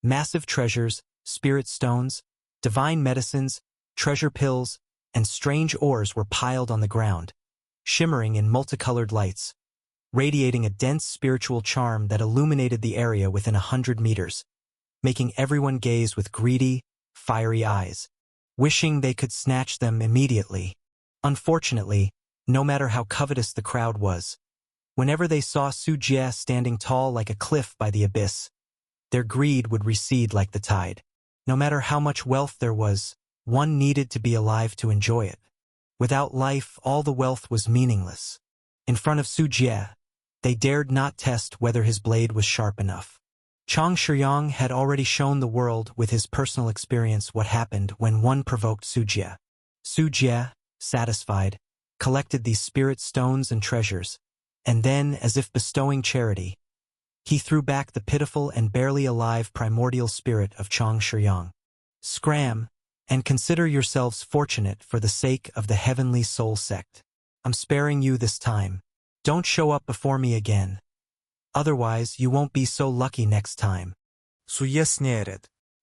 Massive treasures, spirit stones, divine medicines, treasure pills, and strange ores were piled on the ground, shimmering in multicolored lights, radiating a dense spiritual charm that illuminated the area within 100 meters, making everyone gaze with greedy, fiery eyes, wishing they could snatch them immediately. Unfortunately, no matter how covetous the crowd was, whenever they saw Su Jie standing tall like a cliff by the abyss, their greed would recede like the tide. No matter how much wealth there was, one needed to be alive to enjoy it. Without life, all the wealth was meaningless. In front of Su Jie, they dared not test whether his blade was sharp enough. Chang Shiyang had already shown the world with his personal experience what happened when one provoked Su Jie. Su Jie, satisfied, collected these spirit stones and treasures, and then, as if bestowing charity, he threw back the pitiful and barely alive primordial spirit of Chang Shiyang. Scram, and consider yourselves fortunate for the sake of the Heavenly Soul Sect. I'm sparing you this time. Don't show up before me again. Otherwise, you won't be so lucky next time.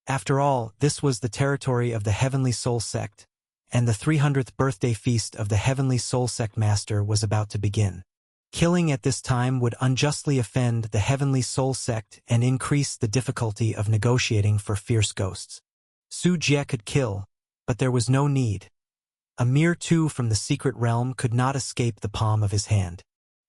After all, this was the territory of the Heavenly Soul Sect, and the 300th birthday feast of the Heavenly Soul Sect Master was about to begin. Killing at this time would unjustly offend the Heavenly Soul Sect and increase the difficulty of negotiating for fierce ghosts. Su Jie could kill, but there was no need. A mere two from the secret realm could not escape the palm of his hand.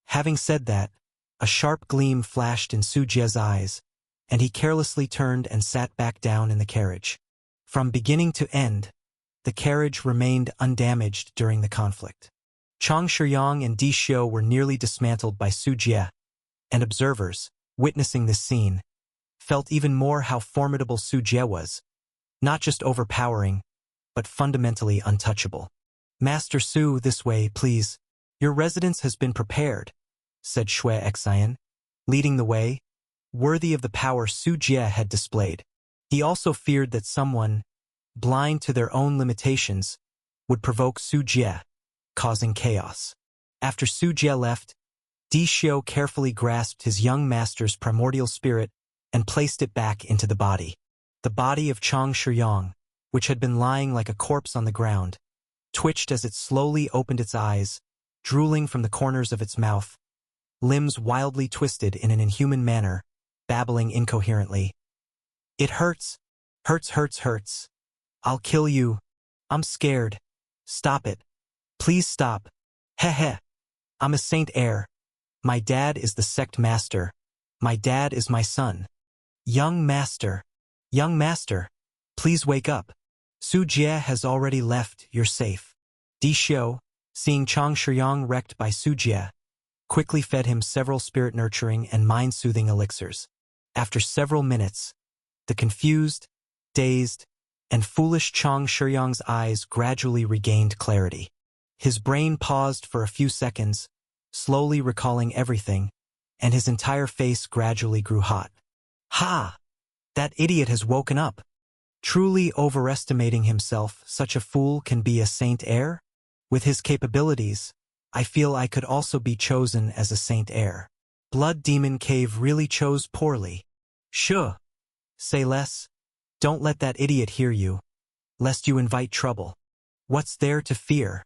Having said that, a sharp gleam flashed in Su Jie's eyes, and he carelessly turned and sat back down in the carriage. From beginning to end, the carriage remained undamaged during the conflict. Chang Shiyang and Di Xiu were nearly dismantled by Su Jie, and observers, witnessing this scene, felt even more how formidable Su Jie was, not just overpowering, but fundamentally untouchable. Master Su, this way, please. Your residence has been prepared, said Xue Xian, leading the way, worthy of the power Su Jie had displayed. He also feared that someone, blind to their own limitations, would provoke Su Jie, causing chaos. After Su Jie left, Di Xiu carefully grasped his young master's primordial spirit and placed it back into the body. The body of Chang Shiyang, which had been lying like a corpse on the ground, twitched as it slowly opened its eyes, drooling from the corners of its mouth, limbs wildly twisted in an inhuman manner, babbling incoherently. It hurts. Hurts. I'll kill you. I'm scared. Stop it. Please stop. Heh. I'm a Saint Heir. My dad is the sect master. My dad is my son. Young master, please wake up. Su Jie has already left, you're safe. Di Xiu, seeing Chang Shiyang wrecked by Su Jie, quickly fed him several spirit-nurturing and mind-soothing elixirs. After several minutes, the confused, dazed, and foolish Chang Shiyang's eyes gradually regained clarity. His brain paused for a few seconds, slowly recalling everything, and his entire face gradually grew hot. Ha! That idiot has woken up. Truly overestimating himself, such a fool can be a Saint Heir? With his capabilities, I feel I could also be chosen as a Saint Heir. Blood Demon Cave really chose poorly. Shh! Say less. Don't let that idiot hear you, lest you invite trouble. What's there to fear?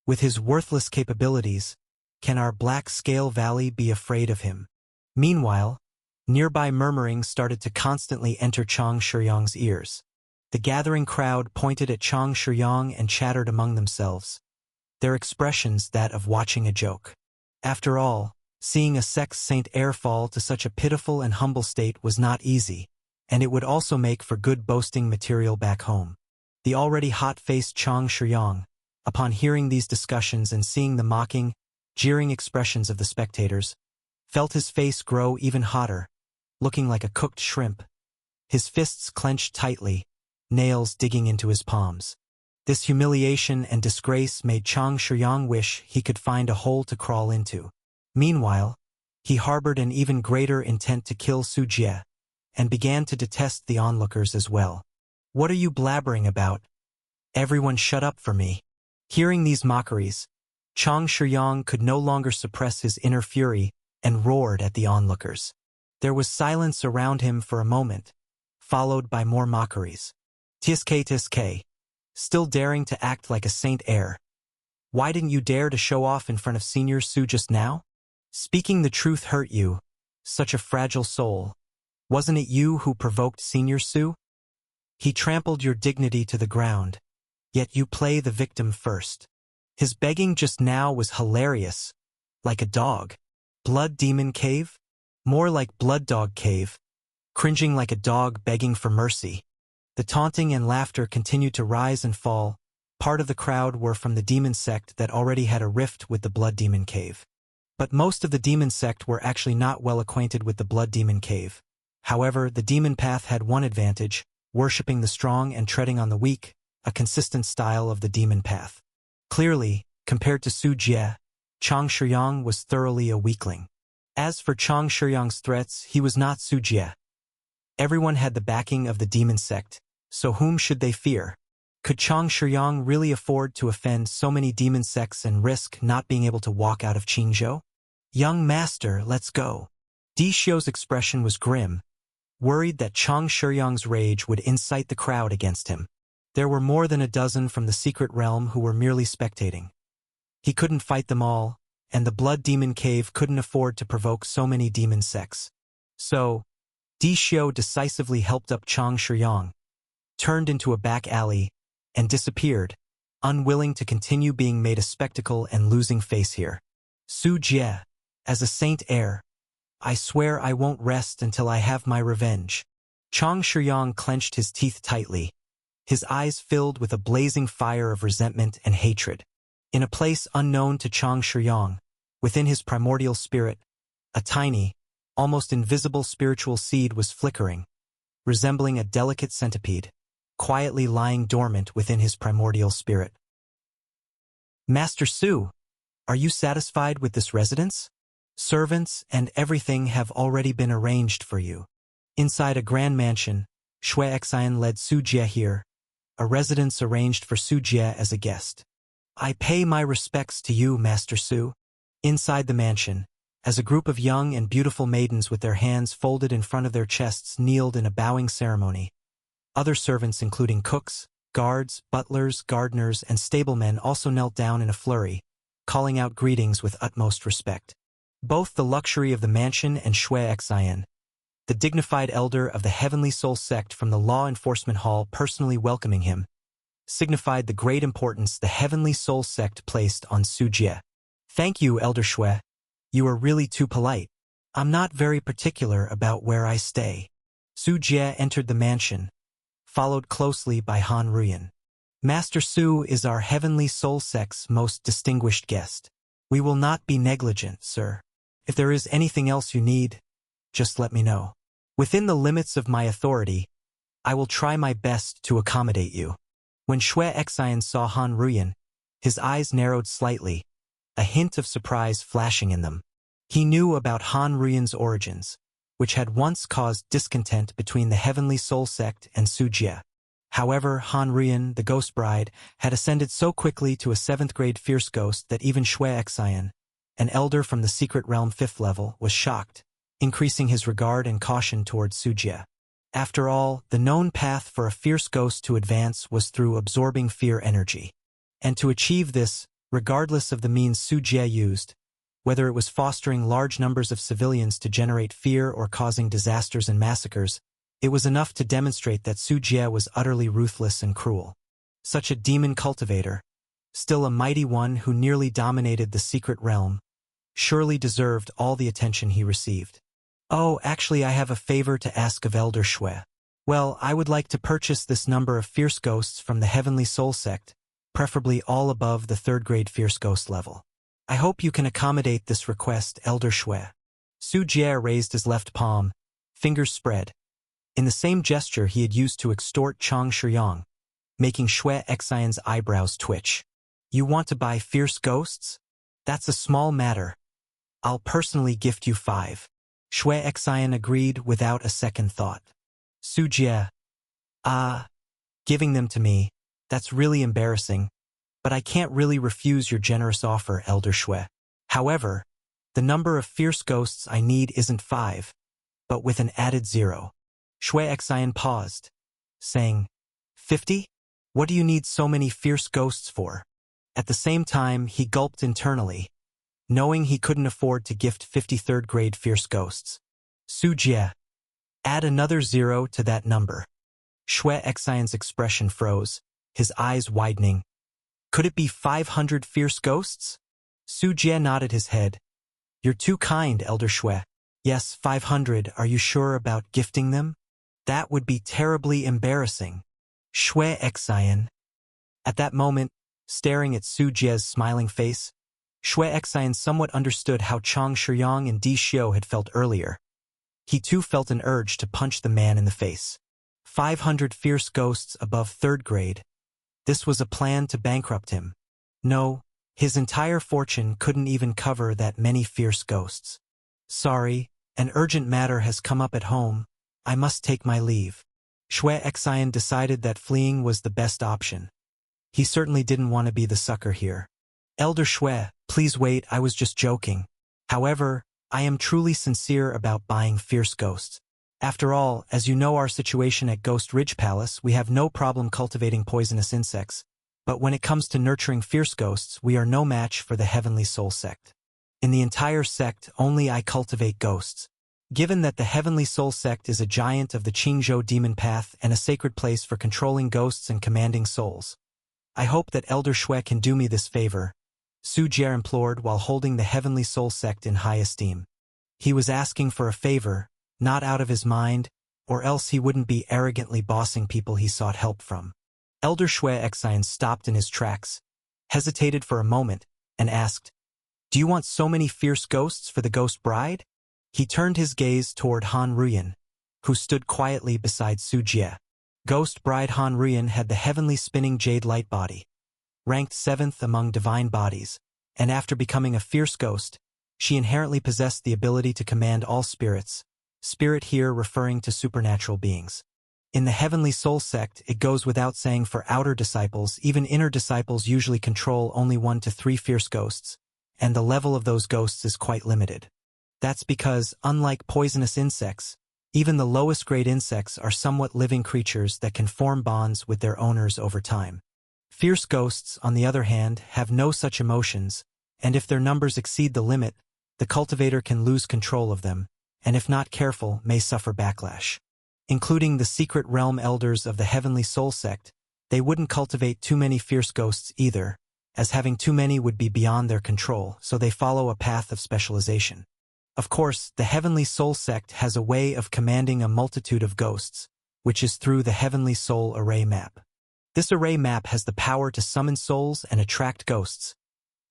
With his worthless capabilities, can our Black Scale Valley be afraid of him? Meanwhile, nearby murmuring started to constantly enter Chang Shiyang's ears. The gathering crowd pointed at Chang Shiyang and chattered among themselves, their expressions that of watching a joke. After all, seeing a sex Saint Heir fall to such a pitiful and humble state was not easy, and it would also make for good boasting material back home. The already hot-faced Chang Shiyang, upon hearing these discussions and seeing the mocking, jeering expressions of the spectators, felt his face grow even hotter, looking like a cooked shrimp. His fists clenched tightly, nails digging into his palms. This humiliation and disgrace made Chang Shiyang wish he could find a hole to crawl into. Meanwhile, he harbored an even greater intent to kill Su Jie, and began to detest the onlookers as well. What are you blabbering about? Everyone shut up for me. Hearing these mockeries, Chang Shiyang could no longer suppress his inner fury and roared at the onlookers. There was silence around him for a moment, followed by more mockeries. Tsk. Still daring to act like a saint heir. Why didn't you dare to show off in front of Senior Su just now? Speaking the truth hurt you, such a fragile soul. Wasn't it you who provoked Senior Su? He trampled your dignity to the ground, yet you play the victim first. His begging just now was hilarious, like a dog. Blood Demon Cave? More like Blood Dog Cave, cringing like a dog begging for mercy. The taunting and laughter continued to rise and fall. Part of the crowd were from the demon sect that already had a rift with the Blood Demon Cave. But most of the demon sect were actually not well acquainted with the Blood Demon Cave. However, the demon path had one advantage, worshipping the strong and treading on the weak, a consistent style of the demon path. Clearly, compared to Su Jie, Chang Shiyang was thoroughly a weakling. As for Chang Shiyang's threats, he was not Su Jie. Everyone had the backing of the demon sect, so whom should they fear? Could Chang Shiyang really afford to offend so many demon sects and risk not being able to walk out of Qingzhou? Young master, let's go. Di Xiu's expression was grim, worried that Chang Shiyang's rage would incite the crowd against him. There were more than a dozen from the secret realm who were merely spectating. He couldn't fight them all, and the Blood Demon Cave couldn't afford to provoke so many demon sects. So, Di Xiu decisively helped up Chang Shiyang, turned into a back alley, and disappeared, unwilling to continue being made a spectacle and losing face here. Su Jie, as a saint heir, I swear I won't rest until I have my revenge. Chang Shiyang clenched his teeth tightly, his eyes filled with a blazing fire of resentment and hatred. In a place unknown to Chang Shiyang, within his primordial spirit, a tiny, almost invisible spiritual seed was flickering, resembling a delicate centipede, quietly lying dormant within his primordial spirit. Master Su, are you satisfied with this residence? Servants and everything have already been arranged for you. Inside a grand mansion, Shui Xian led Su Jie here, a residence arranged for Su Jie as a guest. I pay my respects to you, Master Su. Inside the mansion, as a group of young and beautiful maidens with their hands folded in front of their chests kneeled in a bowing ceremony, other servants including cooks, guards, butlers, gardeners, and stablemen also knelt down in a flurry, calling out greetings with utmost respect. Both the luxury of the mansion and Shui Xian, the dignified elder of the Heavenly Soul sect from the Law Enforcement Hall personally welcoming him, signified the great importance the Heavenly Soul sect placed on Su Jie. Thank you, Elder Shui. You are really too polite. I'm not very particular about where I stay. Su Jie entered the mansion, followed closely by Han Ruyan. Master Su is our Heavenly Soul sect's most distinguished guest. We will not be negligent, sir. If there is anything else you need, just let me know. Within the limits of my authority, I will try my best to accommodate you. When Shui Xian saw Han Ruyan, his eyes narrowed slightly, a hint of surprise flashing in them. He knew about Han Ruyan's origins, which had once caused discontent between the Heavenly Soul sect and Su Jie. However, Han Ruyan, the Ghost Bride, had ascended so quickly to a 7th-grade Fierce Ghost that even Shui Xian, an elder from the Secret Realm 5th level, was shocked, increasing his regard and caution towards Su Jie. After all, the known path for a Fierce Ghost to advance was through absorbing fear energy. And to achieve this, regardless of the means Su Jie used, whether it was fostering large numbers of civilians to generate fear or causing disasters and massacres, it was enough to demonstrate that Su Jie was utterly ruthless and cruel. Such a demon cultivator, still a mighty one who nearly dominated the secret realm, surely deserved all the attention he received. Oh, actually I have a favor to ask of Elder Shui. Well, I would like to purchase this number of Fierce Ghosts from the Heavenly Soul sect, preferably all above the 3rd-grade Fierce Ghost level. I hope you can accommodate this request, Elder Shui. Su Jie raised his left palm, fingers spread, in the same gesture he had used to extort Chang Shiyang, making Shui Xian's eyebrows twitch. You want to buy Fierce Ghosts? That's a small matter. I'll personally gift you 5. Shui Xian agreed without a second thought. Su Jie. Giving them to me, that's really embarrassing, but I can't really refuse your generous offer, Elder Shui. However, the number of Fierce Ghosts I need isn't 5, but with an added 0. Shui Xian paused, saying, 50? What do you need so many fierce ghosts for? At the same time, he gulped internally, knowing he couldn't afford to gift 53rd grade fierce ghosts. Su Jie, add another 0 to that number. Shui Xian's expression froze, his eyes widening. Could it be 500 fierce ghosts? Su Jie nodded his head. You're too kind, Elder Shui. Yes, 500. Are you sure about gifting them? That would be terribly embarrassing. Shui Xian. At that moment, staring at Su Jie's smiling face, Shui Xian somewhat understood how Chang Shiyang and Di Xiu had felt earlier. He too felt an urge to punch the man in the face. 500 fierce ghosts above 3rd grade. This was a plan to bankrupt him. No, his entire fortune couldn't even cover that many fierce ghosts. Sorry, an urgent matter has come up at home. I must take my leave. Shui Xian decided that fleeing was the best option. He certainly didn't want to be the sucker here. Elder Shui, please wait, I was just joking. However, I am truly sincere about buying fierce ghosts. After all, as you know our situation at Ghost Ridge Palace, we have no problem cultivating poisonous insects. But when it comes to nurturing fierce ghosts, we are no match for the Heavenly Soul Sect. In the entire sect, only I cultivate ghosts. Given that the Heavenly Soul Sect is a giant of the Qingzhou Demon Path and a sacred place for controlling ghosts and commanding souls, I hope that Elder Shui can do me this favor, Su Jie implored while holding the Heavenly Soul Sect in high esteem. He was asking for a favor, not out of his mind, or else he wouldn't be arrogantly bossing people he sought help from. Elder Shui Xian stopped in his tracks, hesitated for a moment, and asked, Do you want so many fierce ghosts for the ghost bride? He turned his gaze toward Han Ruyan, who stood quietly beside Su Jie. Ghost bride Han Ruyan had the heavenly spinning jade light body, ranked 7th among divine bodies, and after becoming a fierce ghost, she inherently possessed the ability to command all spirits, spirit here referring to supernatural beings. In the Heavenly Soul Sect, it goes without saying for outer disciples, even inner disciples usually control only 1 to 3 fierce ghosts, and the level of those ghosts is quite limited. That's because, unlike poisonous insects, even the lowest grade insects are somewhat living creatures that can form bonds with their owners over time. Fierce ghosts, on the other hand, have no such emotions, and if their numbers exceed the limit, the cultivator can lose control of them, and if not careful, may suffer backlash. Including the secret realm elders of the Heavenly Soul Sect, they wouldn't cultivate too many fierce ghosts either, as having too many would be beyond their control, so they follow a path of specialization. Of course, the Heavenly Soul Sect has a way of commanding a multitude of ghosts, which is through the Heavenly Soul Array Map. This array map has the power to summon souls and attract ghosts,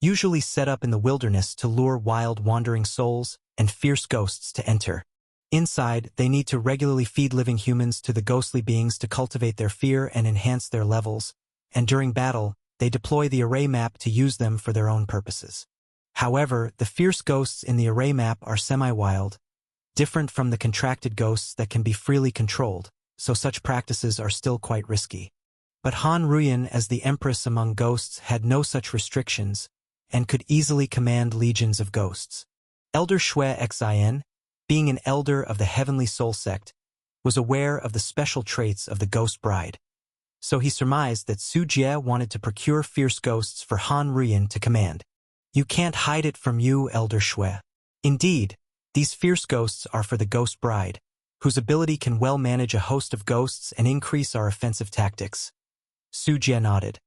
usually set up in the wilderness to lure wild wandering souls and fierce ghosts to enter. Inside, they need to regularly feed living humans to the ghostly beings to cultivate their fear and enhance their levels, and during battle, they deploy the array map to use them for their own purposes. However, the fierce ghosts in the array map are semi-wild, different from the contracted ghosts that can be freely controlled, so such practices are still quite risky. But Han Ruyan, as the Empress among ghosts, had no such restrictions, and could easily command legions of ghosts. Elder Shui Xian, being an elder of the Heavenly Soul Sect, was aware of the special traits of the Ghost Bride. So he surmised that Su Jie wanted to procure fierce ghosts for Han Ruyan to command. You can't hide it from you, Elder Shui. Indeed, these fierce ghosts are for the Ghost Bride, whose ability can well manage a host of ghosts and increase our offensive tactics. Su Jie nodded,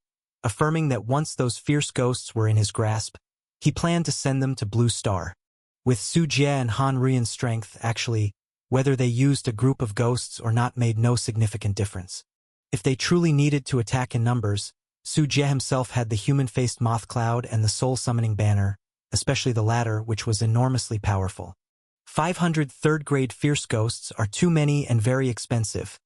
affirming that once those fierce ghosts were in his grasp, he planned to send them to Blue Star. With Su Jie and Han Ruyan's strength, actually, whether they used a group of ghosts or not made no significant difference. If they truly needed to attack in numbers, Su Jie himself had the human-faced moth cloud and the soul-summoning banner, especially the latter, which was enormously powerful. 500 third-grade fierce ghosts are too many and very expensive,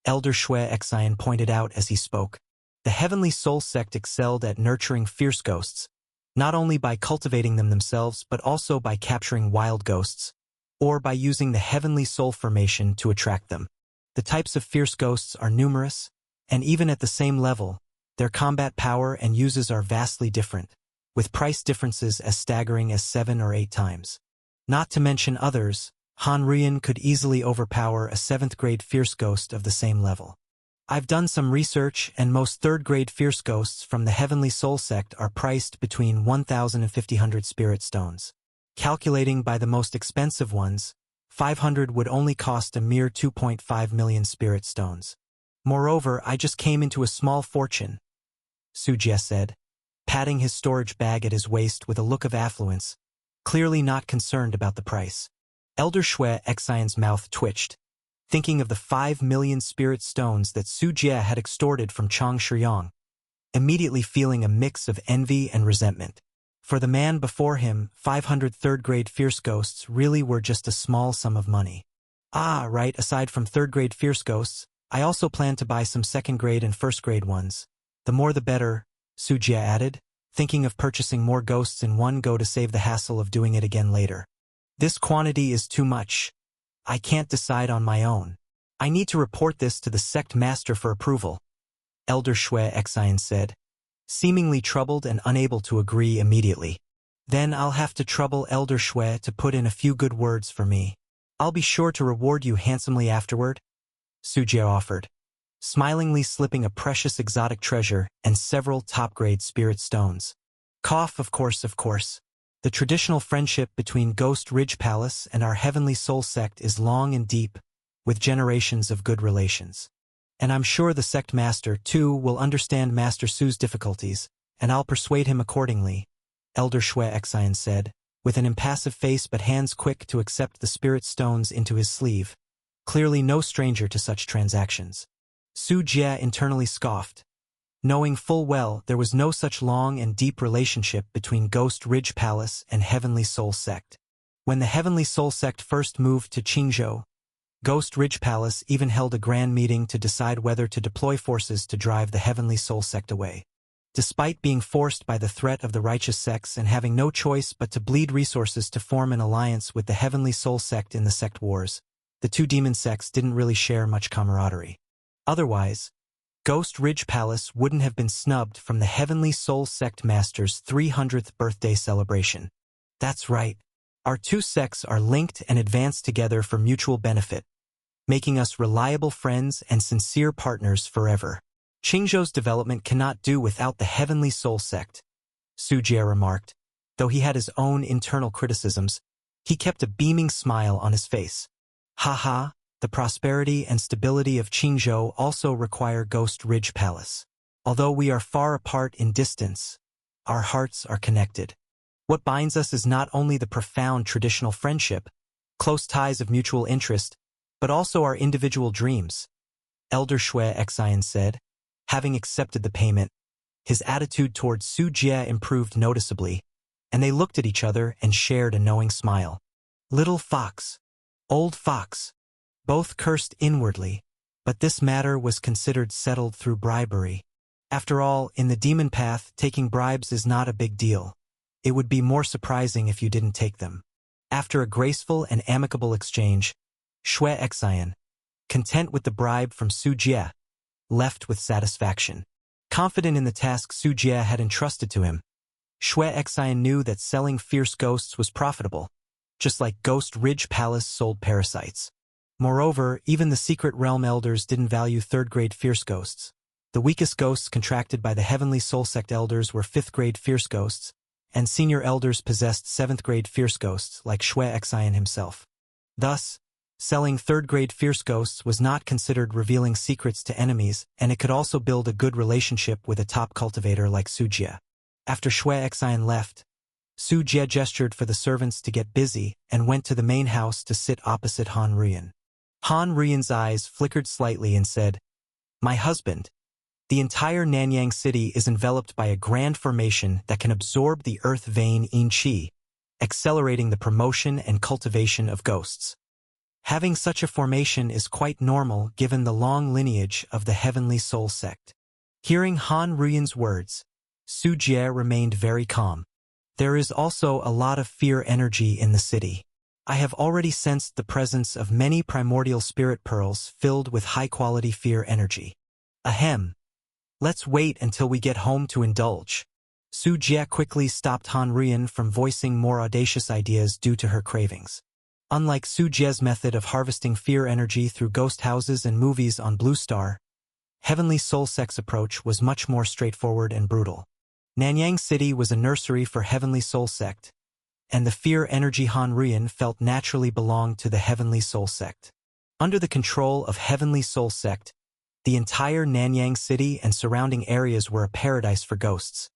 Elder Shui Xian pointed out as he spoke. The Heavenly Soul Sect excelled at nurturing fierce ghosts, not only by cultivating them themselves but also by capturing wild ghosts, or by using the Heavenly Soul Formation to attract them. The types of fierce ghosts are numerous, and even at the same level, their combat power and uses are vastly different, with price differences as staggering as 7 or 8 times. Not to mention others, Han Ruyan could easily overpower a 7th-grade Fierce Ghost of the same level. I've done some research, and most 3rd-grade Fierce Ghosts from the Heavenly Soul Sect are priced between 1,000 and 500 Spirit Stones. Calculating by the most expensive ones, 500 would only cost a mere 2.5 million Spirit Stones. Moreover, I just came into a small fortune, Su Jie said, patting his storage bag at his waist with a look of affluence, clearly not concerned about the price. Elder Shui Xian's mouth twitched, thinking of the 5 million Spirit Stones that Su Jie had extorted from Chang Shiyang, immediately feeling a mix of envy and resentment. For the man before him, 500 3rd-grade Fierce Ghosts really were just a small sum of money. Ah, right, aside from 3rd-grade Fierce Ghosts, I also plan to buy some 2nd-grade and 1st-grade ones. The more the better, Su Jie added, thinking of purchasing more ghosts in one go to save the hassle of doing it again later. This quantity is too much. I can't decide on my own. I need to report this to the sect master for approval, Elder Shui Xian said, seemingly troubled and unable to agree immediately. Then I'll have to trouble Elder Shui to put in a few good words for me. I'll be sure to reward you handsomely afterward, Su Jie offered, smilingly slipping a precious exotic treasure and several top-grade Spirit Stones. Cough, of course. The traditional friendship between Ghost Ridge Palace and our Heavenly Soul Sect is long and deep, with generations of good relations. And I'm sure the sect master, too, will understand Master Su's difficulties, and I'll persuade him accordingly, Elder Shui Xian said, with an impassive face but hands quick to accept the Spirit Stones into his sleeve, clearly no stranger to such transactions. Su Jie internally scoffed, knowing full well there was no such long and deep relationship between Ghost Ridge Palace and Heavenly Soul Sect. When the Heavenly Soul Sect first moved to Qingzhou, Ghost Ridge Palace even held a grand meeting to decide whether to deploy forces to drive the Heavenly Soul Sect away. Despite being forced by the threat of the righteous sects and having no choice but to bleed resources to form an alliance with the Heavenly Soul Sect in the sect wars, the two demon sects didn't really share much camaraderie. Otherwise, Ghost Ridge Palace wouldn't have been snubbed from the Heavenly Soul Sect Master's 300th birthday celebration. That's right. Our two sects are linked and advance together for mutual benefit, making us reliable friends and sincere partners forever. Qingzhou's development cannot do without the Heavenly Soul Sect, Su Jie remarked. Though he had his own internal criticisms, he kept a beaming smile on his face. Haha. The prosperity and stability of Qingzhou also require Ghost Ridge Palace. Although we are far apart in distance, our hearts are connected. What binds us is not only the profound traditional friendship, close ties of mutual interest, but also our individual dreams, Elder Shui Xian said. Having accepted the payment, his attitude towards Su Jie improved noticeably, and they looked at each other and shared a knowing smile. Little fox, old fox. Both cursed inwardly, but this matter was considered settled through bribery. After all, in the demon path, taking bribes is not a big deal. It would be more surprising if you didn't take them. After a graceful and amicable exchange, Shui Xian, content with the bribe from Su Jie, left with satisfaction. Confident in the task Su Jie had entrusted to him, Shui Xian knew that selling fierce ghosts was profitable, just like Ghost Ridge Palace sold parasites. Moreover, even the Secret Realm Elders didn't value 3rd-grade Fierce Ghosts. The weakest ghosts contracted by the Heavenly Soul Sect Elders were 5th-grade Fierce Ghosts, and senior Elders possessed 7th-grade Fierce Ghosts like Shui Xian himself. Thus, selling 3rd-grade Fierce Ghosts was not considered revealing secrets to enemies, and it could also build a good relationship with a top cultivator like Su Jie. After Shui Xian left, Su Jie gestured for the servants to get busy and went to the main house to sit opposite Han Ruyan. Han Ruyan's eyes flickered slightly and said, "My husband, the entire Nanyang city is enveloped by a grand formation that can absorb the earth vein Yin Qi, accelerating the promotion and cultivation of ghosts. Having such a formation is quite normal given the long lineage of the Heavenly Soul Sect." Hearing Han Ruyan's words, Su Jie remained very calm. There is also a lot of fear energy in the city. I have already sensed the presence of many primordial spirit pearls filled with high-quality fear energy. Ahem. Let's wait until we get home to indulge. Su Jie quickly stopped Han Ruyan from voicing more audacious ideas due to her cravings. Unlike Su Jie's method of harvesting fear energy through ghost houses and movies on Blue Star, Heavenly Soul Sect's approach was much more straightforward and brutal. Nanyang City was a nursery for Heavenly Soul Sect, and the fear energy Han Ruyan felt naturally belonged to the Heavenly Soul Sect. Under the control of Heavenly Soul Sect, the entire Nanyang City and surrounding areas were a paradise for ghosts,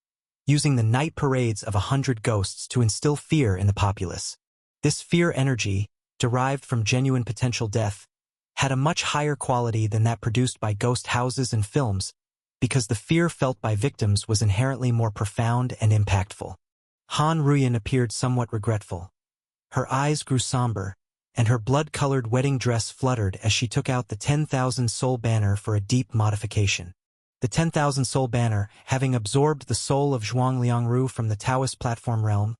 using the night parades of 100 ghosts to instill fear in the populace. This fear energy, derived from genuine potential death, had a much higher quality than that produced by ghost houses and films, because the fear felt by victims was inherently more profound and impactful. Han Ruyan appeared somewhat regretful. Her eyes grew somber, and her blood-colored wedding dress fluttered as she took out the 10,000 soul banner for a deep modification. The 10,000 soul banner, having absorbed the soul of Zhuang Liangru from the Taoist platform realm,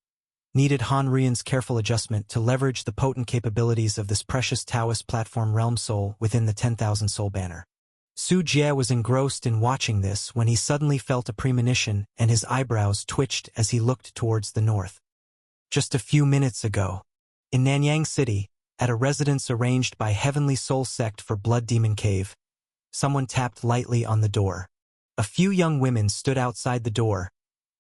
needed Han Ruyan's careful adjustment to leverage the potent capabilities of this precious Taoist platform realm soul within the 10,000 soul banner. Su Jie was engrossed in watching this when he suddenly felt a premonition and his eyebrows twitched as he looked towards the north. Just a few minutes ago, in Nanyang City, at a residence arranged by Heavenly Soul Sect for Blood Demon Cave, someone tapped lightly on the door. A few young women stood outside the door,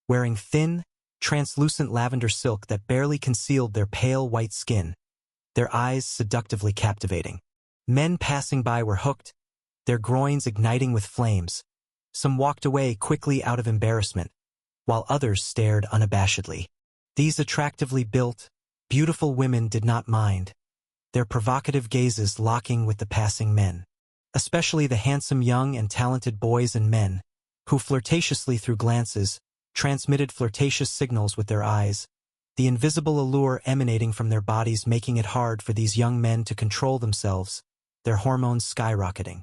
wearing thin, translucent lavender silk that barely concealed their pale white skin, their eyes seductively captivating. Men passing by were hooked, their groins igniting with flames. Some walked away quickly out of embarrassment, while others stared unabashedly. These attractively built, beautiful women did not mind, their provocative gazes locking with the passing men, especially the handsome young and talented boys and men, who flirtatiously threw glances, transmitted flirtatious signals with their eyes, the invisible allure emanating from their bodies making it hard for these young men to control themselves, their hormones skyrocketing.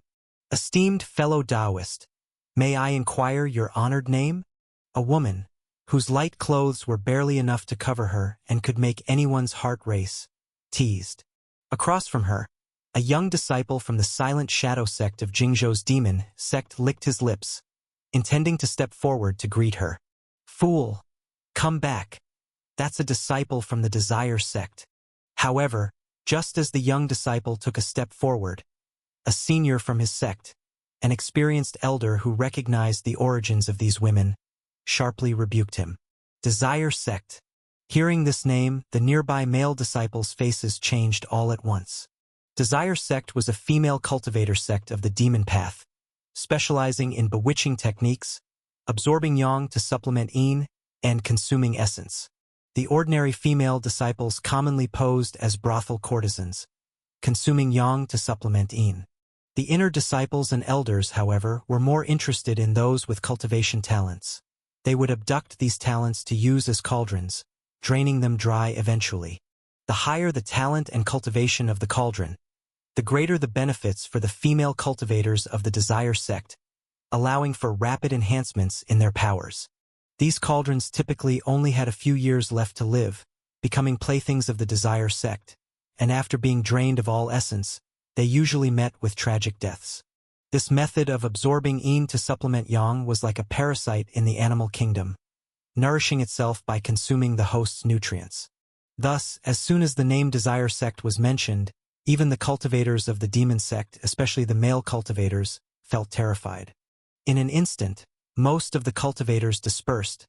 Esteemed fellow Taoist, may I inquire your honored name? A woman, whose light clothes were barely enough to cover her and could make anyone's heart race, teased. Across from her, a young disciple from the Silent Shadow sect of Jingzhou's demon sect licked his lips, intending to step forward to greet her. Fool! Come back. That's a disciple from the Desire sect. However, just as the young disciple took a step forward, a senior from his sect, an experienced elder who recognized the origins of these women, sharply rebuked him. Desire sect. Hearing this name, the nearby male disciples' faces changed all at once. Desire sect was a female cultivator sect of the demon path, specializing in bewitching techniques, absorbing yang to supplement yin, and consuming essence. The ordinary female disciples commonly posed as brothel courtesans, consuming yang to supplement yin. The inner disciples and elders, however, were more interested in those with cultivation talents. They would abduct these talents to use as cauldrons, draining them dry eventually. The higher the talent and cultivation of the cauldron, the greater the benefits for the female cultivators of the Desire sect, allowing for rapid enhancements in their powers. These cauldrons typically only had a few years left to live, becoming playthings of the Desire sect, and after being drained of all essence, they usually met with tragic deaths. This method of absorbing yin to supplement yang was like a parasite in the animal kingdom, nourishing itself by consuming the host's nutrients. Thus, as soon as the name Desire sect was mentioned, even the cultivators of the demon sect, especially the male cultivators, felt terrified. In an instant, most of the cultivators dispersed,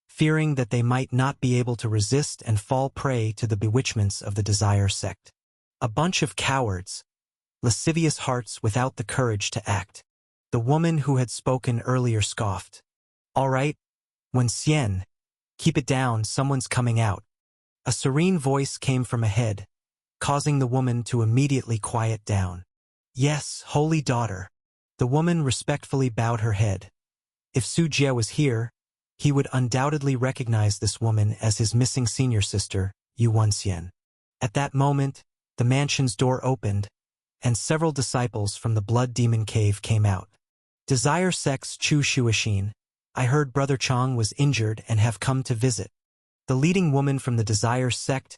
fearing that they might not be able to resist and fall prey to the bewitchments of the Desire sect. A bunch of cowards, lascivious hearts without the courage to act. The woman who had spoken earlier scoffed. All right, Wen Xian, keep it down, someone's coming out. A serene voice came from ahead, causing the woman to immediately quiet down. Yes, holy daughter. The woman respectfully bowed her head. If Su Jie was here, he would undoubtedly recognize this woman as his missing senior sister, Yu Wenxian. At that moment, the mansion's door opened, and several disciples from the Blood Demon Cave came out. Desire sect's Chu Shuixin, I heard Brother Chang was injured and have come to visit. The leading woman from the Desire sect,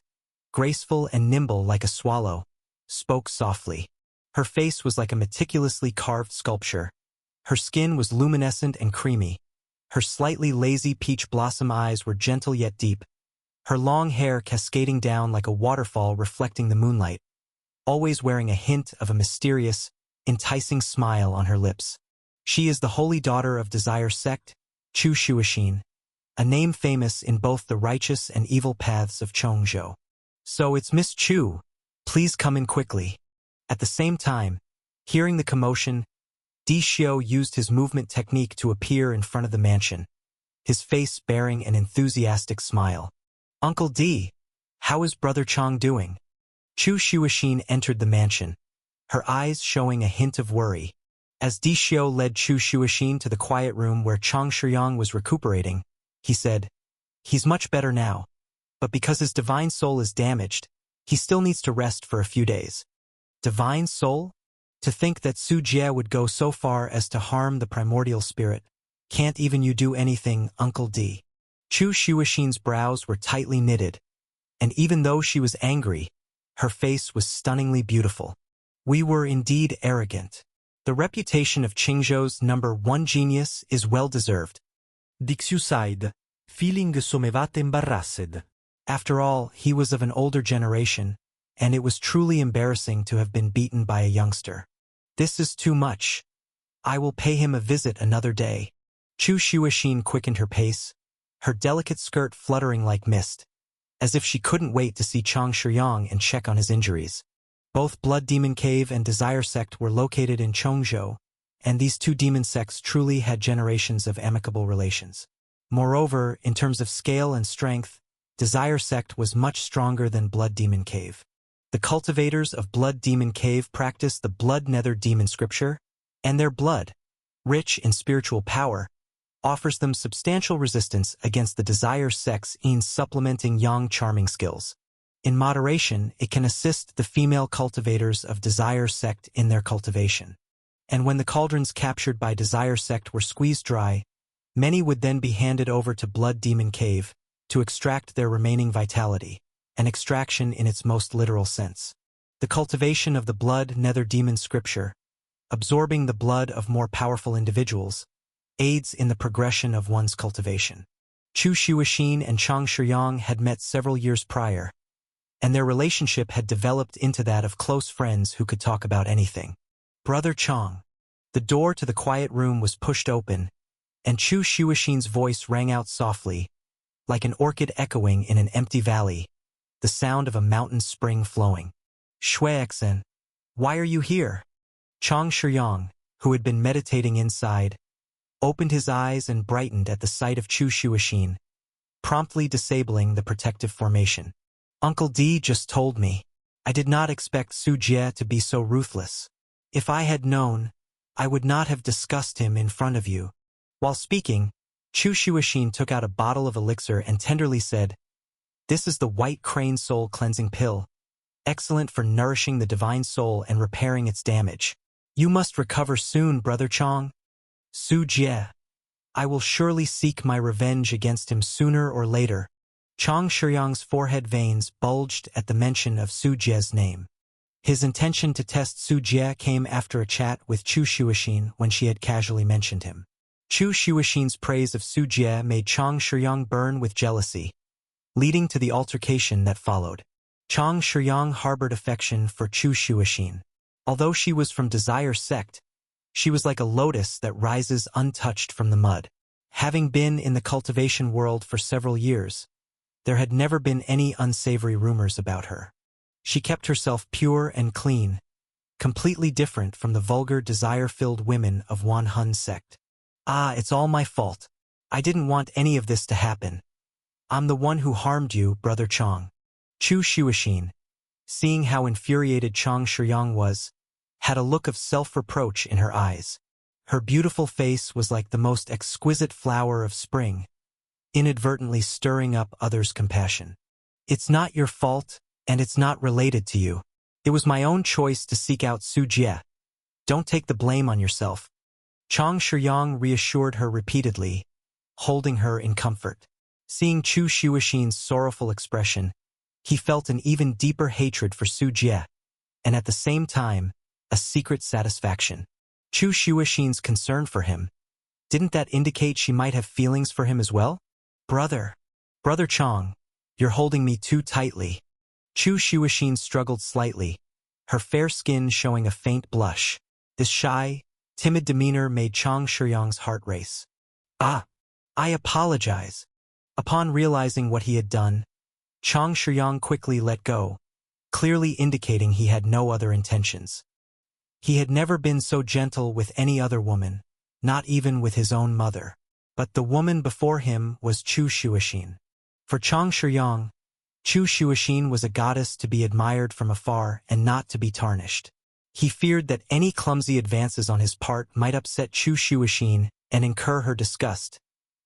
graceful and nimble like a swallow, spoke softly. Her face was like a meticulously carved sculpture. Her skin was luminescent and creamy. Her slightly lazy peach blossom eyes were gentle yet deep. her long hair cascading down like a waterfall reflecting the moonlight, always wearing a hint of a mysterious, enticing smile on her lips. She is the holy daughter of Desire Sect, Chu Shuixin, a name famous in both the righteous and evil paths of Chongzhou. So it's Miss Chu. Please come in quickly. At the same time, hearing the commotion, Di Xiu used his movement technique to appear in front of the mansion, his face bearing an enthusiastic smile. Uncle Di, how is Brother Chang doing? Chu Shuixin entered the mansion, her eyes showing a hint of worry. As Di Xiu led Chu Shuixin to the quiet room where Chang Shiyang was recuperating, he said, "He's much better now, but because his divine soul is damaged, he still needs to rest for a few days." Divine soul? To think that Su Jie would go so far as to harm the primordial spirit. Can't even you do anything, Uncle Di? Chu Shuixin's brows were tightly knitted, and even though she was angry, her face was stunningly beautiful. We were indeed arrogant. The reputation of Qingzhou's #1 genius is well-deserved. Dixiu sighed, feeling somewhat embarrassed. After all, he was of an older generation, and it was truly embarrassing to have been beaten by a youngster. This is too much. I will pay him a visit another day. Chu Shuixin quickened her pace, her delicate skirt fluttering like mist, as if she couldn't wait to see Chang Shiyang and check on his injuries. Both Blood Demon Cave and Desire Sect were located in Chongzhou, and these two demon sects truly had generations of amicable relations. Moreover, in terms of scale and strength, Desire Sect was much stronger than Blood Demon Cave. The cultivators of Blood Demon Cave practiced the Blood Nether Demon Scripture, and their blood, rich in spiritual power, offers them substantial resistance against the Desire Sect's supplementing Yang charming skills. In moderation, it can assist the female cultivators of Desire Sect in their cultivation. And when the cauldrons captured by Desire Sect were squeezed dry, many would then be handed over to Blood Demon Cave to extract their remaining vitality, an extraction in its most literal sense. The cultivation of the Blood Nether Demon Scripture, absorbing the blood of more powerful individuals, aids in the progression of one's cultivation. Chu Shuixin and Chang Shiyang had met several years prior, and their relationship had developed into that of close friends who could talk about anything. Brother Chang. The door to the quiet room was pushed open, and Chu Shuixin's voice rang out softly, like an orchid echoing in an empty valley, the sound of a mountain spring flowing. Shuixin, why are you here? Chang Shiyang, who had been meditating inside, opened his eyes and brightened at the sight of Chu Shuixin, promptly disabling the protective formation. Uncle Di just told me. I did not expect Su Jie to be so ruthless. If I had known, I would not have discussed him in front of you. While speaking, Chu Shuixin took out a bottle of elixir and tenderly said, "This is the White Crane Soul Cleansing Pill, excellent for nourishing the divine soul and repairing its damage. You must recover soon, Brother Chang. Su Jie. I will surely seek my revenge against him sooner or later." Chang Shiyang's forehead veins bulged at the mention of Su Jie's name. His intention to test Su Jie came after a chat with Chu Shuixin when she had casually mentioned him. Chu Shuixin's praise of Su Jie made Chang Shiyang burn with jealousy, leading to the altercation that followed. Chang Shiyang harbored affection for Chu Shuixin. Although she was from Desire Sect, she was like a lotus that rises untouched from the mud. Having been in the cultivation world for several years, there had never been any unsavory rumors about her. She kept herself pure and clean, completely different from the vulgar desire-filled women of Wan Hun sect. It's all my fault. I didn't want any of this to happen. I'm the one who harmed you, Brother Chang. Chu Shuixin, seeing how infuriated Chang Shiyang was, had a look of self-reproach in her eyes. Her beautiful face was like the most exquisite flower of spring, inadvertently stirring up others' compassion. It's not your fault, and it's not related to you. It was my own choice to seek out Su Jie. Don't take the blame on yourself. Chang Shiyang reassured her repeatedly, holding her in comfort. Seeing Chu Shuixin's sorrowful expression, he felt an even deeper hatred for Su Jie, and at the same time, a secret satisfaction. Chu Shuixin's concern for him, didn't that indicate she might have feelings for him as well? Brother Chang, You're holding me too tightly. Chu Shuixin struggled slightly, her fair skin showing a faint blush. This shy, timid demeanor made Chang Shuyang's heart race. Ah, I apologize. Upon realizing what he had done, Chang Shuyang quickly let go, clearly indicating he had no other intentions. He had never been so gentle with any other woman, not even with his own mother. But the woman before him was Chu Shuixin. For Chang Shuyang, Chu Shuixin was a goddess to be admired from afar and not to be tarnished. He feared that any clumsy advances on his part might upset Chu Shuixin and incur her disgust,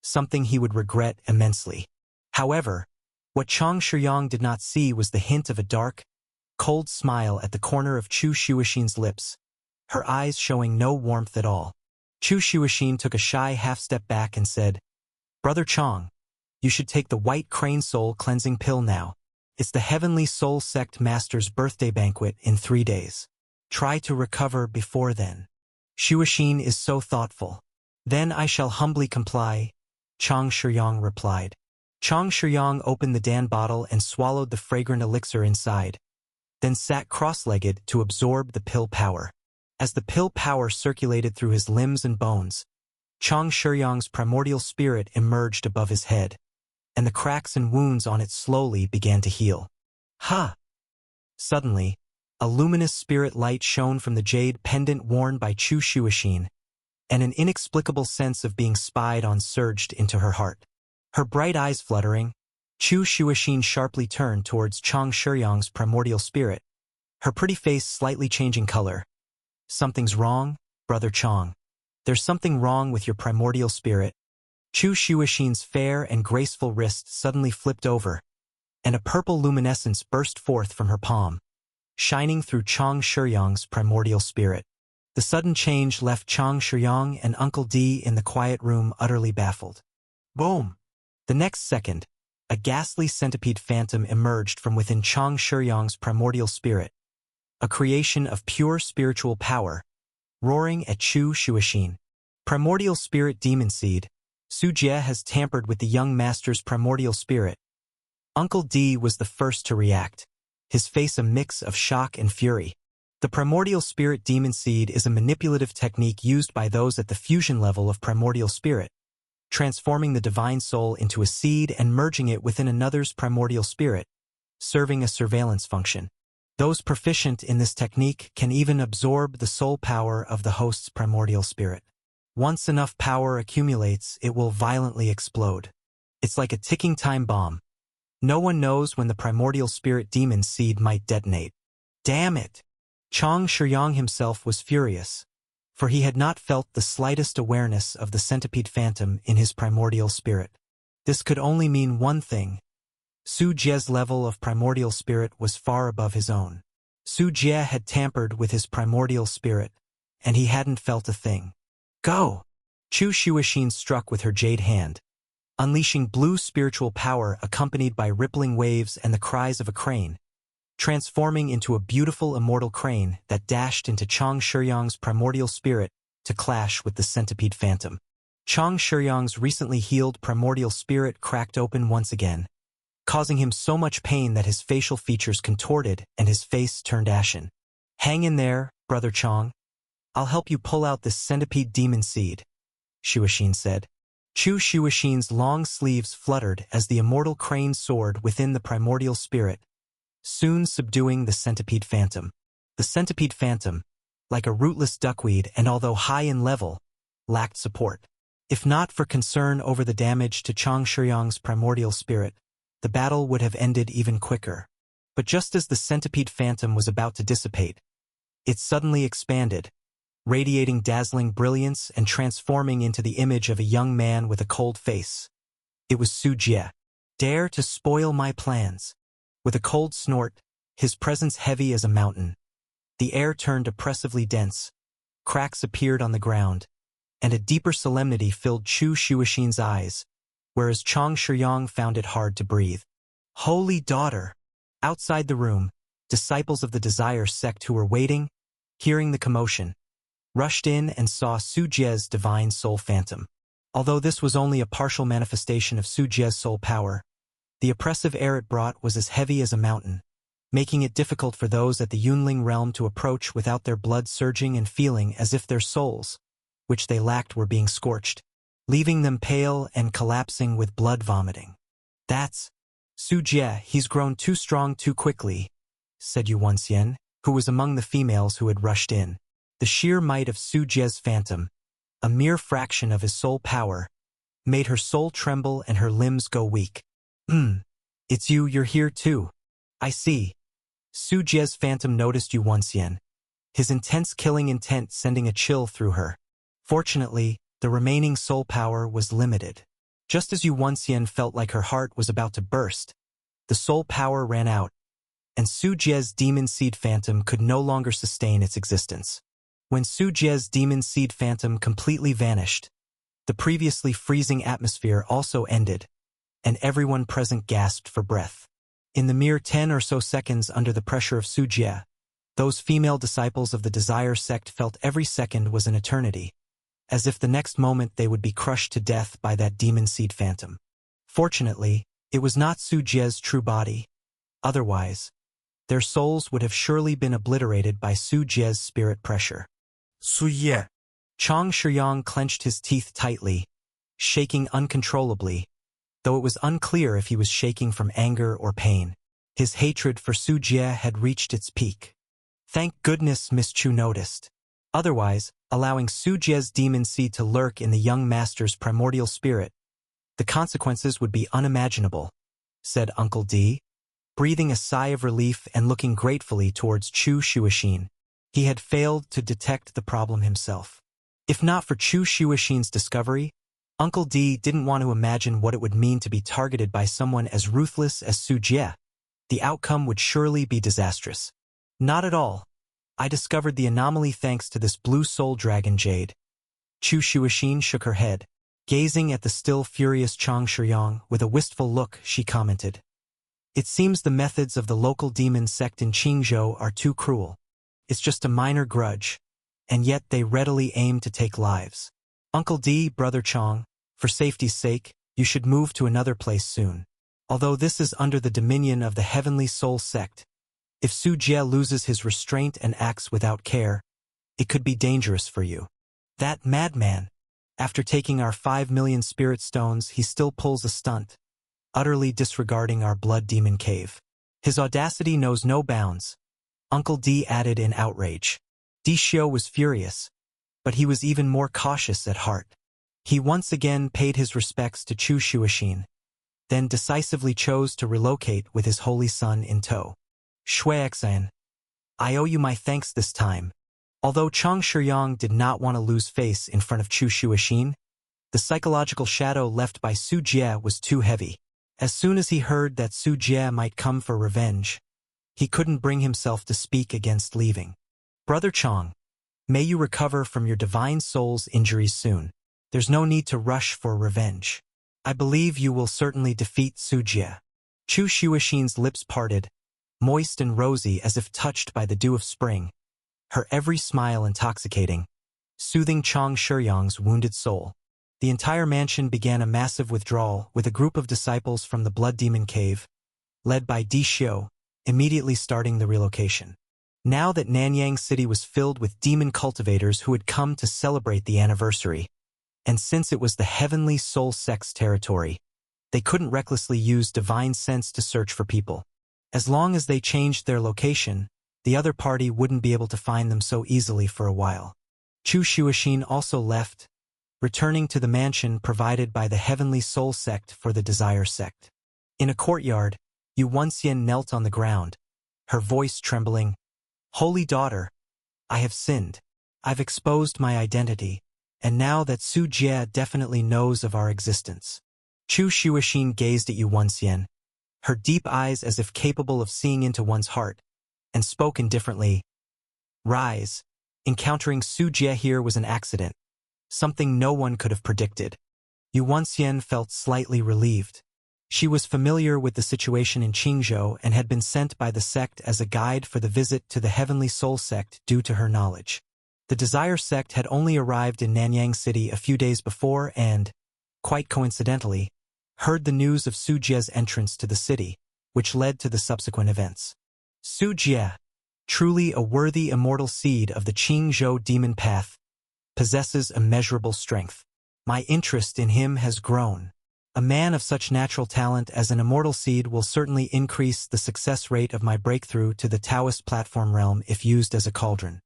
something he would regret immensely. However, what Chang Shuyang did not see was the hint of a dark, cold smile at the corner of Chu Shuixin's lips, her eyes showing no warmth at all. Chu Shuixin took a shy half-step back and said, "Brother Chang, you should take the White Crane Soul Cleansing Pill now. It's the Heavenly Soul Sect Master's birthday banquet in 3 days. Try to recover before then." Shuixin is so thoughtful. "Then I shall humbly comply," Chang Shuyang replied. Chang Shuyang opened the Dan bottle and swallowed the fragrant elixir inside, then sat cross-legged to absorb the pill power. As the pill power circulated through his limbs and bones, Chang Shuyang's primordial spirit emerged above his head, and the cracks and wounds on it slowly began to heal. Ha! Suddenly, a luminous spirit light shone from the jade pendant worn by Chu Shuixin, and an inexplicable sense of being spied on surged into her heart. Her bright eyes fluttering, Chu Shuixin sharply turned towards Chang Shuyang's primordial spirit, her pretty face slightly changing color. "Something's wrong, Brother Chang. There's something wrong with your primordial spirit." Chu Shuixin's fair and graceful wrist suddenly flipped over, and a purple luminescence burst forth from her palm, shining through Chang Shuyang's primordial spirit. The sudden change left Chang Shuyang and Uncle D in the quiet room utterly baffled. Boom! The next second, a ghastly centipede phantom emerged from within Chang Shuyang's primordial spirit, a creation of pure spiritual power, roaring at Chu Shuixin. Primordial spirit demon seed, Su Jie has tampered with the young master's primordial spirit. Uncle D was the first to react, his face a mix of shock and fury. The primordial spirit demon seed is a manipulative technique used by those at the fusion level of primordial spirit, transforming the divine soul into a seed and merging it within another's primordial spirit, serving a surveillance function. Those proficient in this technique can even absorb the soul power of the host's primordial spirit. Once enough power accumulates, it will violently explode. It's like a ticking time bomb. No one knows when the primordial spirit demon seed might detonate. Damn it! Chang Shuyang himself was furious, for he had not felt the slightest awareness of the centipede phantom in his primordial spirit. This could only mean one thing. Su Jie's level of primordial spirit was far above his own. Su Jie had tampered with his primordial spirit, and he hadn't felt a thing. Go! Chu Shuixin struck with her jade hand, unleashing blue spiritual power accompanied by rippling waves and the cries of a crane, transforming into a beautiful immortal crane that dashed into Chang Shuyang's primordial spirit to clash with the centipede phantom. Chang Shuyang's recently healed primordial spirit cracked open once again, causing him so much pain that his facial features contorted and his face turned ashen. "Hang in there, Brother Chang. I'll help you pull out this centipede demon seed," Shuixin said. Chu Shuixin's long sleeves fluttered as the immortal crane soared within the primordial spirit, soon subduing the centipede phantom. The centipede phantom, like a rootless duckweed and although high in level, lacked support. If not for concern over the damage to Chang Shuyang's primordial spirit, the battle would have ended even quicker. But just as the centipede phantom was about to dissipate, it suddenly expanded, radiating dazzling brilliance and transforming into the image of a young man with a cold face. It was Su Jie. "Dare to spoil my plans." With a cold snort, his presence heavy as a mountain, the air turned oppressively dense, cracks appeared on the ground, and a deeper solemnity filled Chu Shuixin's eyes, whereas Chang Shuyang found it hard to breathe. "Holy daughter!" Outside the room, disciples of the Desire sect who were waiting, hearing the commotion, rushed in and saw Su Jie's divine soul phantom. Although this was only a partial manifestation of Su Jie's soul power, The oppressive air it brought was as heavy as a mountain, making it difficult for those at the Yunling realm to approach without their blood surging and feeling as if their souls, which they lacked, were being scorched, leaving them pale and collapsing with blood vomiting. "That's Su Jie, he's grown too strong too quickly," said Yu Wenxian, who was among the females who had rushed in. The sheer might of Su Jie's phantom, a mere fraction of his soul power, made her soul tremble and her limbs go weak. It's you're here too. I see." Su Jie's phantom noticed Yu Wenxian, his intense killing intent sending a chill through her. Fortunately, the remaining soul power was limited. Just as Yu Wenxian felt like her heart was about to burst, the soul power ran out, and Su Jie's demon seed phantom could no longer sustain its existence. When Su Jie's demon seed phantom completely vanished, the previously freezing atmosphere also ended, and everyone present gasped for breath. In the mere 10 or so seconds under the pressure of Su Jie, those female disciples of the Desire sect felt every second was an eternity, as if the next moment they would be crushed to death by that demon seed phantom. Fortunately, it was not Su Jie's true body. Otherwise, their souls would have surely been obliterated by Su Jie's spirit pressure. Su Jie. Chang Shiyang clenched his teeth tightly, shaking uncontrollably, though it was unclear if he was shaking from anger or pain. His hatred for Su Jie had reached its peak. Thank goodness Miss Chu noticed. Otherwise, allowing Su Jie's demon seed to lurk in the young master's primordial spirit, the consequences would be unimaginable, said Uncle D, breathing a sigh of relief and looking gratefully towards Chu Shuixin. He had failed to detect the problem himself. If not for Chu Shuixin's discovery, Uncle D didn't want to imagine what it would mean to be targeted by someone as ruthless as Su Jie. The outcome would surely be disastrous. Not at all. I discovered the anomaly thanks to this blue soul dragon jade. Chu Shuixin shook her head. Gazing at the still furious Chang Shiyang with a wistful look, she commented, "It seems the methods of the local demon sect in Qingzhou are too cruel. It's just a minor grudge, and yet they readily aim to take lives. Uncle D, Brother Chang, for safety's sake, you should move to another place soon. Although this is under the dominion of the Heavenly Soul sect, if Su Jie loses his restraint and acts without care, it could be dangerous for you. That madman, after taking our 5 million spirit stones, he still pulls a stunt, utterly disregarding our blood demon cave. His audacity knows no bounds," Uncle D added in outrage. Di Xiu was furious, but he was even more cautious at heart. He once again paid his respects to Chu Shuixin, then decisively chose to relocate with his holy son in tow. "Shuixin, I owe you my thanks this time." Although Chang Shiyang did not want to lose face in front of Chu Shuixin, the psychological shadow left by Su Jie was too heavy. As soon as he heard that Su Jie might come for revenge, he couldn't bring himself to speak against leaving. "Brother Chang, may you recover from your divine soul's injuries soon. There's no need to rush for revenge. I believe you will certainly defeat Su Jie." Chu Shuixin's lips parted, moist and rosy as if touched by the dew of spring, her every smile intoxicating, soothing Chang Shiyang's wounded soul. The entire mansion began a massive withdrawal, with a group of disciples from the Blood Demon Cave, led by Di Xiu, immediately starting the relocation. Now that Nanyang City was filled with demon cultivators who had come to celebrate the anniversary, and since it was the Heavenly Soul Sect's territory, they couldn't recklessly use divine sense to search for people. As long as they changed their location, the other party wouldn't be able to find them so easily for a while. Chu Shuixin also left, returning to the mansion provided by the Heavenly Soul Sect for the Desire Sect. In a courtyard, Yu Wenxian knelt on the ground, her voice trembling. "Holy daughter, I have sinned. I've exposed my identity, and now that Su Jie definitely knows of our existence." Chu Shuixin gazed at Yu Wenxian, her deep eyes as if capable of seeing into one's heart, and spoke indifferently. "Rise. Encountering Su Jie here was an accident, something no one could have predicted." Yu Wenxian felt slightly relieved. She was familiar with the situation in Qingzhou and had been sent by the sect as a guide for the visit to the Heavenly Soul Sect due to her knowledge. The Desire Sect had only arrived in Nanyang City a few days before and, quite coincidentally, heard the news of Su Jie's entrance to the city, which led to the subsequent events. Su Jie, truly a worthy immortal seed of the Qingzhou demon path, possesses immeasurable strength. My interest in him has grown. A man of such natural talent as an immortal seed will certainly increase the success rate of my breakthrough to the Taoist platform realm if used as a cauldron.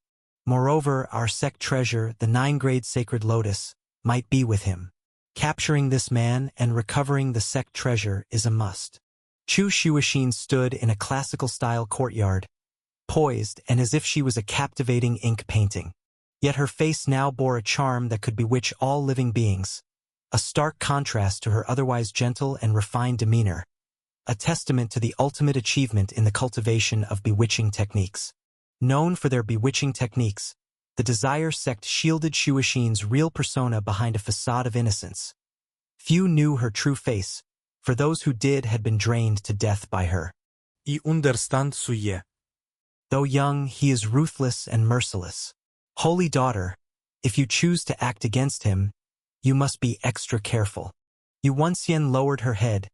Moreover, our sect treasure, the 9-grade sacred lotus, might be with him. Capturing this man and recovering the sect treasure is a must. Chu Shuixin stood in a classical-style courtyard, poised and as if she was a captivating ink painting. Yet her face now bore a charm that could bewitch all living beings, a stark contrast to her otherwise gentle and refined demeanor, a testament to the ultimate achievement in the cultivation of bewitching techniques. Known for their bewitching techniques, the Desire sect shielded Shuixin's real persona behind a facade of innocence. Few knew her true face, for those who did had been drained to death by her. I understand Su Jie. Though young, he is ruthless and merciless. Holy daughter, if you choose to act against him, you must be extra careful. Yu Wenxian lowered her head,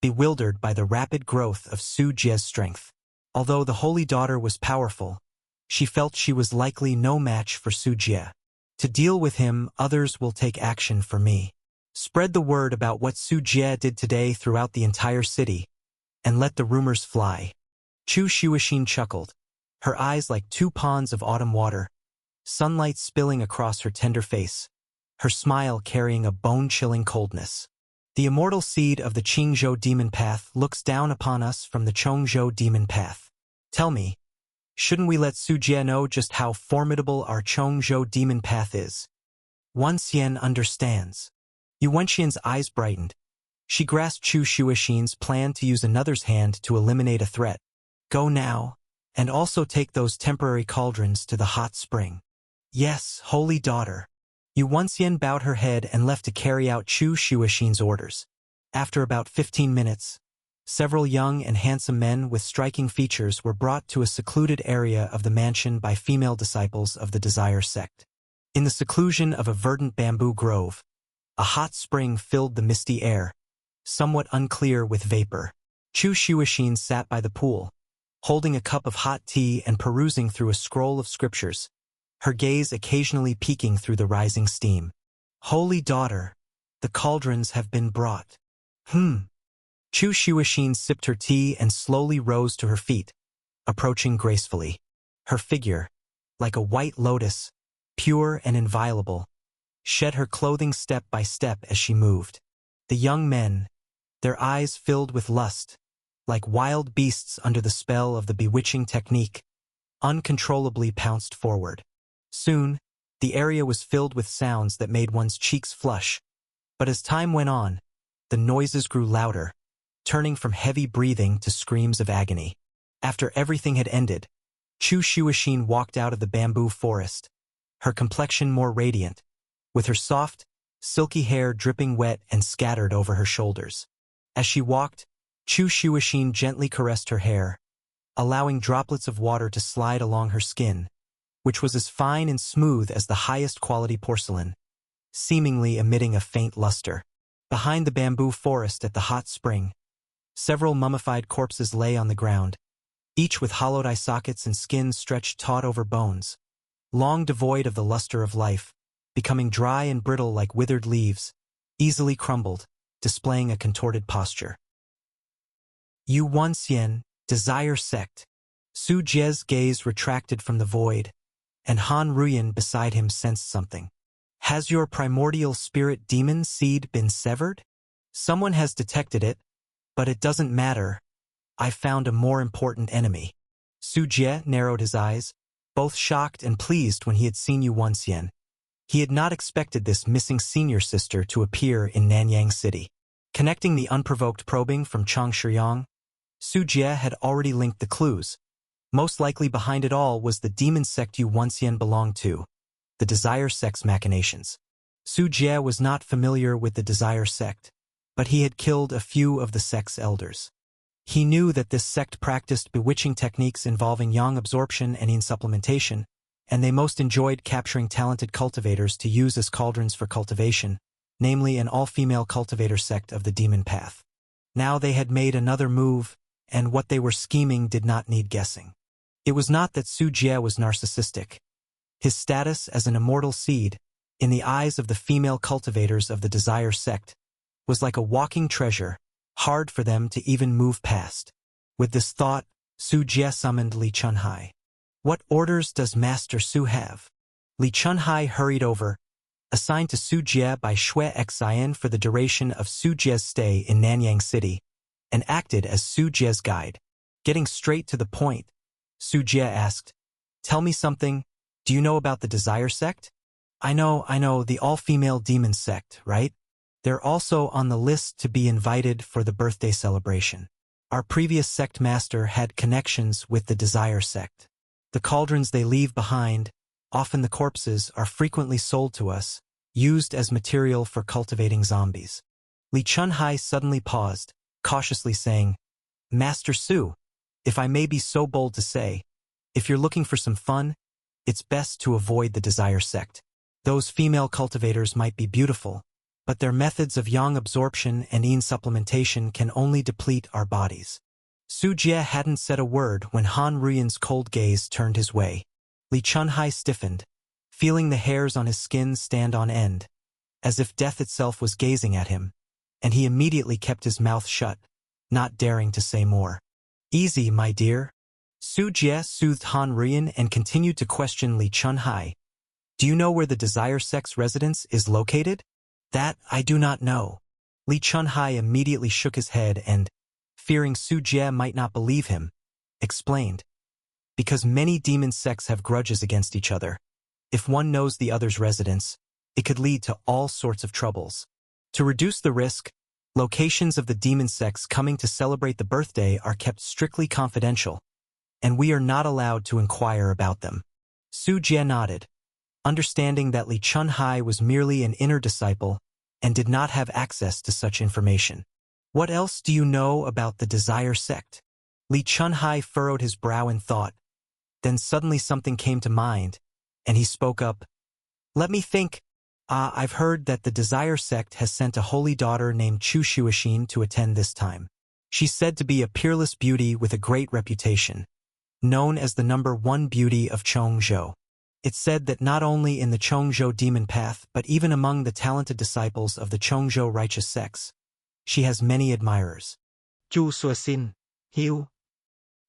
bewildered by the rapid growth of Su Jie's strength. Although the holy daughter was powerful, she felt she was likely no match for Su Jie. To deal with him, others will take action for me. Spread the word about what Su Jie did today throughout the entire city, and let the rumors fly. Chu Shuixin chuckled, her eyes like 2 ponds of autumn water, sunlight spilling across her tender face, her smile carrying a bone-chilling coldness. The immortal seed of the Qingzhou demon path looks down upon us from the Chongzhou demon path. Tell me, shouldn't we let Su Jie know just how formidable our Chongzhou demon path is? Wenxian understands. Yu Wenxian's eyes brightened. She grasped Chu Shuixin's plan to use another's hand to eliminate a threat. Go now, and also take those temporary cauldrons to the hot spring. Yes, holy daughter. Yu Wenxian bowed her head and left to carry out Chu Shuixin's orders. After about 15 minutes, several young and handsome men with striking features were brought to a secluded area of the mansion by female disciples of the Desire sect. In the seclusion of a verdant bamboo grove, a hot spring filled the misty air, somewhat unclear with vapor. Chu Shuixin sat by the pool, holding a cup of hot tea and perusing through a scroll of scriptures, her gaze occasionally peeking through the rising steam. Holy daughter, the cauldrons have been brought. Chu Shuixin sipped her tea and slowly rose to her feet, approaching gracefully. Her figure, like a white lotus, pure and inviolable, shed her clothing step by step as she moved. The young men, their eyes filled with lust, like wild beasts under the spell of the bewitching technique, uncontrollably pounced forward. Soon, the area was filled with sounds that made one's cheeks flush. But as time went on, the noises grew louder, turning from heavy breathing to screams of agony. After everything had ended, Chu Shuixin walked out of the bamboo forest, her complexion more radiant, with her soft, silky hair dripping wet and scattered over her shoulders. As she walked, Chu Shuixin gently caressed her hair, allowing droplets of water to slide along her skin, which was as fine and smooth as the highest quality porcelain, seemingly emitting a faint luster. Behind the bamboo forest at the hot spring, several mummified corpses lay on the ground, each with hollowed eye sockets and skin stretched taut over bones, long devoid of the luster of life, becoming dry and brittle like withered leaves, easily crumbled, displaying a contorted posture. Yu Wenxian, Desire sect. Su Jie's gaze retracted from the void, and Han Ruyan beside him sensed something. Has your primordial spirit demon seed been severed? Someone has detected it, but it doesn't matter. I found a more important enemy. Su Jie narrowed his eyes, both shocked and pleased when he had seen Yu Wenxian. He had not expected this missing senior sister to appear in Nanyang City. Connecting the unprovoked probing from Changshuiyang, Su Jie had already linked the clues. Most likely behind it all was the demon sect Yu Wenxian belonged to, the Desire sect's machinations. Su Jie was not familiar with the Desire sect, but he had killed a few of the sect's elders. He knew that this sect practiced bewitching techniques involving yang absorption and yin supplementation, and they most enjoyed capturing talented cultivators to use as cauldrons for cultivation, namely an all-female cultivator sect of the demon path. Now they had made another move, and what they were scheming did not need guessing. It was not that Su Jie was narcissistic. His status as an immortal seed, in the eyes of the female cultivators of the Desire sect, was like a walking treasure, hard for them to even move past. With this thought, Su Jie summoned Li Chunhai. "What orders does Master Su have?" Li Chunhai hurried over, assigned to Su Jie by Xue Xian for the duration of Su Jie's stay in Nanyang City, and acted as Su Jie's guide. Getting straight to the point, Su Jie asked, "Tell me something. Do you know about the Desire sect?" I know, the all-female demon sect, right? They're also on the list to be invited for the birthday celebration. Our previous sect master had connections with the Desire sect. The cauldrons they leave behind, often the corpses, are frequently sold to us, used as material for cultivating zombies. Li Chunhai suddenly paused, cautiously saying, "Master Su, if I may be so bold to say, if you're looking for some fun, it's best to avoid the Desire sect. Those female cultivators might be beautiful, but their methods of yang absorption and yin supplementation can only deplete our bodies." Su Jie hadn't said a word when Han Ruyan's cold gaze turned his way. Li Chunhai stiffened, feeling the hairs on his skin stand on end, as if death itself was gazing at him, and he immediately kept his mouth shut, not daring to say more. "Easy, my dear." Su Jie soothed Han Ruyan and continued to question Li Chunhai. "Do you know where the Desire sect's residence is located?" "That I do not know." Li Chunhai immediately shook his head and, fearing Su Jie might not believe him, explained, "Because many demon sects have grudges against each other. If one knows the other's residence, it could lead to all sorts of troubles. To reduce the risk, locations of the demon sects coming to celebrate the birthday are kept strictly confidential, and we are not allowed to inquire about them." Su Jie nodded, understanding that Li Chunhai was merely an inner disciple and did not have access to such information. "What else do you know about the Desire sect?" Li Chunhai furrowed his brow in thought. Then suddenly something came to mind, and he spoke up. "Let me think. I've heard that the Desire sect has sent a holy daughter named Chu Shuixin to attend this time. She's said to be a peerless beauty with a great reputation, known as the #1 beauty of Chongzhou. It's said that not only in the Chongzhou demon path, but even among the talented disciples of the Chongzhou righteous sects, she has many admirers." Chu Shuixin, Hiu.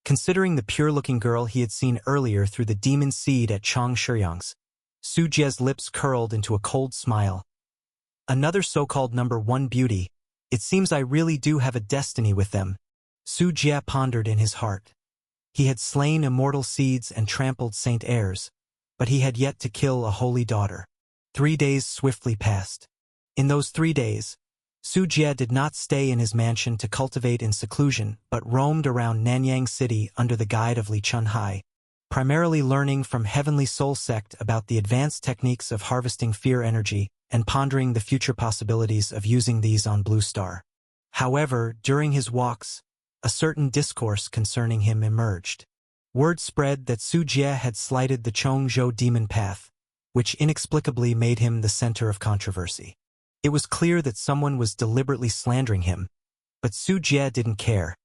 Considering the pure-looking girl he had seen earlier through the demon seed at Chong Shiyang's, Su Jie's lips curled into a cold smile. "Another so-called #1 beauty. It seems I really do have a destiny with them." Su Jie pondered in his heart. He had slain immortal seeds and trampled saint heirs, but he had yet to kill a holy daughter. 3 days swiftly passed. In those 3 days, Su Jie did not stay in his mansion to cultivate in seclusion, but roamed around Nanyang City under the guide of Li Chunhai, primarily learning from Heavenly Soul Sect about the advanced techniques of harvesting fear energy and pondering the future possibilities of using these on Blue Star. However, during his walks, a certain discourse concerning him emerged. Word spread that Su Jie had slighted the Chongzhou demon path, which inexplicably made him the center of controversy. It was clear that someone was deliberately slandering him, but Su Jie didn't care.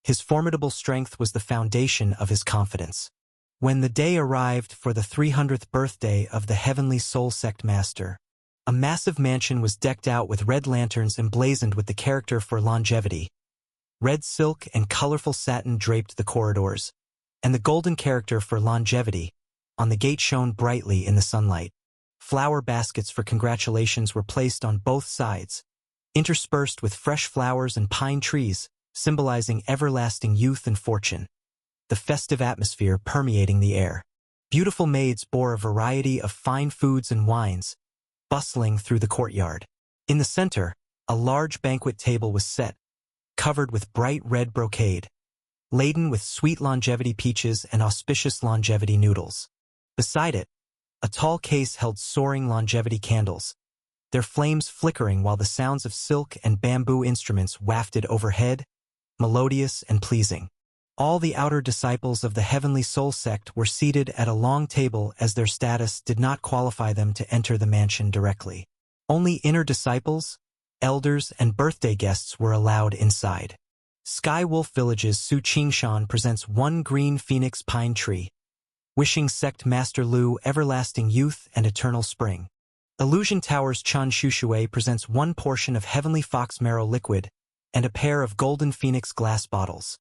His formidable strength was the foundation of his confidence. When the day arrived for the 300th birthday of the Heavenly Soul Sect Master, a massive mansion was decked out with red lanterns emblazoned with the character for longevity. Red silk and colorful satin draped the corridors, and the golden character for longevity on the gate shone brightly in the sunlight. Flower baskets for congratulations were placed on both sides, interspersed with fresh flowers and pine trees, symbolizing everlasting youth and fortune. The festive atmosphere permeating the air. Beautiful maids bore a variety of fine foods and wines, bustling through the courtyard. In the center, a large banquet table was set, covered with bright red brocade, laden with sweet longevity peaches and auspicious longevity noodles. Beside it, a tall case held soaring longevity candles, their flames flickering while the sounds of silk and bamboo instruments wafted overhead, melodious and pleasing. All the outer disciples of the Heavenly Soul Sect were seated at a long table as their status did not qualify them to enter the mansion directly. Only inner disciples, elders, and birthday guests were allowed inside. Sky Wolf Village's Su Qingshan presents one green phoenix pine tree, wishing Sect Master Lu everlasting youth and eternal spring. Illusion Tower's Chan Shushui presents one portion of heavenly fox marrow liquid and a pair of golden phoenix glass bottles,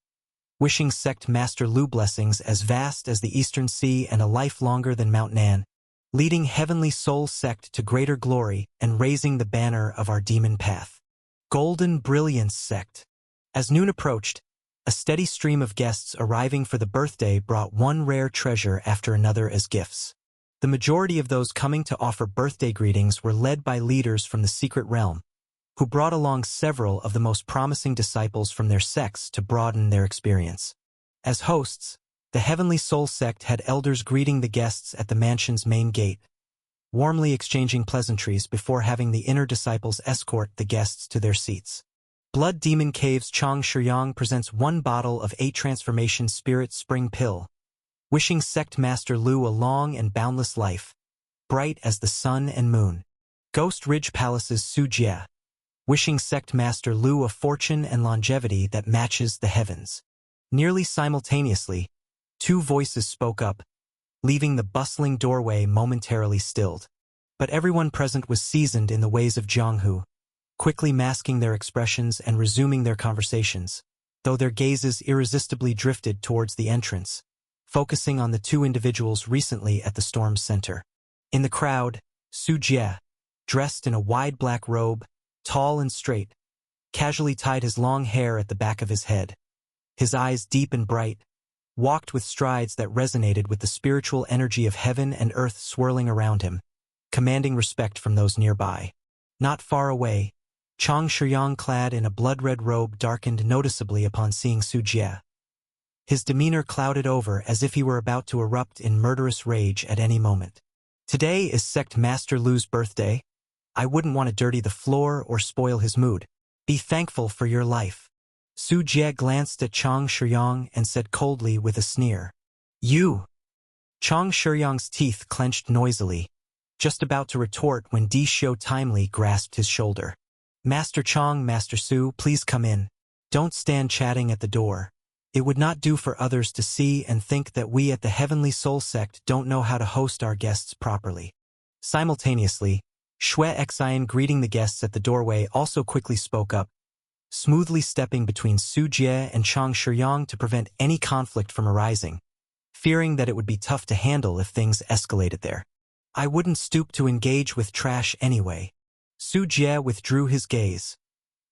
wishing Sect Master Lu blessings as vast as the Eastern Sea and a life longer than Mount Nan, leading Heavenly Soul Sect to greater glory and raising the banner of our demon path. Golden Brilliance Sect. As noon approached, a steady stream of guests arriving for the birthday brought one rare treasure after another as gifts. The majority of those coming to offer birthday greetings were led by leaders from the secret realm, who brought along several of the most promising disciples from their sects to broaden their experience. As hosts, the Heavenly Soul Sect had elders greeting the guests at the mansion's main gate, warmly exchanging pleasantries before having the inner disciples escort the guests to their seats. Blood Demon Cave's Chang Shiyang presents one bottle of 8 Transformation Spirit Spring Pill, wishing Sect Master Lu a long and boundless life, bright as the sun and moon. Ghost Ridge Palace's Su Jie, wishing Sect Master Lu a fortune and longevity that matches the heavens. Nearly simultaneously, 2 voices spoke up, leaving the bustling doorway momentarily stilled. But everyone present was seasoned in the ways of Jianghu, quickly masking their expressions and resuming their conversations, though their gazes irresistibly drifted towards the entrance, focusing on the 2 individuals recently at the storm's center. In the crowd, Su Jie, dressed in a wide black robe, tall and straight, casually tied his long hair at the back of his head. His eyes deep and bright, walked with strides that resonated with the spiritual energy of heaven and earth swirling around him, commanding respect from those nearby. Not far away, Chang Shiyang, clad in a blood-red robe, darkened noticeably upon seeing Su Jie. His demeanor clouded over as if he were about to erupt in murderous rage at any moment. Today is Sect Master Lu's birthday. I wouldn't want to dirty the floor or spoil his mood. Be thankful for your life. Su Jie glanced at Chang Shiyang and said coldly with a sneer, "You!" Chang Shiyang's teeth clenched noisily, just about to retort when Di Xiu timely grasped his shoulder. "Master Chang, Master Su, please come in. Don't stand chatting at the door. It would not do for others to see and think that we at the Heavenly Soul Sect don't know how to host our guests properly." Simultaneously, Xue Xian, greeting the guests at the doorway, also quickly spoke up, smoothly stepping between Su Jie and Chang Shiyang to prevent any conflict from arising, fearing that it would be tough to handle if things escalated there. "I wouldn't stoop to engage with trash anyway." Su Jie withdrew his gaze,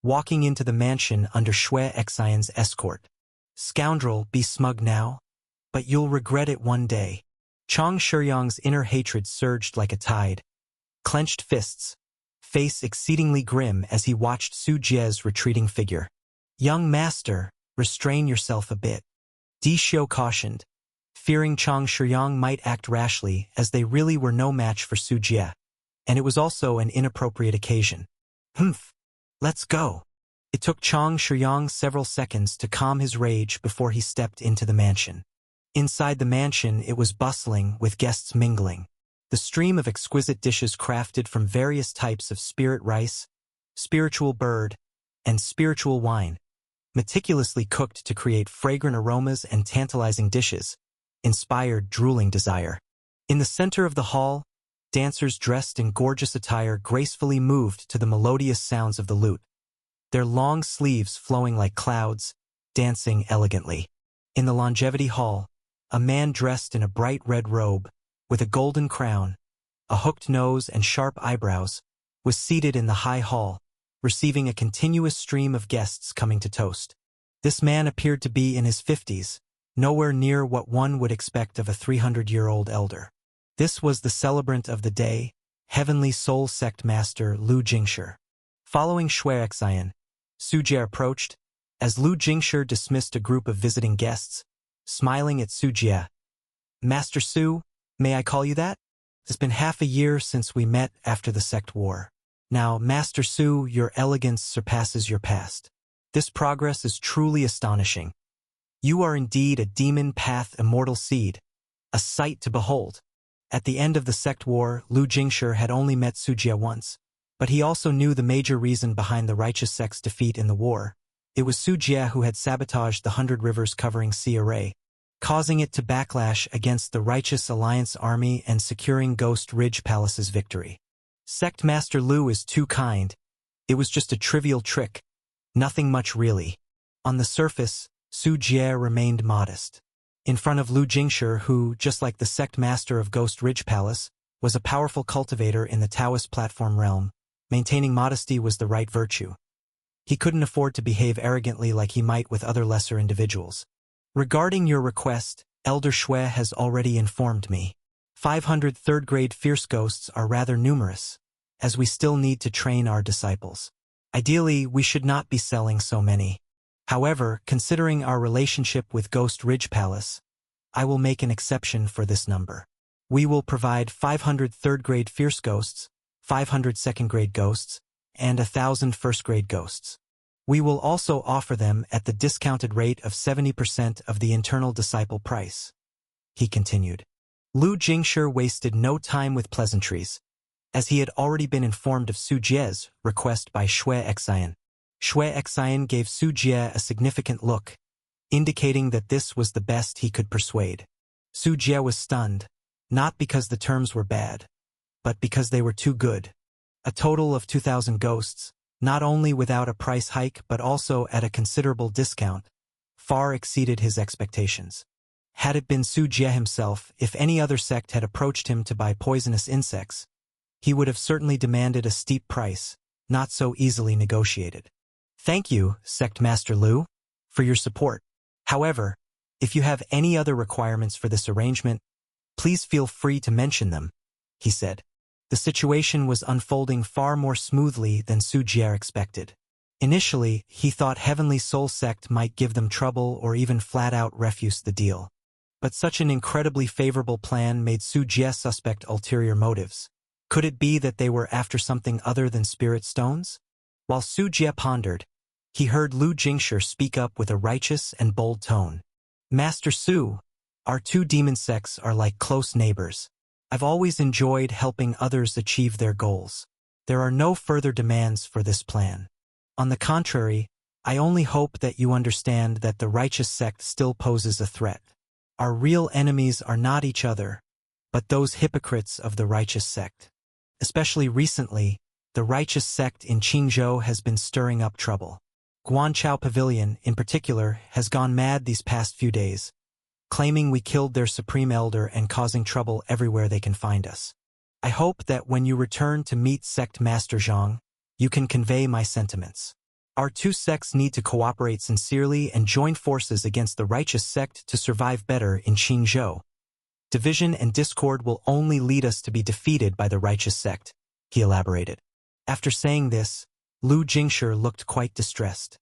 walking into the mansion under Xue Xian's escort. "Scoundrel, be smug now, but you'll regret it one day." Chang Shiyang's inner hatred surged like a tide, clenched fists, face exceedingly grim as he watched Su Jie's retreating figure. "Young master, restrain yourself a bit," Di Xiu cautioned, fearing Chang Shiyang might act rashly as they really were no match for Su Jie, and it was also an inappropriate occasion. "Humph, let's go." It took Chang Shiyang several seconds to calm his rage before he stepped into the mansion. Inside the mansion, it was bustling with guests mingling. The stream of exquisite dishes crafted from various types of spirit rice, spiritual bird, and spiritual wine, meticulously cooked to create fragrant aromas and tantalizing dishes, inspired drooling desire. In the center of the hall, dancers dressed in gorgeous attire gracefully moved to the melodious sounds of the lute, their long sleeves flowing like clouds, dancing elegantly. In the longevity hall, a man dressed in a bright red robe, with a golden crown, a hooked nose and sharp eyebrows, was seated in the high hall, receiving a continuous stream of guests coming to toast. This man appeared to be in his 50s, nowhere near what one would expect of a 300-year-old elder. This was the celebrant of the day, Heavenly Soul Sect Master Lu Jingshi. Following Xue Xian, Su Jie approached, as Lu Jingshi dismissed a group of visiting guests, smiling at Su Jie. "Master Su, may I call you that? It's been half a year since we met after the sect war. Now, Master Su, your elegance surpasses your past. This progress is truly astonishing. You are indeed a demon path immortal seed, a sight to behold." At the end of the sect war, Lu Jingshi had only met Su Jie once, But he also knew the major reason behind the righteous sect's defeat in the war. It was Su Jie who had sabotaged the 100 Rivers covering Sea Array, causing it to backlash against the Righteous Alliance army and securing Ghost Ridge Palace's victory. Sect Master Lu is too kind. It was just a trivial trick. Nothing much really. On the surface, Su Jie remained modest. In front of Lu Jingshi, who, just like the sect master of Ghost Ridge Palace, was a powerful cultivator in the Taoist platform realm, maintaining modesty was the right virtue. He couldn't afford to behave arrogantly like he might with other lesser individuals. Regarding your request, Elder Shui has already informed me. 500 third-grade fierce ghosts are rather numerous, as we still need to train our disciples. Ideally, we should not be selling so many. However, considering our relationship with Ghost Ridge Palace, I will make an exception for this number. We will provide 500 third-grade fierce ghosts, 500 second-grade ghosts, and 1,000 first-grade ghosts. We will also offer them at the discounted rate of 70% of the internal disciple price. He continued. Lu Jingshi wasted no time with pleasantries, as he had already been informed of Su Jie's request by Shui Xian. Shui Xian gave Su Jie a significant look, indicating that this was the best he could persuade. Su Jie was stunned, not because the terms were bad, but because they were too good. A total of 2,000 ghosts, not only without a price hike but also at a considerable discount, far exceeded his expectations. Had it been Su Jie himself, if any other sect had approached him to buy poisonous insects, he would have certainly demanded a steep price, not so easily negotiated. Thank you, Sect Master Lu, for your support. However, if you have any other requirements for this arrangement, please feel free to mention them, he said. The situation was unfolding far more smoothly than Su Jie expected. Initially, he thought Heavenly Soul Sect might give them trouble or even flat-out refuse the deal. But such an incredibly favorable plan made Su Jie suspect ulterior motives. Could it be that they were after something other than spirit stones? While Su Jie pondered, he heard Lu Jingshi speak up with a righteous and bold tone. Master Su, our two demon sects are like close neighbors. I've always enjoyed helping others achieve their goals. There are no further demands for this plan. On the contrary, I only hope that you understand that the righteous sect still poses a threat. Our real enemies are not each other, but those hypocrites of the righteous sect. Especially recently, the righteous sect in Qingzhou has been stirring up trouble. Guanchao Pavilion, in particular, has gone mad these past few days, claiming we killed their supreme elder and causing trouble everywhere they can find us. I hope that when you return to meet Sect Master Zhang, you can convey my sentiments. Our two sects need to cooperate sincerely and join forces against the righteous sect to survive better in Qingzhou. Division and discord will only lead us to be defeated by the righteous sect, he elaborated. After saying this, Lu Jingshi looked quite distressed.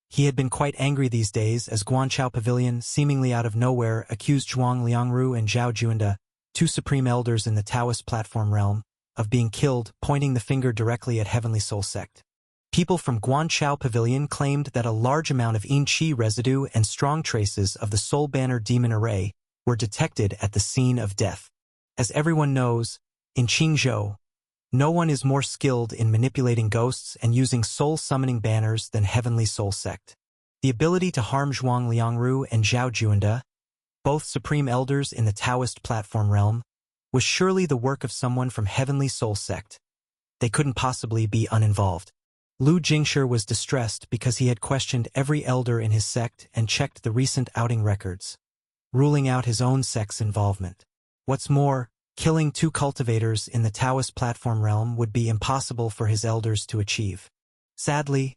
He had been quite angry these days as Guanchao Pavilion, seemingly out of nowhere, accused Zhuang Liangru and Zhao Juanda, two supreme elders in the Taoist platform realm, of being killed, pointing the finger directly at Heavenly Soul Sect. People from Guanchao Pavilion claimed that a large amount of Yin Qi residue and strong traces of the Soul Banner Demon Array were detected at the scene of death. As everyone knows, in Qingzhou, no one is more skilled in manipulating ghosts and using soul-summoning banners than Heavenly Soul Sect. The ability to harm Zhuang Liangru and Zhao Juanda, both supreme elders in the Taoist platform realm, was surely the work of someone from Heavenly Soul Sect. They couldn't possibly be uninvolved. Lu Jingshi was distressed because he had questioned every elder in his sect and checked the recent outing records, ruling out his own sect's involvement. What's more, killing two cultivators in the Taoist platform realm would be impossible for his elders to achieve. Sadly,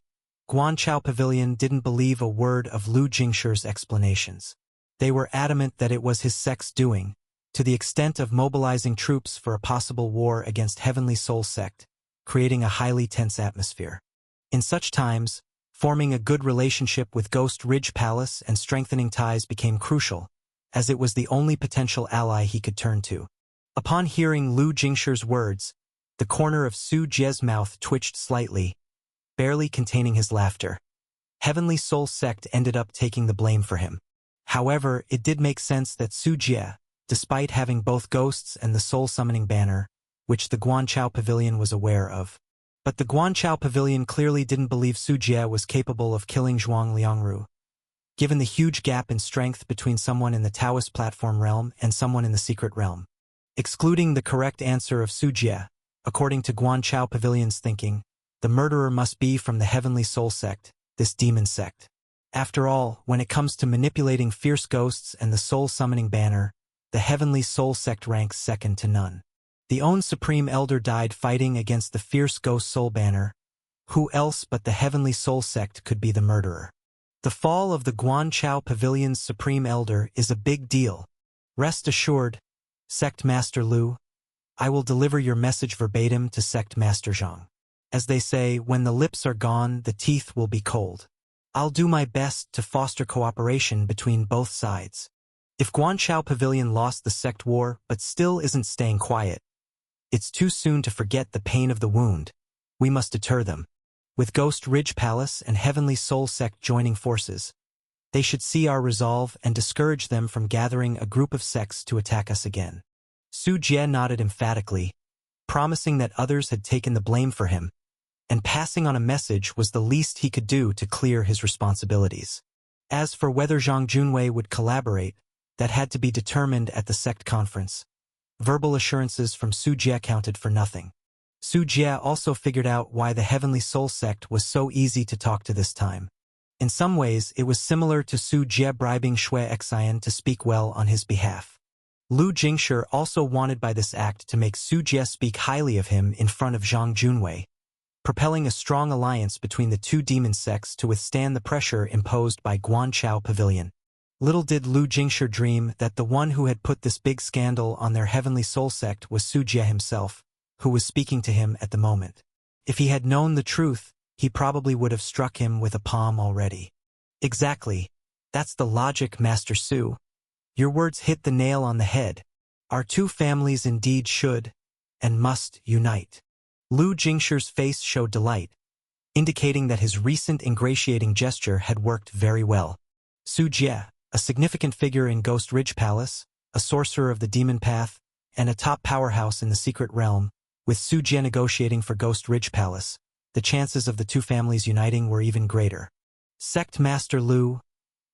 Guanchao Pavilion didn't believe a word of Lu Jingshi's explanations. They were adamant that it was his sect's doing, to the extent of mobilizing troops for a possible war against Heavenly Soul Sect, creating a highly tense atmosphere. In such times, forming a good relationship with Ghost Ridge Palace and strengthening ties became crucial, as it was the only potential ally he could turn to. Upon hearing Lu Jingshi's words, the corner of Su Jie's mouth twitched slightly, barely containing his laughter. Heavenly Soul Sect ended up taking the blame for him. However, it did make sense that Su Jie, despite having both ghosts and the soul-summoning banner, which the Guanchao Pavilion was aware of, But the Guanchao Pavilion clearly didn't believe Su Jie was capable of killing Zhuang Liangru. Given the huge gap in strength between someone in the Taoist platform realm and someone in the secret realm. Excluding the correct answer of Su Jie, according to Guanchao Pavilion's thinking, the murderer must be from the Heavenly Soul Sect, this demon sect. After all, when it comes to manipulating fierce ghosts and the soul-summoning banner, the Heavenly Soul Sect ranks second to none. The own Supreme Elder died fighting against the fierce ghost soul banner. Who else but the Heavenly Soul Sect could be the murderer? The fall of the Guanchao Pavilion's Supreme Elder is a big deal. Rest assured, Sect Master Lu, I will deliver your message verbatim to Sect Master Zhang. As they say, when the lips are gone, the teeth will be cold. I'll do my best to foster cooperation between both sides. If Guanchao Pavilion lost the sect war but still isn't staying quiet, it's too soon to forget the pain of the wound. We must deter them. With Ghost Ridge Palace and Heavenly Soul Sect joining forces, they should see our resolve and discourage them from gathering a group of sects to attack us again. Su Jie nodded emphatically, promising that others had taken the blame for him, and passing on a message was the least he could do to clear his responsibilities. As for whether Zhang Junwei would collaborate, that had to be determined at the sect conference. Verbal assurances from Su Jie counted for nothing. Su Jie also figured out why the Heavenly Soul Sect was so easy to talk to this time. In some ways, it was similar to Su Jie bribing Shui Xian to speak well on his behalf. Lu Jingshi also wanted by this act to make Su Jie speak highly of him in front of Zhang Junwei, propelling a strong alliance between the two demon sects to withstand the pressure imposed by Guanchao Pavilion. Little did Lu Jingshi dream that the one who had put this big scandal on their Heavenly Soul Sect was Su Jie himself, who was speaking to him at the moment. If he had known the truth, he probably would have struck him with a palm already. Exactly. That's the logic, Master Su. Your words hit the nail on the head. Our two families indeed should, and must, unite. Lu Jingshi's face showed delight, indicating that his recent ingratiating gesture had worked very well. Su Jie, a significant figure in Ghost Ridge Palace, a sorcerer of the demon path, and a top powerhouse in the secret realm, with Su Jie negotiating for Ghost Ridge Palace, the chances of the two families uniting were even greater. Sect Master Lu,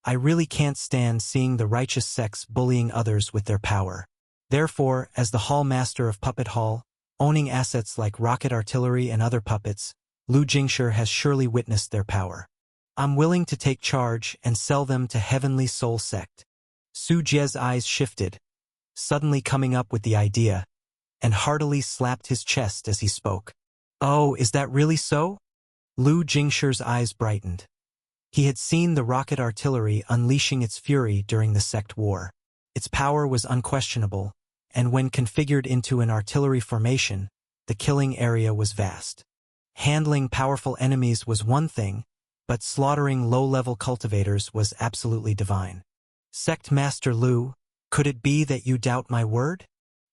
I really can't stand seeing the righteous sects bullying others with their power. Therefore, as the Hall Master of Puppet Hall, owning assets like rocket artillery and other puppets, Lu Jingshi has surely witnessed their power. I'm willing to take charge and sell them to Heavenly Soul Sect. Su Jie's eyes shifted, suddenly coming up with the idea, and heartily slapped his chest as he spoke. Oh, is that really so? Lu Jingshi's eyes brightened. He had seen the rocket artillery unleashing its fury during the sect war. Its power was unquestionable, and when configured into an artillery formation, the killing area was vast. Handling powerful enemies was one thing, but slaughtering low-level cultivators was absolutely divine. Sect Master Lu, could it be that you doubt my word?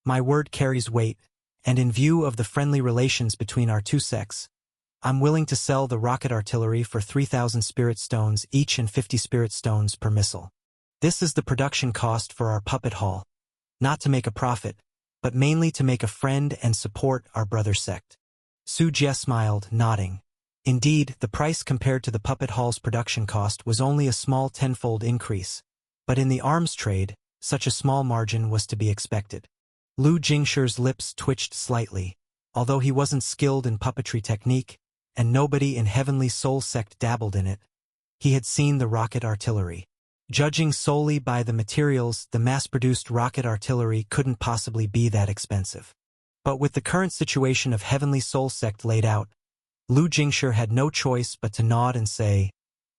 My word carries weight, and in view of the friendly relations between our two sects, I'm willing to sell the rocket artillery for 3,000 spirit stones each and 50 spirit stones per missile. This is the production cost for our puppet hall. Not to make a profit, but mainly to make a friend and support our brother sect. Su Jie smiled, nodding. Indeed, the price compared to the puppet hall's production cost was only a small tenfold increase, but in the arms trade, such a small margin was to be expected. Lu Jingshi's lips twitched slightly, although he wasn't skilled in puppetry technique, and nobody in Heavenly Soul Sect dabbled in it. He had seen the rocket artillery. Judging solely by the materials, the mass-produced rocket artillery couldn't possibly be that expensive. But with the current situation of Heavenly Soul Sect laid out, Lu Jingshi had no choice but to nod and say,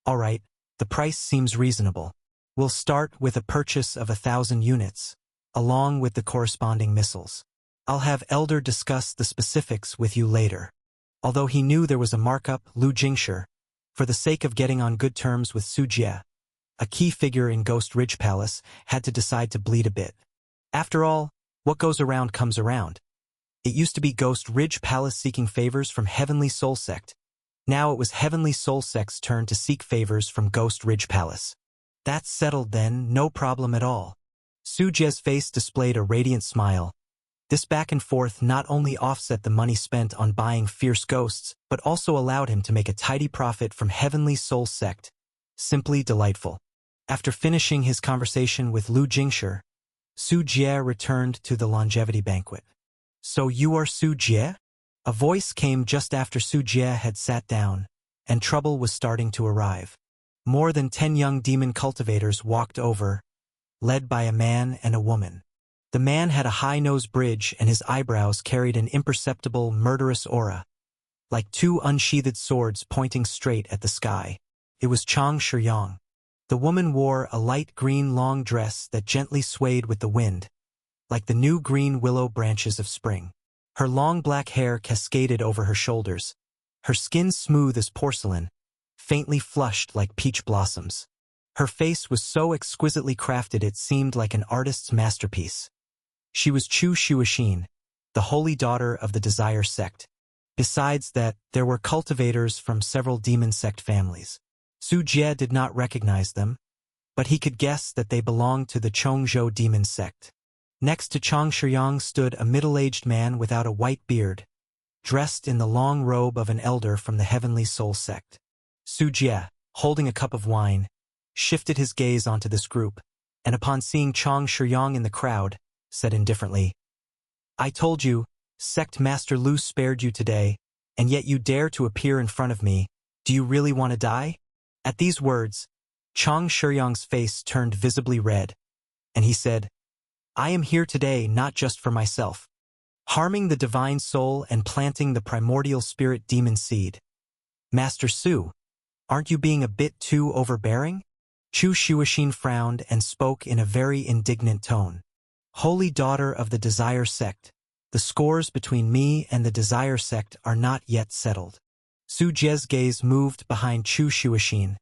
"All right, the price seems reasonable. We'll start with a purchase of 1,000 units, along with the corresponding missiles. I'll have Elder discuss the specifics with you later." Although he knew there was a markup, Lu Jingshi, for the sake of getting on good terms with Su Jie, a key figure in Ghost Ridge Palace, had to decide to bleed a bit. After all, what goes around comes around. It used to be Ghost Ridge Palace seeking favors from Heavenly Soul Sect. Now it was Heavenly Soul Sect's turn to seek favors from Ghost Ridge Palace. That's settled then, no problem at all. Su Jie's face displayed a radiant smile, This back and forth not only offset the money spent on buying fierce ghosts, but also allowed him to make a tidy profit from Heavenly Soul Sect. Simply delightful. After finishing his conversation with Lu Jingshi, Su Jie returned to the longevity banquet. "So you are Su Jie?" A voice came just after Su Jie had sat down, and trouble was starting to arrive. More than 10 young demon cultivators walked over, led by a man and a woman. The man had a high-nose bridge and his eyebrows carried an imperceptible, murderous aura, like two unsheathed swords pointing straight at the sky. It was Chang Shiyang. The woman wore a light green long dress that gently swayed with the wind, like the new green willow branches of spring. Her long black hair cascaded over her shoulders, her skin smooth as porcelain, faintly flushed like peach blossoms. Her face was so exquisitely crafted it seemed like an artist's masterpiece. She was Chu Shuixin, the holy daughter of the Desire Sect. Besides that, there were cultivators from several demon sect families. Su Jie did not recognize them, but he could guess that they belonged to the Chongzhou demon sect. Next to Chang Shiyang stood a middle-aged man without a white beard, dressed in the long robe of an elder from the Heavenly Soul Sect. Su Jie, holding a cup of wine, shifted his gaze onto this group, and upon seeing Chang Shiyang in the crowd, said indifferently, "I told you, Sect Master Lu spared you today, and yet you dare to appear in front of me. Do you really want to die?" At these words, Chang Shiyang's face turned visibly red, and he said, "I am here today not just for myself. Harming the divine soul and planting the primordial spirit demon seed. Master Su, aren't you being a bit too overbearing?" Chu Shuixin frowned and spoke in a very indignant tone. "Holy daughter of the Desire Sect, the scores between me and the Desire Sect are not yet settled." Su Jie's gaze moved behind Chu Shuixin,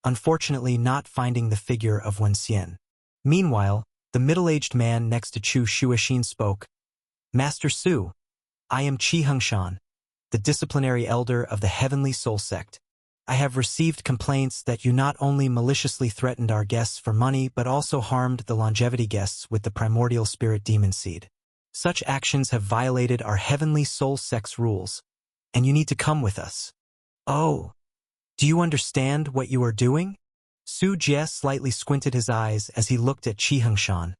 unfortunately not finding the figure of Wen Xian. Meanwhile, the middle-aged man next to Chu Shuixin spoke, "Master Su, I am Qi Hengshan, the disciplinary elder of the Heavenly Soul Sect. I have received complaints that you not only maliciously threatened our guests for money but also harmed the longevity guests with the primordial spirit demon seed. Such actions have violated our Heavenly Soul Sect's rules, and you need to come with us." "Oh, do you understand what you are doing?" Su Jie slightly squinted his eyes as he looked at Qi Hengshan,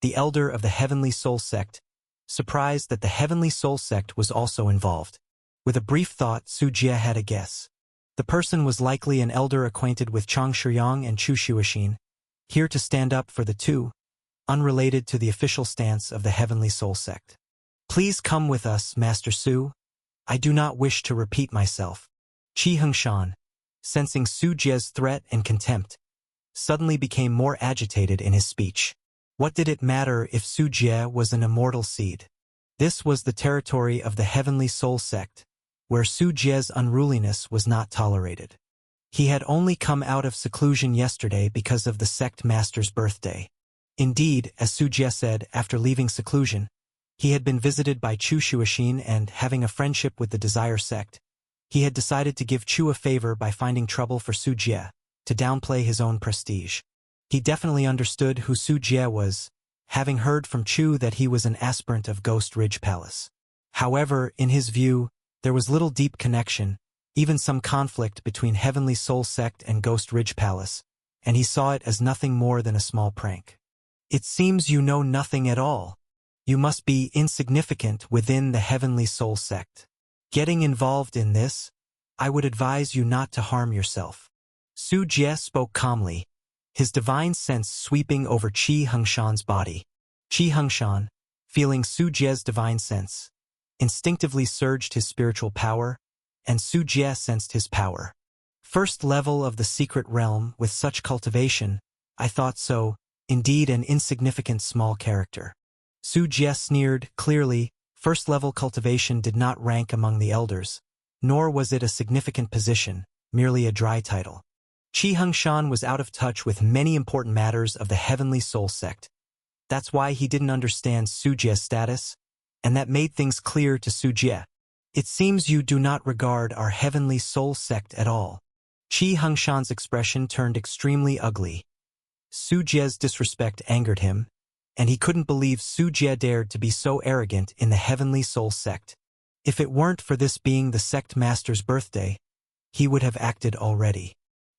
the elder of the Heavenly Soul Sect, surprised that the Heavenly Soul Sect was also involved. With a brief thought, Su Jie had a guess. The person was likely an elder acquainted with Chang Shiyang and Chu Shuixin, here to stand up for the two, unrelated to the official stance of the Heavenly Soul Sect. "Please come with us, Master Su. I do not wish to repeat myself." Qi Hengshan, sensing Su Jie's threat and contempt, suddenly became more agitated in his speech. What did it matter if Su Jie was an immortal seed? This was the territory of the Heavenly Soul Sect, where Su Jie's unruliness was not tolerated. He had only come out of seclusion yesterday because of the sect master's birthday. Indeed, as Su Jie said, after leaving seclusion, he had been visited by Chu Shuixin and, having a friendship with the Desire Sect, he had decided to give Chu a favor by finding trouble for Su Jie, to downplay his own prestige. He definitely understood who Su Jie was, having heard from Chu that he was an aspirant of Ghost Ridge Palace. However, in his view, there was little deep connection, even some conflict between Heavenly Soul Sect and Ghost Ridge Palace, and he saw it as nothing more than a small prank. "It seems you know nothing at all. You must be insignificant within the Heavenly Soul Sect. Getting involved in this, I would advise you not to harm yourself." Su Jie spoke calmly, his divine sense sweeping over Qi Hengshan's body. Qi Hengshan, feeling Su Jie's divine sense, instinctively surged his spiritual power, and Su Jie sensed his power. "First level of the secret realm with such cultivation, I thought so, indeed an insignificant small character." Su Jie sneered, clearly, first-level cultivation did not rank among the elders, nor was it a significant position, merely a dry title. Qi Hengshan was out of touch with many important matters of the Heavenly Soul Sect. That's why he didn't understand Su Jie's status, and that made things clear to Su Jie. "It seems you do not regard our Heavenly Soul Sect at all." Qi Hengshan's expression turned extremely ugly. Su Jie's disrespect angered him, and he couldn't believe Su Jie dared to be so arrogant in the Heavenly Soul Sect. If it weren't for this being the sect master's birthday, he would have acted already.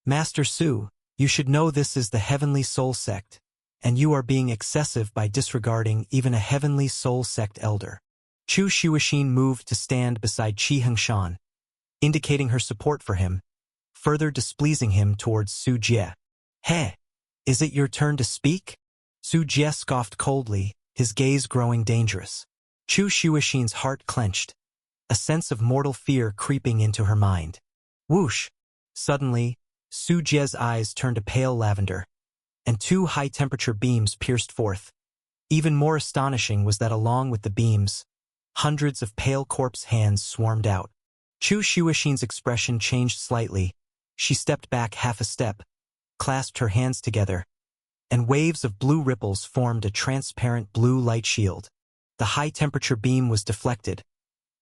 Master Su, you should know this is the Heavenly Soul Sect, and you are being excessive by disregarding even a Heavenly Soul Sect elder. Chu Shuixin moved to stand beside Qi Hengshan, indicating her support for him, further displeasing him towards Su Jie. Hey, is it your turn to speak? Su Jie scoffed coldly, his gaze growing dangerous. Chu Shuixin's heart clenched, a sense of mortal fear creeping into her mind. Whoosh! Suddenly, Su Jie's eyes turned a pale lavender, and two high-temperature beams pierced forth. Even more astonishing was that along with the beams, hundreds of pale corpse hands swarmed out. Chu Shuixin's expression changed slightly. She stepped back half a step, clasped her hands together, and waves of blue ripples formed a transparent blue light shield. The high-temperature beam was deflected,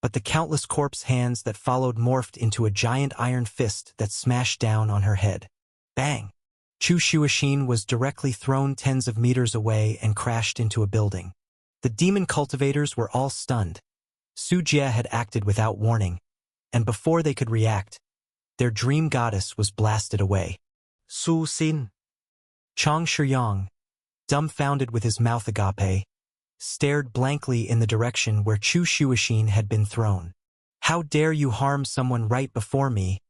but the countless corpse hands that followed morphed into a giant iron fist that smashed down on her head. Bang! Chu Shuixin was directly thrown tens of meters away and crashed into a building. The demon cultivators were all stunned. Su Jie had acted without warning, and before they could react, their dream goddess was blasted away. Su Xin. Chang Shiyang, dumbfounded with his mouth agape, stared blankly in the direction where Chu Shuixin had been thrown. How dare you harm someone right before me?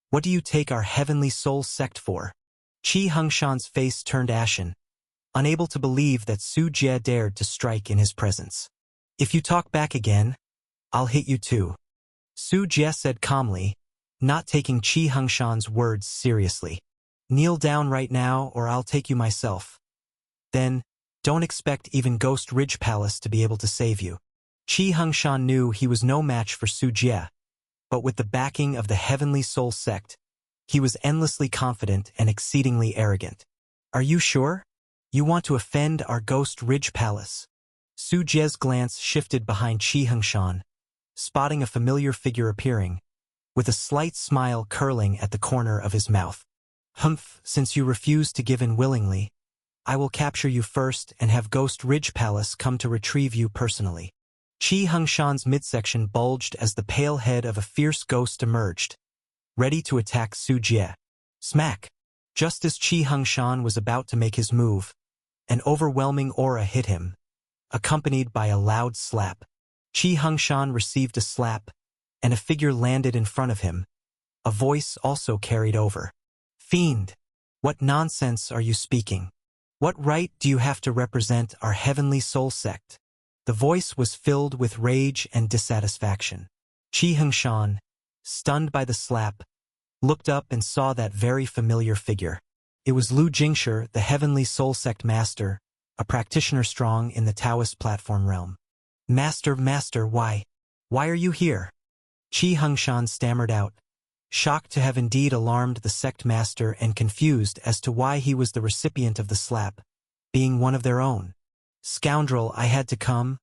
What do you take our Heavenly Soul Sect for? Qi Hengshan's face turned ashen, unable to believe that Su Jie dared to strike in his presence. If you talk back again, I'll hit you too. Su Jie said calmly, not taking Qi Hengshan's words seriously. Kneel down right now or I'll take you myself. Then, don't expect even Ghost Ridge Palace to be able to save you. Qi Hengshan knew he was no match for Su Jie, but with the backing of the Heavenly Soul Sect, he was endlessly confident and exceedingly arrogant. Are you sure? You want to offend our Ghost Ridge Palace? Su Jie's glance shifted behind Qi Hengshan, spotting a familiar figure appearing, with a slight smile curling at the corner of his mouth. Humph, since you refuse to give in willingly, I will capture you first and have Ghost Ridge Palace come to retrieve you personally. Qi Hengshan's midsection bulged as the pale head of a fierce ghost emerged, ready to attack Su Jie. Smack! Just as Qi Hengshan was about to make his move, an overwhelming aura hit him, accompanied by a loud slap. Qi Hengshan received a slap, and a figure landed in front of him. A voice also carried over. Fiend! What nonsense are you speaking? What right do you have to represent our Heavenly Soul Sect? The voice was filled with rage and dissatisfaction. Qi Hengshan, stunned by the slap, looked up and saw that very familiar figure. It was Lu Jingshi, the Heavenly Soul Sect Master, a practitioner strong in the Taoist platform realm. Master, why? Why are you here? Qi Hengshan stammered out, shocked to have indeed alarmed the sect master and confused as to why he was the recipient of the slap, being one of their own. Scoundrel, I had to come,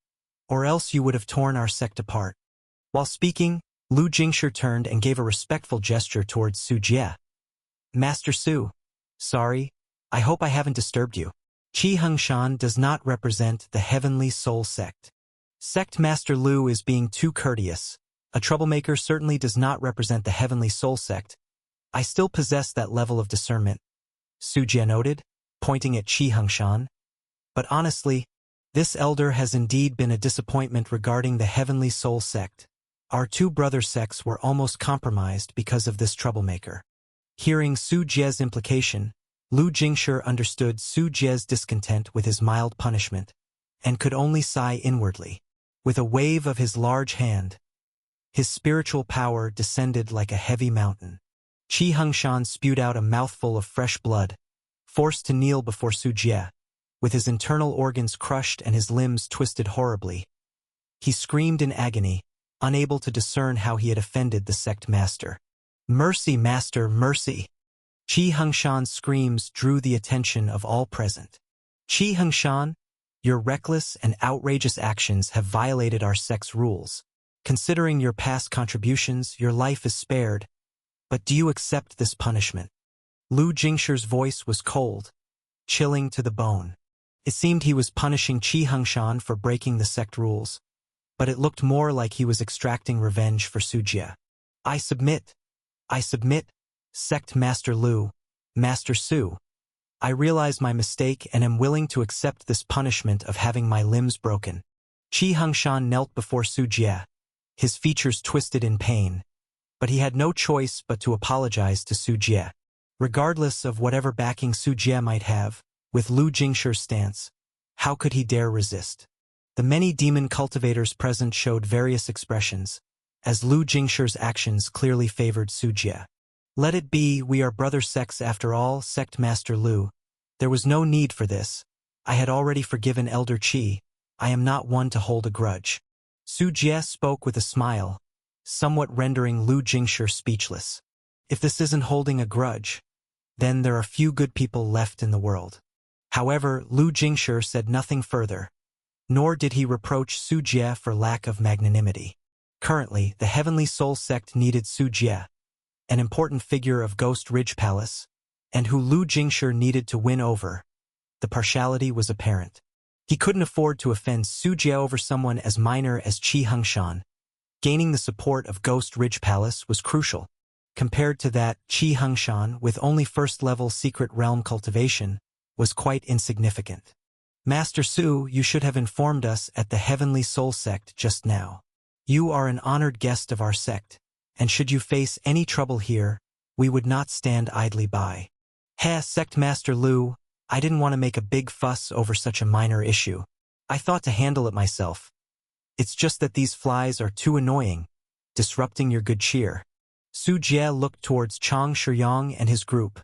or else you would have torn our sect apart. While speaking, Lu Jingshi turned and gave a respectful gesture towards Su Jie. Master Su, sorry, I hope I haven't disturbed you. Qi Hengshan does not represent the Heavenly Soul Sect. Sect Master Lu is being too courteous. A troublemaker certainly does not represent the Heavenly Soul Sect. I still possess that level of discernment, Su Jie noted, pointing at Qi Hengshan. But honestly, this elder has indeed been a disappointment regarding the Heavenly Soul Sect. Our two brother sects were almost compromised because of this troublemaker. Hearing Su Jie's implication, Lu Jingshi understood Su Jie's discontent with his mild punishment, and could only sigh inwardly. With a wave of his large hand, his spiritual power descended like a heavy mountain. Qi Hengshan spewed out a mouthful of fresh blood, forced to kneel before Su Jie, with his internal organs crushed and his limbs twisted horribly. He screamed in agony, unable to discern how he had offended the sect master. Mercy, master, mercy! Qi Hengshan's screams drew the attention of all present. Qi Hengshan, your reckless and outrageous actions have violated our sect's rules. Considering your past contributions, your life is spared. But do you accept this punishment? Lu Jingshi's voice was cold, chilling to the bone. It seemed he was punishing Qi Hengshan for breaking the sect rules, but it looked more like he was extracting revenge for Su Jie. I submit. I submit, Sect Master Lu, Master Su. I realize my mistake and am willing to accept this punishment of having my limbs broken. Qi Hengshan knelt before Su Jie, his features twisted in pain, but he had no choice but to apologize to Su Jie. Regardless of whatever backing Su Jie might have, with Lu Jingshi's stance, how could he dare resist? The many demon cultivators present showed various expressions, as Lu Jingshi's actions clearly favored Su Jie. Let it be, we are brother sects after all, Sect Master Lu. There was no need for this. I had already forgiven Elder Qi. I am not one to hold a grudge. Su Jie spoke with a smile, somewhat rendering Lu Jingshi speechless. If this isn't holding a grudge, then there are few good people left in the world. However, Lu Jingshi said nothing further, nor did he reproach Su Jie for lack of magnanimity. Currently, the Heavenly Soul Sect needed Su Jie, an important figure of Ghost Ridge Palace, and who Lu Jingshi needed to win over. The partiality was apparent. He couldn't afford to offend Su Jie over someone as minor as Qi Hengshan. Gaining the support of Ghost Ridge Palace was crucial. Compared to that, Qi Hengshan, with only first-level secret realm cultivation, was quite insignificant. Master Su, you should have informed us at the Heavenly Soul Sect just now. You are an honored guest of our sect, and should you face any trouble here, we would not stand idly by. Sect Master Lu, I didn't want to make a big fuss over such a minor issue. I thought to handle it myself. It's just that these flies are too annoying, disrupting your good cheer. Su Jie looked towards Chang Shiyang and his group,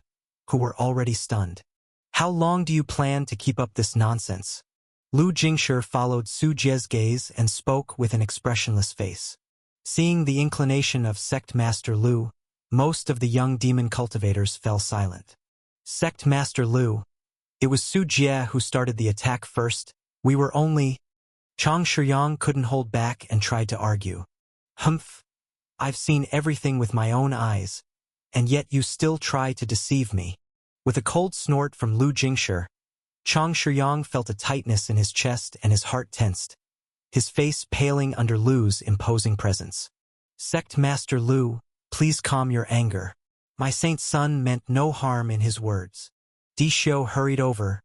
who were already stunned. How long do you plan to keep up this nonsense? Lu Jingshi followed Su Jie's gaze and spoke with an expressionless face. Seeing the inclination of Sect Master Lu, most of the young demon cultivators fell silent. Sect Master Lu, it was Su Jie who started the attack first. We were only... Chang Shiyang couldn't hold back and tried to argue. Humph. I've seen everything with my own eyes, and yet you still try to deceive me. With a cold snort from Lu Jingshi, Chang Shiyang felt a tightness in his chest and his heart tensed, his face paling under Lu's imposing presence. Sect Master Lu, please calm your anger. My saint son meant no harm in his words. Di Xiu hurried over,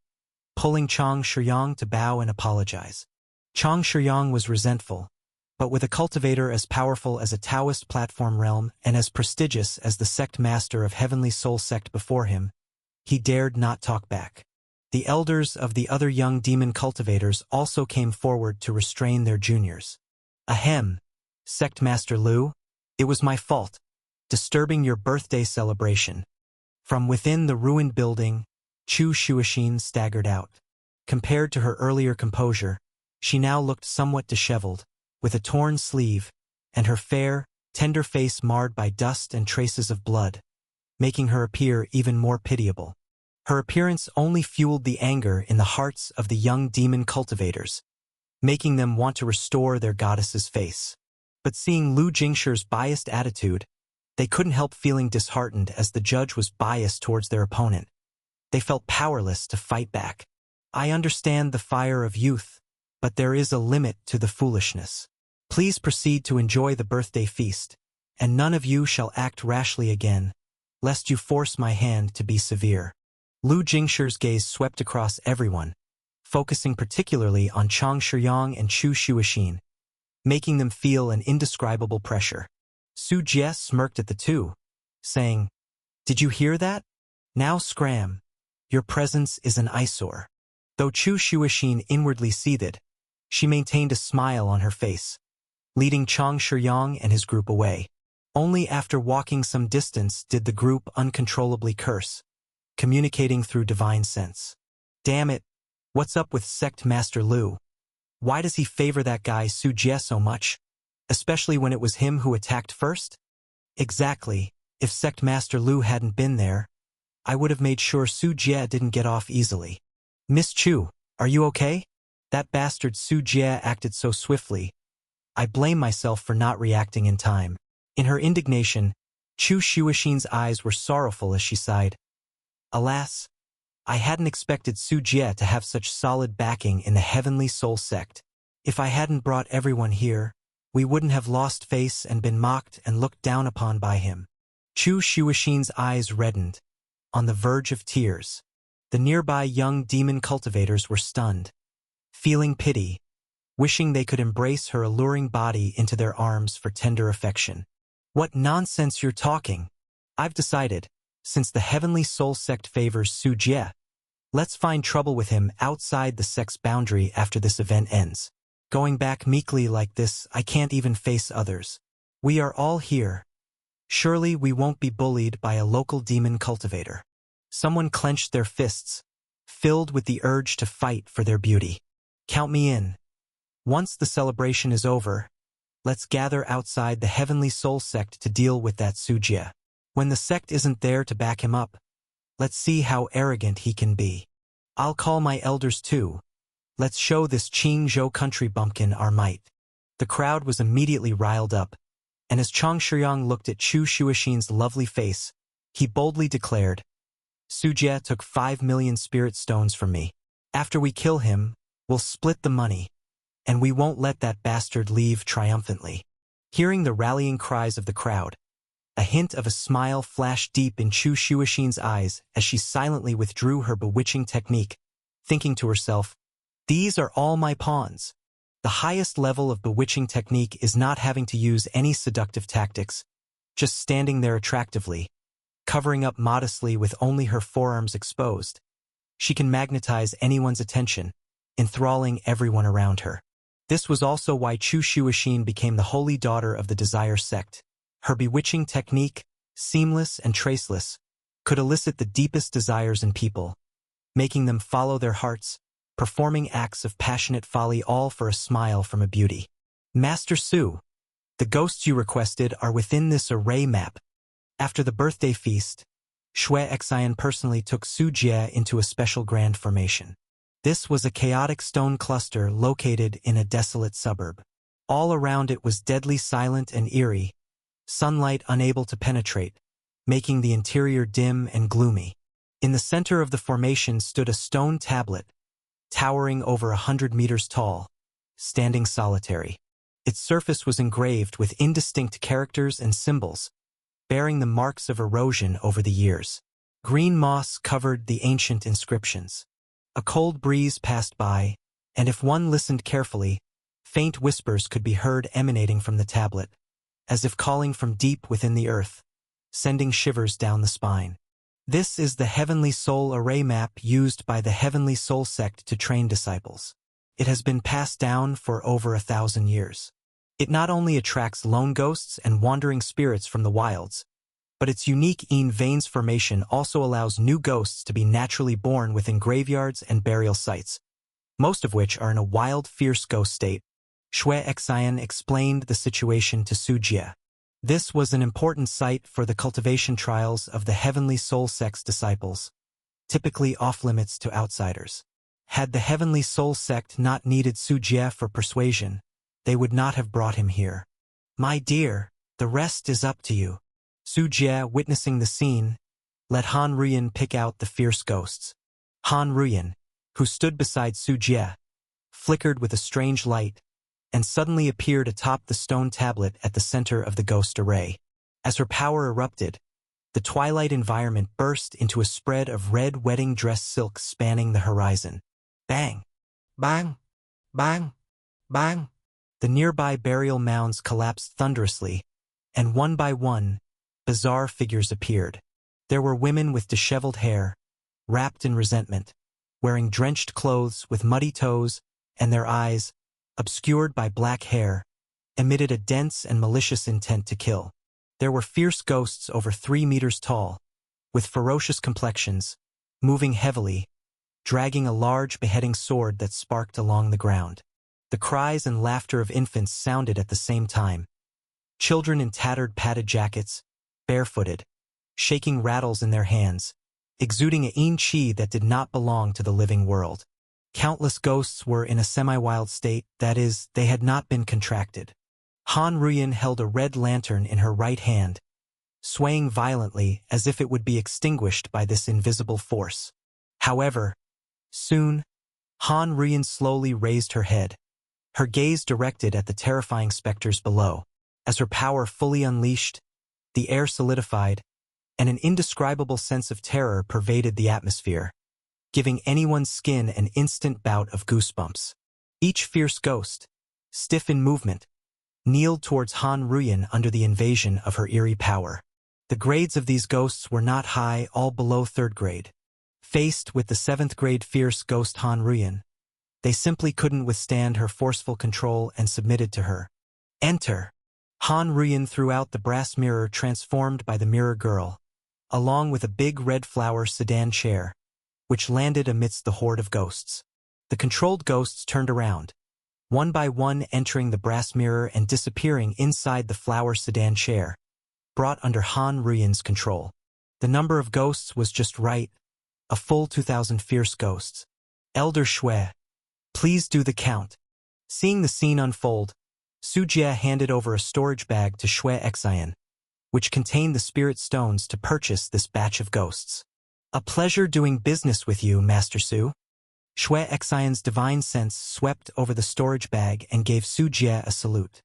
pulling Chang Shiyang to bow and apologize. Chang Shiyang was resentful, but with a cultivator as powerful as a Taoist platform realm and as prestigious as the sect master of Heavenly Soul Sect before him, he dared not talk back. The elders of the other young demon cultivators also came forward to restrain their juniors. Ahem, Sect Master Lu, it was my fault, disturbing your birthday celebration. From within the ruined building, Chu Shuixin staggered out. Compared to her earlier composure, she now looked somewhat disheveled, with a torn sleeve, and her fair, tender face marred by dust and traces of blood, making her appear even more pitiable. Her appearance only fueled the anger in the hearts of the young demon cultivators, making them want to restore their goddess's face. But seeing Lu Jingshi's biased attitude, they couldn't help feeling disheartened as the judge was biased towards their opponent. They felt powerless to fight back. I understand the fire of youth, but there is a limit to the foolishness. Please proceed to enjoy the birthday feast, and none of you shall act rashly again, lest you force my hand to be severe. Lu Jingshi's gaze swept across everyone, focusing particularly on Chang Shiyang and Chu Shuixin, making them feel an indescribable pressure. Su Jie smirked at the two, saying, "Did you hear that? Now scram. Your presence is an eyesore." Though Chu Shuixin inwardly seethed, she maintained a smile on her face, leading Chang Shiyang and his group away. Only after walking some distance did the group uncontrollably curse, communicating through divine sense. Damn it, what's up with Sect Master Lu? Why does he favor that guy Su Jie so much, especially when it was him who attacked first? Exactly, if Sect Master Lu hadn't been there, I would have made sure Su Jie didn't get off easily. Miss Chu, are you okay? That bastard Su Jie acted so swiftly. I blame myself for not reacting in time. In her indignation, Chu Shuixin's eyes were sorrowful as she sighed. Alas, I hadn't expected Su Jie to have such solid backing in the Heavenly Soul sect. If I hadn't brought everyone here, we wouldn't have lost face and been mocked and looked down upon by him. Chu Shuixin's eyes reddened, on the verge of tears. The nearby young demon cultivators were stunned, feeling pity, wishing they could embrace her alluring body into their arms for tender affection. What nonsense you're talking! I've decided, since the Heavenly Soul sect favors Su Jie, let's find trouble with him outside the sect's boundary after this event ends. Going back meekly like this, I can't even face others. We are all here. Surely we won't be bullied by a local demon cultivator. Someone clenched their fists, filled with the urge to fight for their beauty. Count me in. Once the celebration is over, let's gather outside the Heavenly Soul sect to deal with that Su Jie. When the sect isn't there to back him up, let's see how arrogant he can be. I'll call my elders too. Let's show this Qingzhou country bumpkin our might. The crowd was immediately riled up, and as Chang Shiyang looked at Chu Shuixin's lovely face, he boldly declared, Su Jie took 5 million spirit stones from me. After we kill him, we'll split the money, and we won't let that bastard leave triumphantly. Hearing the rallying cries of the crowd, a hint of a smile flashed deep in Chu Shuixin's eyes as she silently withdrew her bewitching technique, thinking to herself, these are all my pawns. The highest level of bewitching technique is not having to use any seductive tactics, just standing there attractively, covering up modestly with only her forearms exposed. She can magnetize anyone's attention, enthralling everyone around her. This was also why Chu Shuixin became the holy daughter of the Desire sect. Her bewitching technique, seamless and traceless, could elicit the deepest desires in people, making them follow their hearts, performing acts of passionate folly all for a smile from a beauty. Master Su, the ghosts you requested are within this array map. After the birthday feast, Shui Xian personally took Su Jie into a special grand formation. This was a chaotic stone cluster located in a desolate suburb. All around it was deadly silent and eerie, sunlight unable to penetrate, making the interior dim and gloomy. In the center of the formation stood a stone tablet, towering over 100 meters tall, standing solitary. Its surface was engraved with indistinct characters and symbols, bearing the marks of erosion over the years. Green moss covered the ancient inscriptions. A cold breeze passed by, and if one listened carefully, faint whispers could be heard emanating from the tablet, as if calling from deep within the earth, sending shivers down the spine. This is the Heavenly Soul Array map used by the Heavenly Soul sect to train disciples. It has been passed down for over 1,000 years. It not only attracts lone ghosts and wandering spirits from the wilds, but its unique Yin veins formation also allows new ghosts to be naturally born within graveyards and burial sites, most of which are in a wild, fierce ghost state. Shui Xian explained the situation to Su Jie. This was an important site for the cultivation trials of the Heavenly Soul sect's disciples, typically off-limits to outsiders. Had the Heavenly Soul sect not needed Su Jie for persuasion, they would not have brought him here. My dear, the rest is up to you. Su Jie, witnessing the scene, let Han Ruyan pick out the fierce ghosts. Han Ruyan, who stood beside Su Jie, flickered with a strange light, and suddenly appeared atop the stone tablet at the center of the ghost array. As her power erupted, the twilight environment burst into a spread of red wedding dress silk spanning the horizon. Bang! Bang! Bang! Bang! The nearby burial mounds collapsed thunderously, and one by one, bizarre figures appeared. There were women with disheveled hair, wrapped in resentment, wearing drenched clothes with muddy toes, and their eyes, obscured by black hair, emitted a dense and malicious intent to kill. There were fierce ghosts over 3 meters tall, with ferocious complexions, moving heavily, dragging a large beheading sword that sparked along the ground. The cries and laughter of infants sounded at the same time. Children in tattered padded jackets, barefooted, shaking rattles in their hands, exuding a yin qi that did not belong to the living world. Countless ghosts were in a semi-wild state, that is, they had not been contracted. Han Ruyan held a red lantern in her right hand, swaying violently as if it would be extinguished by this invisible force. However, soon, Han Ruyan slowly raised her head, her gaze directed at the terrifying specters below. As her power fully unleashed, the air solidified, and an indescribable sense of terror pervaded the atmosphere, giving anyone's skin an instant bout of goosebumps. Each fierce ghost, stiff in movement, kneeled towards Han Ruyan under the invasion of her eerie power. The grades of these ghosts were not high, all below 3rd grade. Faced with the 7th grade fierce ghost Han Ruyan, they simply couldn't withstand her forceful control and submitted to her. Enter! Han Ruyan threw out the brass mirror transformed by the mirror girl, along with a big red flower sedan chair, which landed amidst the horde of ghosts. The controlled ghosts turned around, one by one entering the brass mirror and disappearing inside the flower sedan chair, brought under Han Ruyan's control. The number of ghosts was just right, a full 2,000 fierce ghosts. Elder Shui, please do the count. Seeing the scene unfold, Su Jie handed over a storage bag to Shui Xian, which contained the spirit stones to purchase this batch of ghosts. A pleasure doing business with you, Master Su. Shui Xian's divine sense swept over the storage bag and gave Su Jie a salute.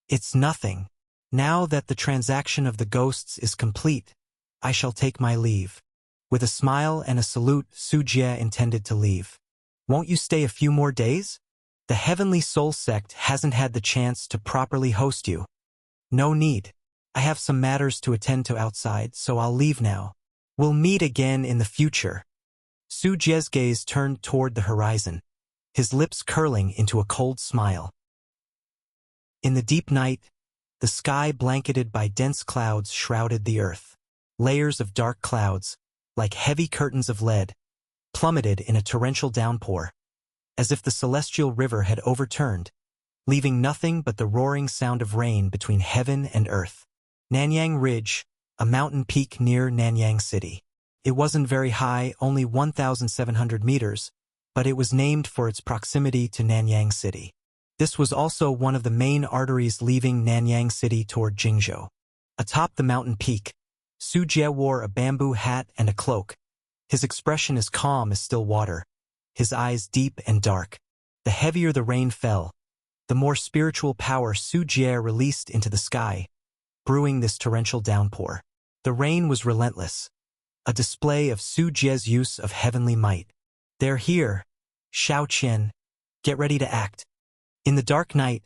It's nothing. Now that the transaction of the ghosts is complete, I shall take my leave. With a smile and a salute, Su Jie intended to leave. Won't you stay a few more days? The Heavenly Soul Sect hasn't had the chance to properly host you. No need. I have some matters to attend to outside, so I'll leave now. We'll meet again in the future. Su Jie's gaze turned toward the horizon, his lips curling into a cold smile. In the deep night, the sky blanketed by dense clouds shrouded the earth. Layers of dark clouds, like heavy curtains of lead, plummeted in a torrential downpour, as if the celestial river had overturned, leaving nothing but the roaring sound of rain between heaven and earth. Nanyang Ridge, a mountain peak near Nanyang City. It wasn't very high, only 1,700 meters, but it was named for its proximity to Nanyang City. This was also one of the main arteries leaving Nanyang City toward Jingzhou. Atop the mountain peak, Su Jie wore a bamboo hat and a cloak. His expression as calm as still water, his eyes deep and dark. The heavier the rain fell, the more spiritual power Su Jie released into the sky, brewing this torrential downpour. The rain was relentless, a display of Su Jie's use of heavenly might. They're here, Shao Qian. Get ready to act. In the dark night,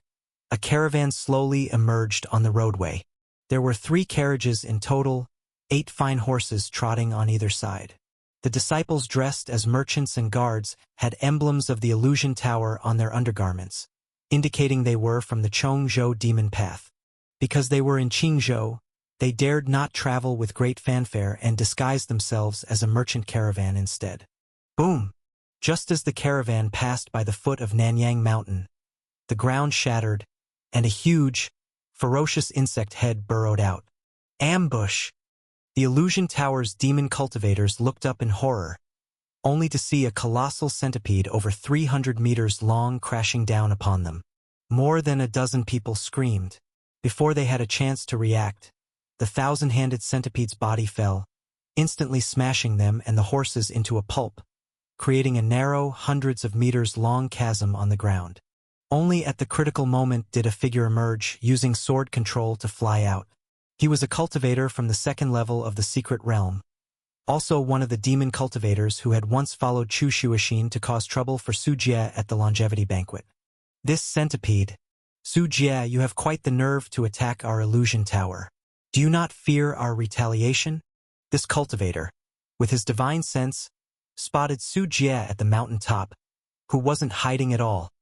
a caravan slowly emerged on the roadway. There were 3 carriages in total, 8 fine horses trotting on either side. The disciples, dressed as merchants and guards, had emblems of the Illusion Tower on their undergarments, indicating they were from the Chongzhou Demon Path. Because they were in Qingzhou, they dared not travel with great fanfare and disguised themselves as a merchant caravan instead. Boom! Just as the caravan passed by the foot of Nanyang Mountain, the ground shattered, and a huge, ferocious insect head burrowed out. Ambush! The Illusion Tower's demon cultivators looked up in horror, only to see a colossal centipede over 300 meters long crashing down upon them. More than a dozen people screamed. Before they had a chance to react, the 1,000-handed centipede's body fell, instantly smashing them and the horses into a pulp, creating a narrow, hundreds of meters long chasm on the ground. Only at the critical moment did a figure emerge, using sword control to fly out. He was a cultivator from the 2nd level of the Secret Realm, also one of the demon cultivators who had once followed Chu Shuixin to cause trouble for Su Jie at the longevity banquet. This centipede, Su Jie, you have quite the nerve to attack our Illusion Tower. Do you not fear our retaliation? This cultivator, with his divine sense, spotted Su Jie at the mountain top, who wasn't hiding at all,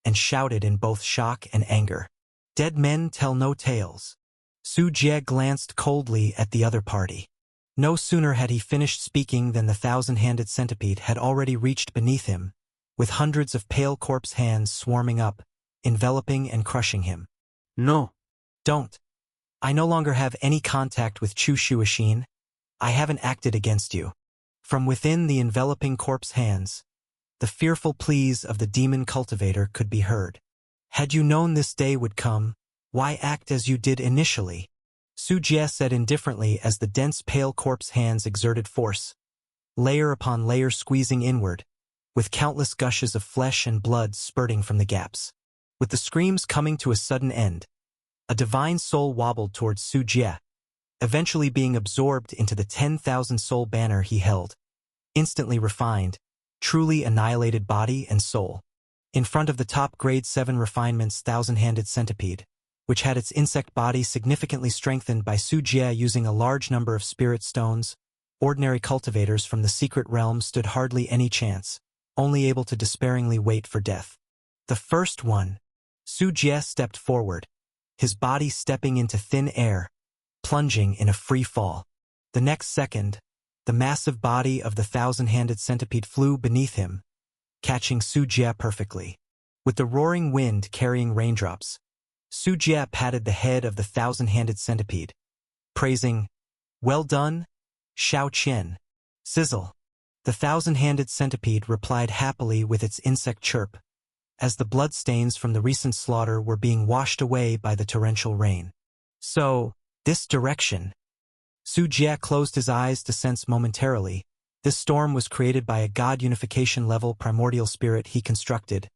and shouted in both shock and anger. Dead men tell no tales. Su Jie glanced coldly at the other party. No sooner had he finished speaking than the 1,000-handed centipede had already reached beneath him, with hundreds of pale corpse hands swarming up, enveloping and crushing him. No. Don't. I no longer have any contact with Chu Shuixin. I haven't acted against you. From within the enveloping corpse hands, the fearful pleas of the demon cultivator could be heard. Had you known this day would come, why act as you did initially? Su Jie said indifferently as the dense pale corpse hands exerted force, layer upon layer squeezing inward, with countless gushes of flesh and blood spurting from the gaps. With the screams coming to a sudden end, a divine soul wobbled towards Su Jie, eventually being absorbed into the 10,000-soul banner he held. Instantly refined, truly annihilated body and soul. In front of the top grade 7 refinements thousand-handed centipede, which had its insect body significantly strengthened by Su Jie using a large number of spirit stones, ordinary cultivators from the secret realm stood hardly any chance, only able to despairingly wait for death. The first one, Su Jie stepped forward, his body stepping into thin air, plunging in a free fall. The next second, the massive body of the thousand-handed centipede flew beneath him, catching Su Jie perfectly. With the roaring wind carrying raindrops, Su Jie patted the head of the thousand-handed centipede, praising, "Well done, Shao Qian." Sizzle. The thousand-handed centipede replied happily with its insect chirp, as the bloodstains from the recent slaughter were being washed away by the torrential rain. So, this direction. Su Jie closed his eyes to sense momentarily. This storm was created by a god unification level primordial spirit he constructed,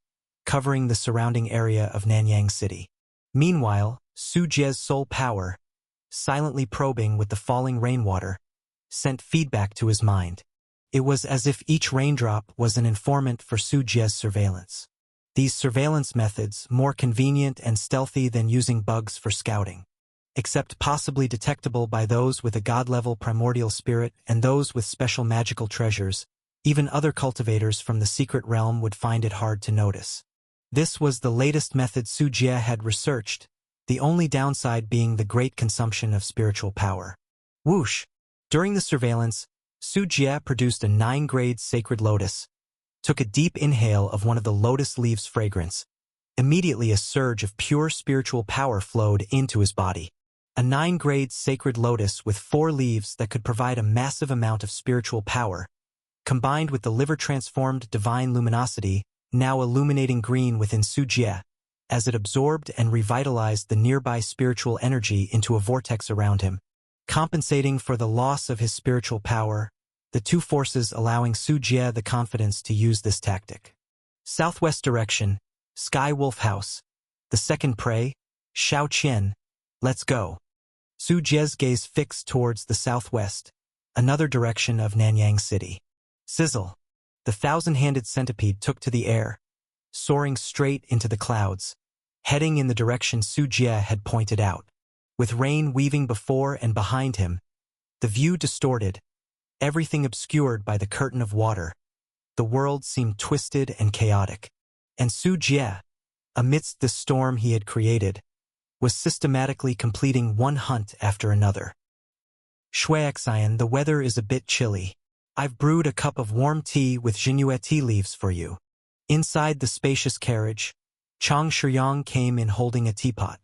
covering the surrounding area of Nanyang City. Meanwhile, Su Jie's soul power, silently probing with the falling rainwater, sent feedback to his mind. It was as if each raindrop was an informant for Su Jie's surveillance. These surveillance methods, more convenient and stealthy than using bugs for scouting, except possibly detectable by those with a god-level primordial spirit and those with special magical treasures, even other cultivators from the secret realm would find it hard to notice. This was the latest method Su Jie had researched, the only downside being the great consumption of spiritual power. Whoosh! During the surveillance, Su Jie produced a 9-grade sacred lotus, took a deep inhale of one of the lotus leaves' fragrance. Immediately a surge of pure spiritual power flowed into his body. A 9-grade sacred lotus with 4 leaves that could provide a massive amount of spiritual power, combined with the liver-transformed divine luminosity, now illuminating green within Su Jie, as it absorbed and revitalized the nearby spiritual energy into a vortex around him, compensating for the loss of his spiritual power, the two forces allowing Su Jie the confidence to use this tactic. Southwest direction, Sky Wolf House. The second prey, Shao Qian. Let's go. Su Jie's gaze fixed towards the southwest, another direction of Nanyang City. Sizzle. The thousand-handed centipede took to the air, soaring straight into the clouds, heading in the direction Su Jie had pointed out. With rain weaving before and behind him, the view distorted, everything obscured by the curtain of water. The world seemed twisted and chaotic. And Su Jie, amidst the storm he had created, was systematically completing one hunt after another. Shuixian, the weather is a bit chilly. I've brewed a cup of warm tea with Jinue tea leaves for you. Inside the spacious carriage, Chang Shiyang came in holding a teapot.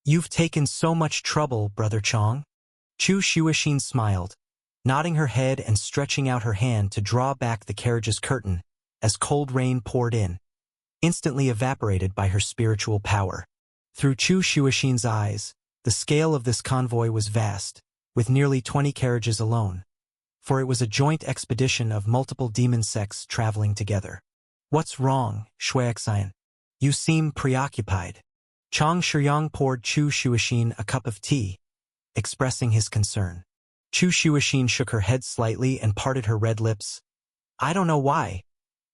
You've taken so much trouble, Brother Chang. Chu Shuixin smiled, nodding her head and stretching out her hand to draw back the carriage's curtain as cold rain poured in, instantly evaporated by her spiritual power. Through Chu Shuixin's eyes, the scale of this convoy was vast, with nearly 20 carriages alone, for it was a joint expedition of multiple demon sects traveling together. What's wrong, Shuixian? You seem preoccupied. Chang Shiyang poured Chu Shuixin a cup of tea, expressing his concern. Chu Shuixin shook her head slightly and parted her red lips. I don't know why,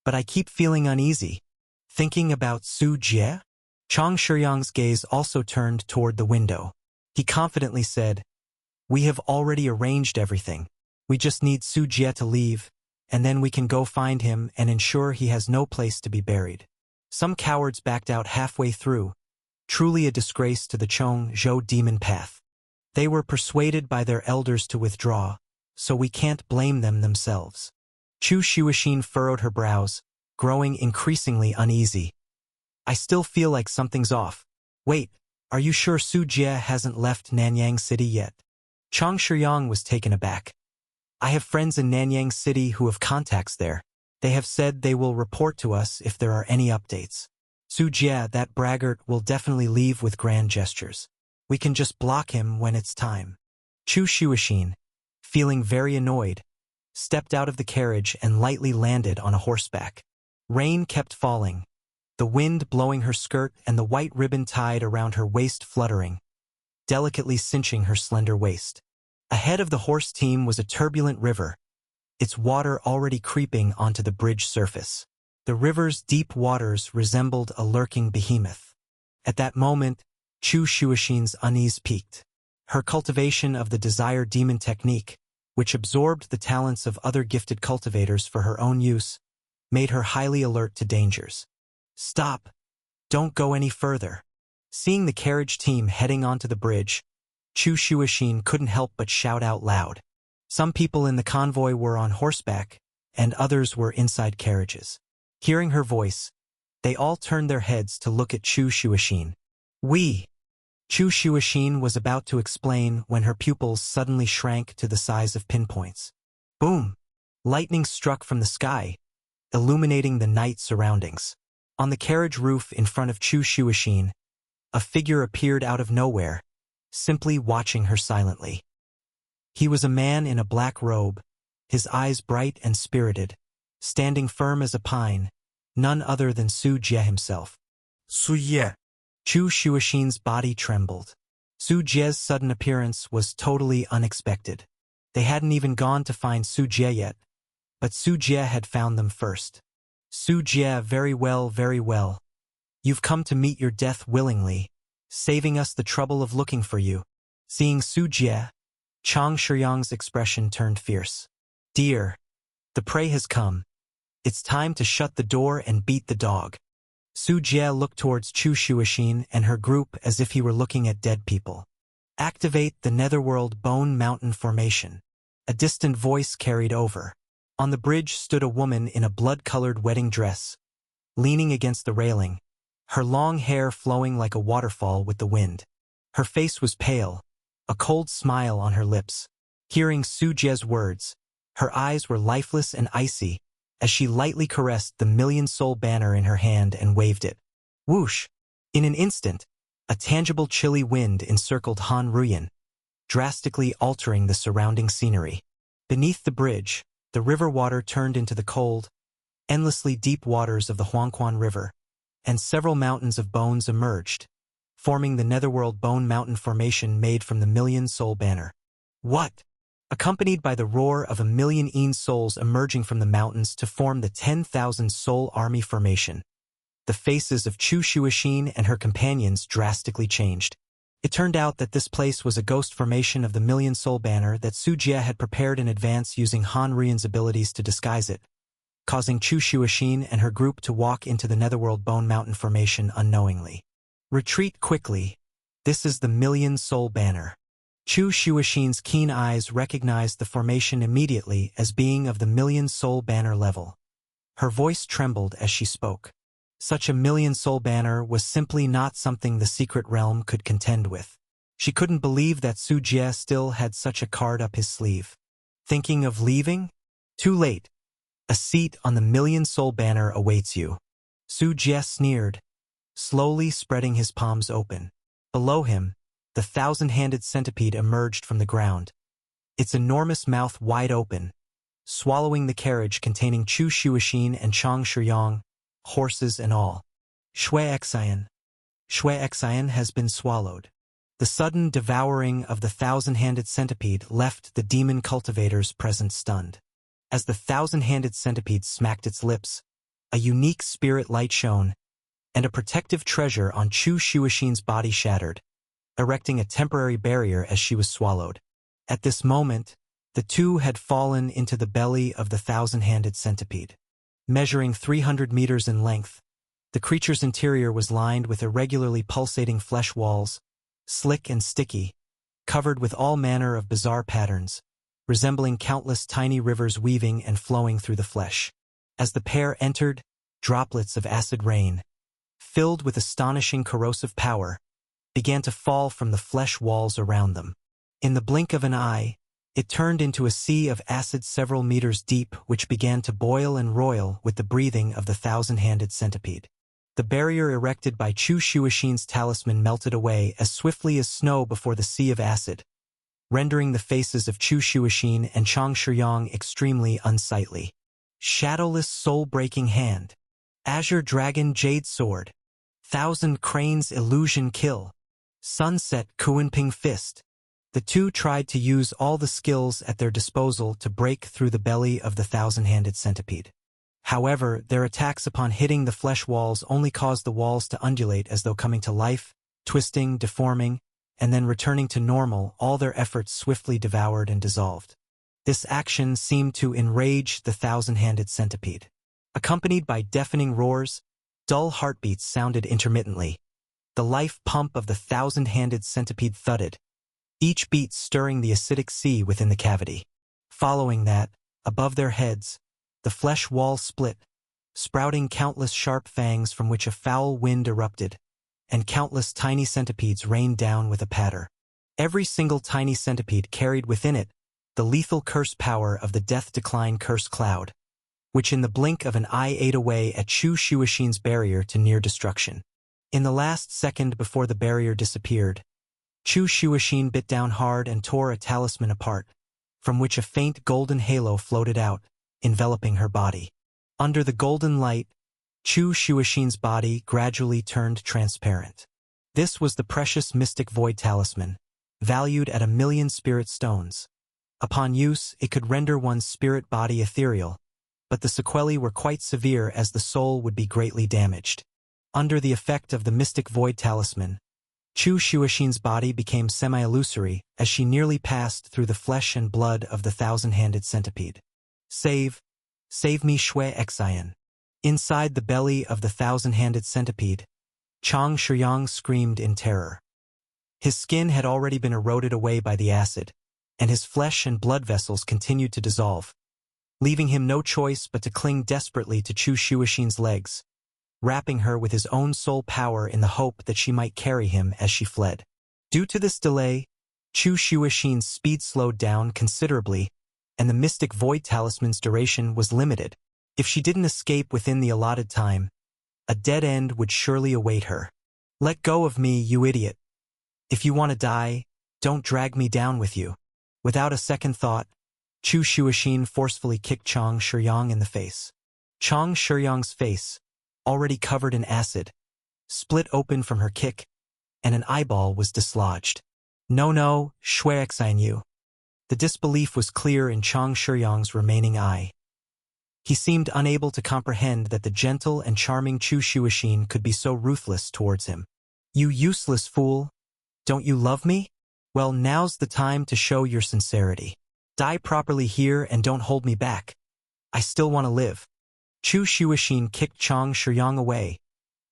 but I keep feeling uneasy. Thinking about Su Jie? Chang Shiyang's gaze also turned toward the window. He confidently said, We have already arranged everything. We just need Su Jie to leave, and then we can go find him and ensure he has no place to be buried. Some cowards backed out halfway through, truly a disgrace to the Chong Zhou demon path. They were persuaded by their elders to withdraw, so we can't blame them themselves. Chu Shuixin furrowed her brows, growing increasingly uneasy. I still feel like something's off. Wait, are you sure Su Jie hasn't left Nanyang City yet? Chang Shiyang was taken aback. I have friends in Nanyang City who have contacts there. They have said they will report to us if there are any updates. Su Jie, that braggart, will definitely leave with grand gestures. We can just block him when it's time. Chu Shuixin, feeling very annoyed, stepped out of the carriage and lightly landed on a horseback. Rain kept falling, the wind blowing her skirt and the white ribbon tied around her waist fluttering, delicately cinching her slender waist. Ahead of the horse team was a turbulent river, its water already creeping onto the bridge surface. The river's deep waters resembled a lurking behemoth. At that moment, Chu Shuoxin's unease peaked. Her cultivation of the Desire Demon technique, which absorbed the talents of other gifted cultivators for her own use, made her highly alert to dangers. Stop! Don't go any further. Seeing the carriage team heading onto the bridge, Chu Shuoxin couldn't help but shout out loud. Some people in the convoy were on horseback, and others were inside carriages. Hearing her voice, they all turned their heads to look at Chu Shuoxin. Chu Shuoxin was about to explain when her pupils suddenly shrank to the size of pinpoints. Boom! Lightning struck from the sky, illuminating the night surroundings. On the carriage roof in front of Chu Shuoxin, a figure appeared out of nowhere, simply watching her silently. He was a man in a black robe, his eyes bright and spirited, standing firm as a pine, none other than Su Jie himself. Su Jie. Chu Shuoxin's body trembled. Su Jie's sudden appearance was totally unexpected. They hadn't even gone to find Su Jie yet, but Su Jie had found them first. Su Jie, very well, very well. You've come to meet your death willingly, saving us the trouble of looking for you. Seeing Su Jie, Chang Shiyang's expression turned fierce. Dear, the prey has come. It's time to shut the door and beat the dog. Su Jie looked towards Chu Shuoxin and her group as if he were looking at dead people. Activate the Netherworld Bone Mountain Formation. A distant voice carried over. On the bridge stood a woman in a blood-colored wedding dress, leaning against the railing, her long hair flowing like a waterfall with the wind. Her face was pale, a cold smile on her lips. Hearing Su Jie's words, her eyes were lifeless and icy, as she lightly caressed the million-soul banner in her hand and waved it. Whoosh! In an instant, a tangible chilly wind encircled Han Ruyan, drastically altering the surrounding scenery. Beneath the bridge, the river water turned into the cold, endlessly deep waters of the Huangquan River, and several mountains of bones emerged, forming the Netherworld Bone Mountain Formation made from the million-soul banner. What? Accompanied by the roar of 1,000,000 Een souls emerging from the mountains to form the 10,000 Soul Army Formation. The faces of Chu Shuoxin and her companions drastically changed. It turned out that this place was a ghost formation of the million-soul banner that Su Jie had prepared in advance using Han Ruyan's abilities to disguise it, causing Chu Shuoxin and her group to walk into the Netherworld Bone Mountain Formation unknowingly. Retreat quickly. This is the million-soul banner. Chu Shuoxin's keen eyes recognized the formation immediately as being of the million-soul banner level. Her voice trembled as she spoke. Such a million-soul banner was simply not something the secret realm could contend with. She couldn't believe that Su Jie still had such a card up his sleeve. Thinking of leaving? Too late. A seat on the million-soul banner awaits you. Su Jie sneered, slowly spreading his palms open. Below him, the 1,000-handed centipede emerged from the ground, its enormous mouth wide open, swallowing the carriage containing Chu Shuoxin and Chang Shiyang, horses and all. Shui Xian has been swallowed. The sudden devouring of the 1,000-handed centipede left the demon cultivators present stunned. As the 1,000-handed centipede smacked its lips, a unique spirit light shone, and a protective treasure on Chu Shuoxin's body shattered, erecting a temporary barrier as she was swallowed. At this moment, the two had fallen into the belly of the 1,000-handed centipede. Measuring 300 meters in length, the creature's interior was lined with irregularly pulsating flesh walls, slick and sticky, covered with all manner of bizarre patterns, resembling countless tiny rivers weaving and flowing through the flesh. As the pair entered, droplets of acid rain, filled with astonishing corrosive power, began to fall from the flesh walls around them. In the blink of an eye, it turned into a sea of acid several meters deep which began to boil and roil with the breathing of the 1,000-handed centipede. The barrier erected by Chu Shuoxin's talisman melted away as swiftly as snow before the sea of acid, rendering the faces of Chu Shuixin and Chang Shiyang extremely unsightly. Shadowless Soul-Breaking Hand. Azure Dragon Jade Sword. Thousand Cranes Illusion Kill. Sunset Kuanping Fist. The two tried to use all the skills at their disposal to break through the belly of the thousand-handed centipede. However, their attacks upon hitting the flesh walls only caused the walls to undulate as though coming to life, twisting, deforming, and then returning to normal, all their efforts swiftly devoured and dissolved. This action seemed to enrage the thousand-handed centipede. Accompanied by deafening roars, dull heartbeats sounded intermittently. The life pump of the thousand-handed centipede thudded, each beat stirring the acidic sea within the cavity. Following that, above their heads, the flesh wall split, sprouting countless sharp fangs from which a foul wind erupted, and countless tiny centipedes rained down with a patter. Every single tiny centipede carried within it the lethal curse power of the Death Decline Curse Cloud, which in the blink of an eye ate away at Chu Shuixin's barrier to near destruction. In the last second before the barrier disappeared, Chu Shuixin bit down hard and tore a talisman apart, from which a faint golden halo floated out, enveloping her body. Under the golden light, Chu Shuixin's body gradually turned transparent. This was the precious Mystic Void Talisman, valued at 1,000,000 spirit stones. Upon use, it could render one's spirit body ethereal, but the sequelae were quite severe as the soul would be greatly damaged. Under the effect of the Mystic Void Talisman, Chu Shuixin's body became semi-illusory as she nearly passed through the flesh and blood of the thousand-handed centipede. Save me Shui Xian. Inside the belly of the thousand-handed centipede, Chang Shiyang screamed in terror. His skin had already been eroded away by the acid, and his flesh and blood vessels continued to dissolve, leaving him no choice but to cling desperately to Chu Shuixin's legs, wrapping her with his own soul power in the hope that she might carry him as she fled. Due to this delay, Chu Shuixin's speed slowed down considerably, and the Mystic Void Talisman's duration was limited. If she didn't escape within the allotted time, a dead end would surely await her. Let go of me, you idiot. If you want to die, don't drag me down with you. Without a second thought, Chu Shuixin forcefully kicked Chang Shiyang in the face. Chang Shiyang's face, already covered in acid, split open from her kick, and an eyeball was dislodged. No, Shui Xian you. The disbelief was clear in Chang Shiyang's remaining eye. He seemed unable to comprehend that the gentle and charming Chu Shuixin could be so ruthless towards him. You useless fool! Don't you love me? Well, now's the time to show your sincerity. Die properly here and don't hold me back. I still want to live. Chu Shuixin kicked Chang Shiyang away,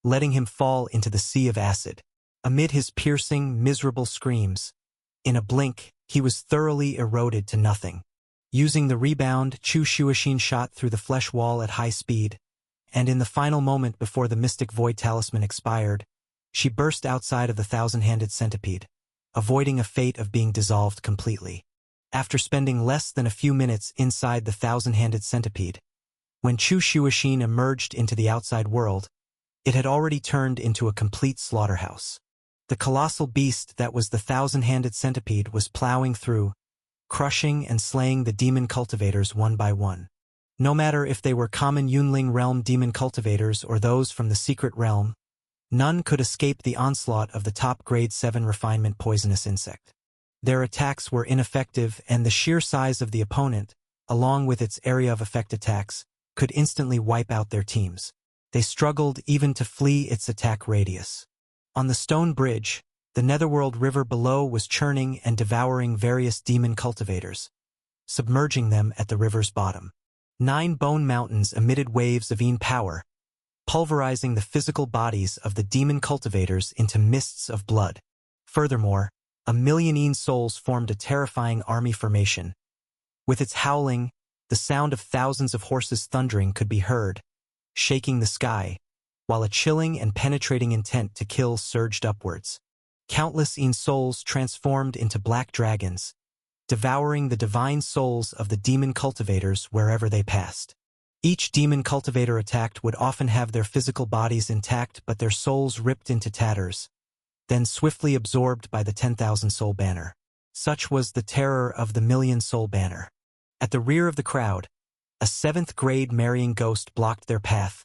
letting him fall into the sea of acid. Amid his piercing, miserable screams, in a blink, he was thoroughly eroded to nothing. Using the rebound, Chu Shuixin shot through the flesh wall at high speed, and in the final moment before the Mystic Void Talisman expired, she burst outside of the thousand-handed centipede, avoiding a fate of being dissolved completely. After spending less than a few minutes inside the thousand-handed centipede, when Chu Shuixin emerged into the outside world, it had already turned into a complete slaughterhouse. The colossal beast that was the thousand-handed centipede was plowing through, crushing and slaying the demon cultivators one by one. No matter if they were common Yunling realm demon cultivators or those from the secret realm, none could escape the onslaught of the top grade 7 refinement poisonous insect. Their attacks were ineffective, and the sheer size of the opponent, along with its area of effect attacks, could instantly wipe out their teams. They struggled even to flee its attack radius. On the stone bridge, the Netherworld River below was churning and devouring various demon cultivators, submerging them at the river's bottom. 9 bone mountains emitted waves of power, pulverizing the physical bodies of the demon cultivators into mists of blood. Furthermore, 1,000,000 souls formed a terrifying army formation. With its howling, the sound of thousands of horses thundering could be heard, shaking the sky, while a chilling and penetrating intent to kill surged upwards. Countless souls transformed into black dragons, devouring the divine souls of the demon cultivators wherever they passed. Each demon cultivator attacked would often have their physical bodies intact but their souls ripped into tatters, then swiftly absorbed by the 10,000 soul banner. Such was the terror of the Million-Soul Banner. At the rear of the crowd, a seventh-grade marrying ghost blocked their path,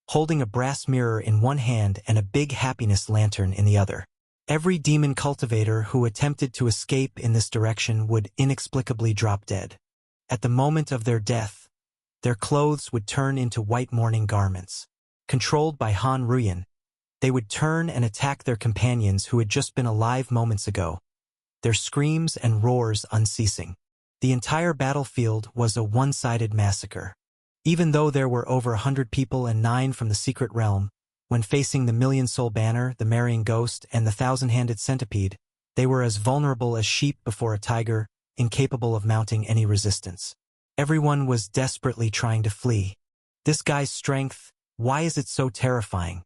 holding a brass mirror in one hand and a big happiness lantern in the other. Every demon cultivator who attempted to escape in this direction would inexplicably drop dead. At the moment of their death, their clothes would turn into white mourning garments. Controlled by Han Ruyan, they would turn and attack their companions who had just been alive moments ago, their screams and roars unceasing. The entire battlefield was a one-sided massacre. Even though there were over 100 people and 9 from the Secret Realm, when facing the Million-Soul Banner, the Marrying Ghost, and the Thousand-Handed Centipede, they were as vulnerable as sheep before a tiger, incapable of mounting any resistance. Everyone was desperately trying to flee. This guy's strength, why is it so terrifying?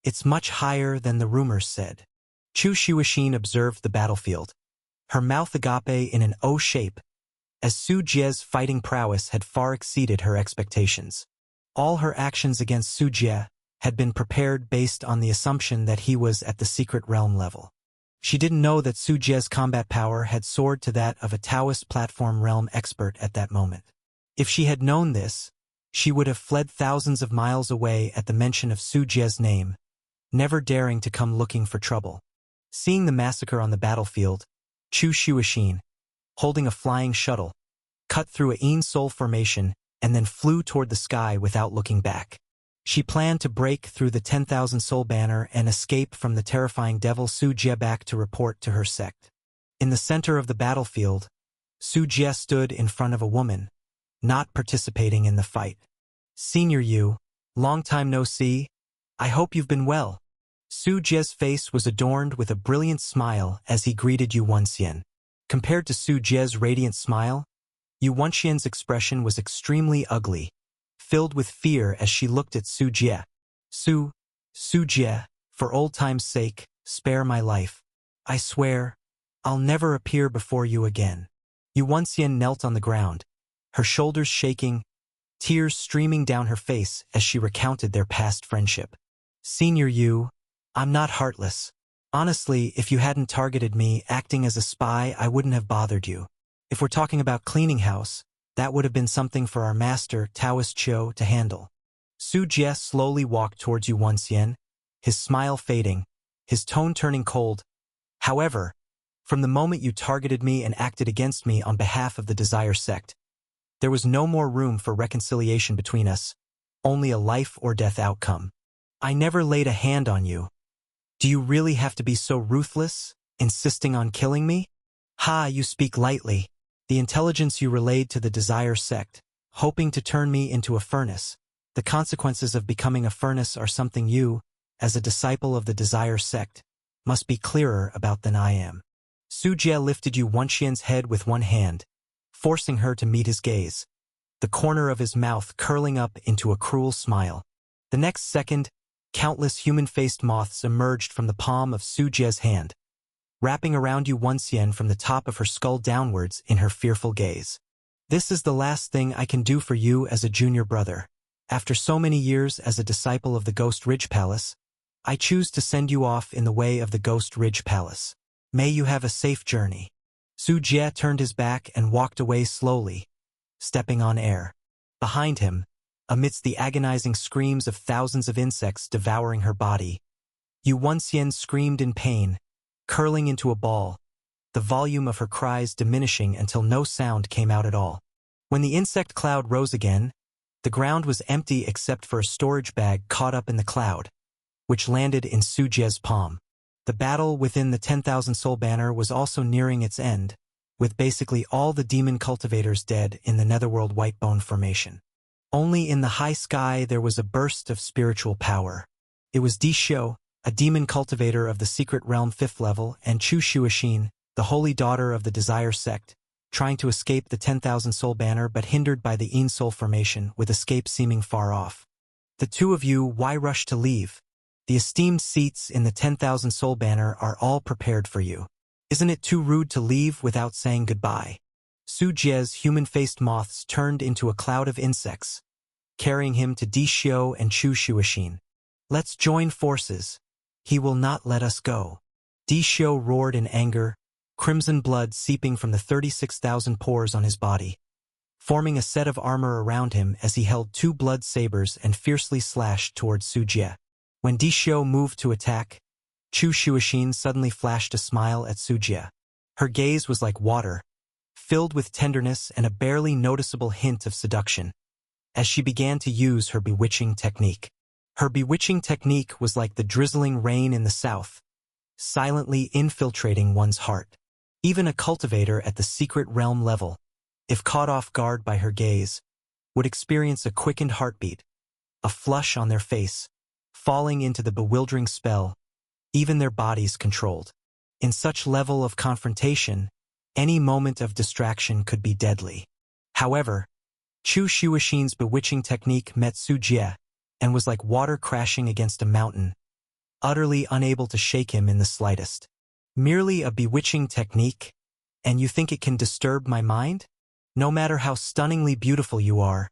It's much higher than the rumors said. Chu Shuixin observed the battlefield, her mouth agape in an O shape, as Su Jie's fighting prowess had far exceeded her expectations. All her actions against Su Jie had been prepared based on the assumption that he was at the Secret Realm level. She didn't know that Su Jie's combat power had soared to that of a Taoist platform realm expert at that moment. If she had known this, she would have fled thousands of miles away at the mention of Su Jie's name, never daring to come looking for trouble. Seeing the massacre on the battlefield, Chu Shuixin, holding a flying shuttle, cut through a Yin Soul formation and then flew toward the sky without looking back. She planned to break through the 10,000 Soul Banner and escape from the terrifying devil Su Jie back to report to her sect. In the center of the battlefield, Su Jie stood in front of a woman, not participating in the fight. "Senior Yu, long time no see. I hope you've been well." Su Jie's face was adorned with a brilliant smile as he greeted Yu Wenxian. Compared to Su Jie's radiant smile, Yu Wenxian's expression was extremely ugly, filled with fear as she looked at Su Jie. Su Jie, for old time's sake, spare my life. I swear, I'll never appear before you again." Yu Wenxian knelt on the ground, her shoulders shaking, tears streaming down her face as she recounted their past friendship. "Senior Yu, I'm not heartless. Honestly, if you hadn't targeted me acting as a spy, I wouldn't have bothered you. If we're talking about cleaning house, that would have been something for our master, Taoist Chiu, to handle." Su Jie slowly walked towards Yu Wenxian, his smile fading, his tone turning cold. "However, from the moment you targeted me and acted against me on behalf of the Desire Sect, there was no more room for reconciliation between us, only a life or death outcome. I never laid a hand on you. Do you really have to be so ruthless, insisting on killing me? Ha, you speak lightly. The intelligence you relayed to the Desire Sect, hoping to turn me into a furnace. The consequences of becoming a furnace are something you, as a disciple of the Desire Sect, must be clearer about than I am." Su Jie lifted Yu Wenxian's head with one hand, forcing her to meet his gaze, the corner of his mouth curling up into a cruel smile. The next second, countless human-faced moths emerged from the palm of Su Jie's hand, wrapping around Yu Wenxian from the top of her skull downwards in her fearful gaze. "This is the last thing I can do for you as a junior brother. After so many years as a disciple of the Ghost Ridge Palace, I choose to send you off in the way of the Ghost Ridge Palace. May you have a safe journey." Su Jie turned his back and walked away slowly, stepping on air. Behind him, amidst the agonizing screams of thousands of insects devouring her body, Yu Wenxian screamed in pain, curling into a ball, the volume of her cries diminishing until no sound came out at all. When the insect cloud rose again, the ground was empty except for a storage bag caught up in the cloud, which landed in Su Jie's palm. The battle within the 10,000 Soul Banner was also nearing its end, with basically all the demon cultivators dead in the Netherworld Whitebone Formation. Only in the high sky there was a burst of spiritual power. It was Di Xiu, a demon cultivator of the Secret Realm 5th level, and Chu Shuixin, the holy daughter of the Desire Sect, trying to escape the 10,000 Soul Banner but hindered by the Yin Soul Formation, with escape seeming far off. "The two of you, why rush to leave? The esteemed seats in the 10,000 Soul Banner are all prepared for you. Isn't it too rude to leave without saying goodbye?" Su Jie's human-faced moths turned into a cloud of insects, carrying him to Di Xiu and Chu Shuixin. "Let's join forces. He will not let us go." Di Xiu roared in anger, crimson blood seeping from the 36,000 pores on his body, forming a set of armor around him as he held two blood sabers and fiercely slashed towards Su Jie. When Di Xiu moved to attack, Chu Shuixin suddenly flashed a smile at Su Jie. Her gaze was like water, filled with tenderness and a barely noticeable hint of seduction, as she began to use her bewitching technique. Her bewitching technique was like the drizzling rain in the south, silently infiltrating one's heart. Even a cultivator at the secret realm level, if caught off guard by her gaze, would experience a quickened heartbeat, a flush on their face, falling into the bewildering spell, even their bodies controlled. In such level of confrontation, any moment of distraction could be deadly. However, Chu Shuixin's bewitching technique met Su Jie and was like water crashing against a mountain, utterly unable to shake him in the slightest. Merely a bewitching technique, and you think it can disturb my mind? No matter how stunningly beautiful you are,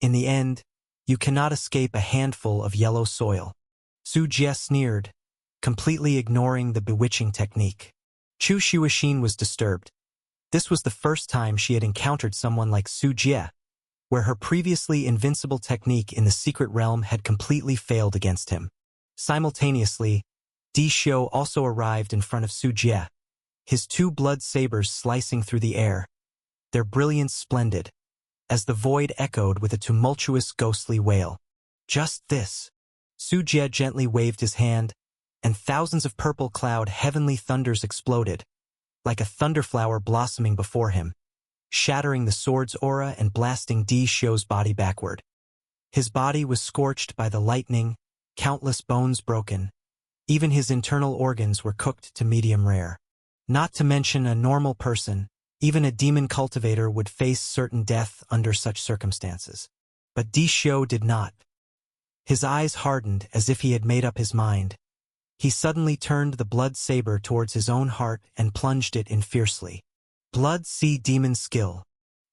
in the end, you cannot escape a handful of yellow soil. Su Jie sneered, completely ignoring the bewitching technique. Chu Shuixin was disturbed. This was the first time she had encountered someone like Su Jie, where her previously invincible technique in the secret realm had completely failed against him. Simultaneously, Di Xiu also arrived in front of Su Jie, his two blood sabers slicing through the air, their brilliance splendid, as the void echoed with a tumultuous ghostly wail. Just this. Su Jie gently waved his hand, and thousands of purple cloud heavenly thunders exploded, like a thunderflower blossoming before him, shattering the sword's aura and blasting Di Xiu's body backward. His body was scorched by the lightning, countless bones broken. Even his internal organs were cooked to medium rare. Not to mention a normal person, even a demon cultivator would face certain death under such circumstances. But Di Xiu did not. His eyes hardened as if he had made up his mind. He suddenly turned the blood saber towards his own heart and plunged it in fiercely. Blood Sea Demon Skill.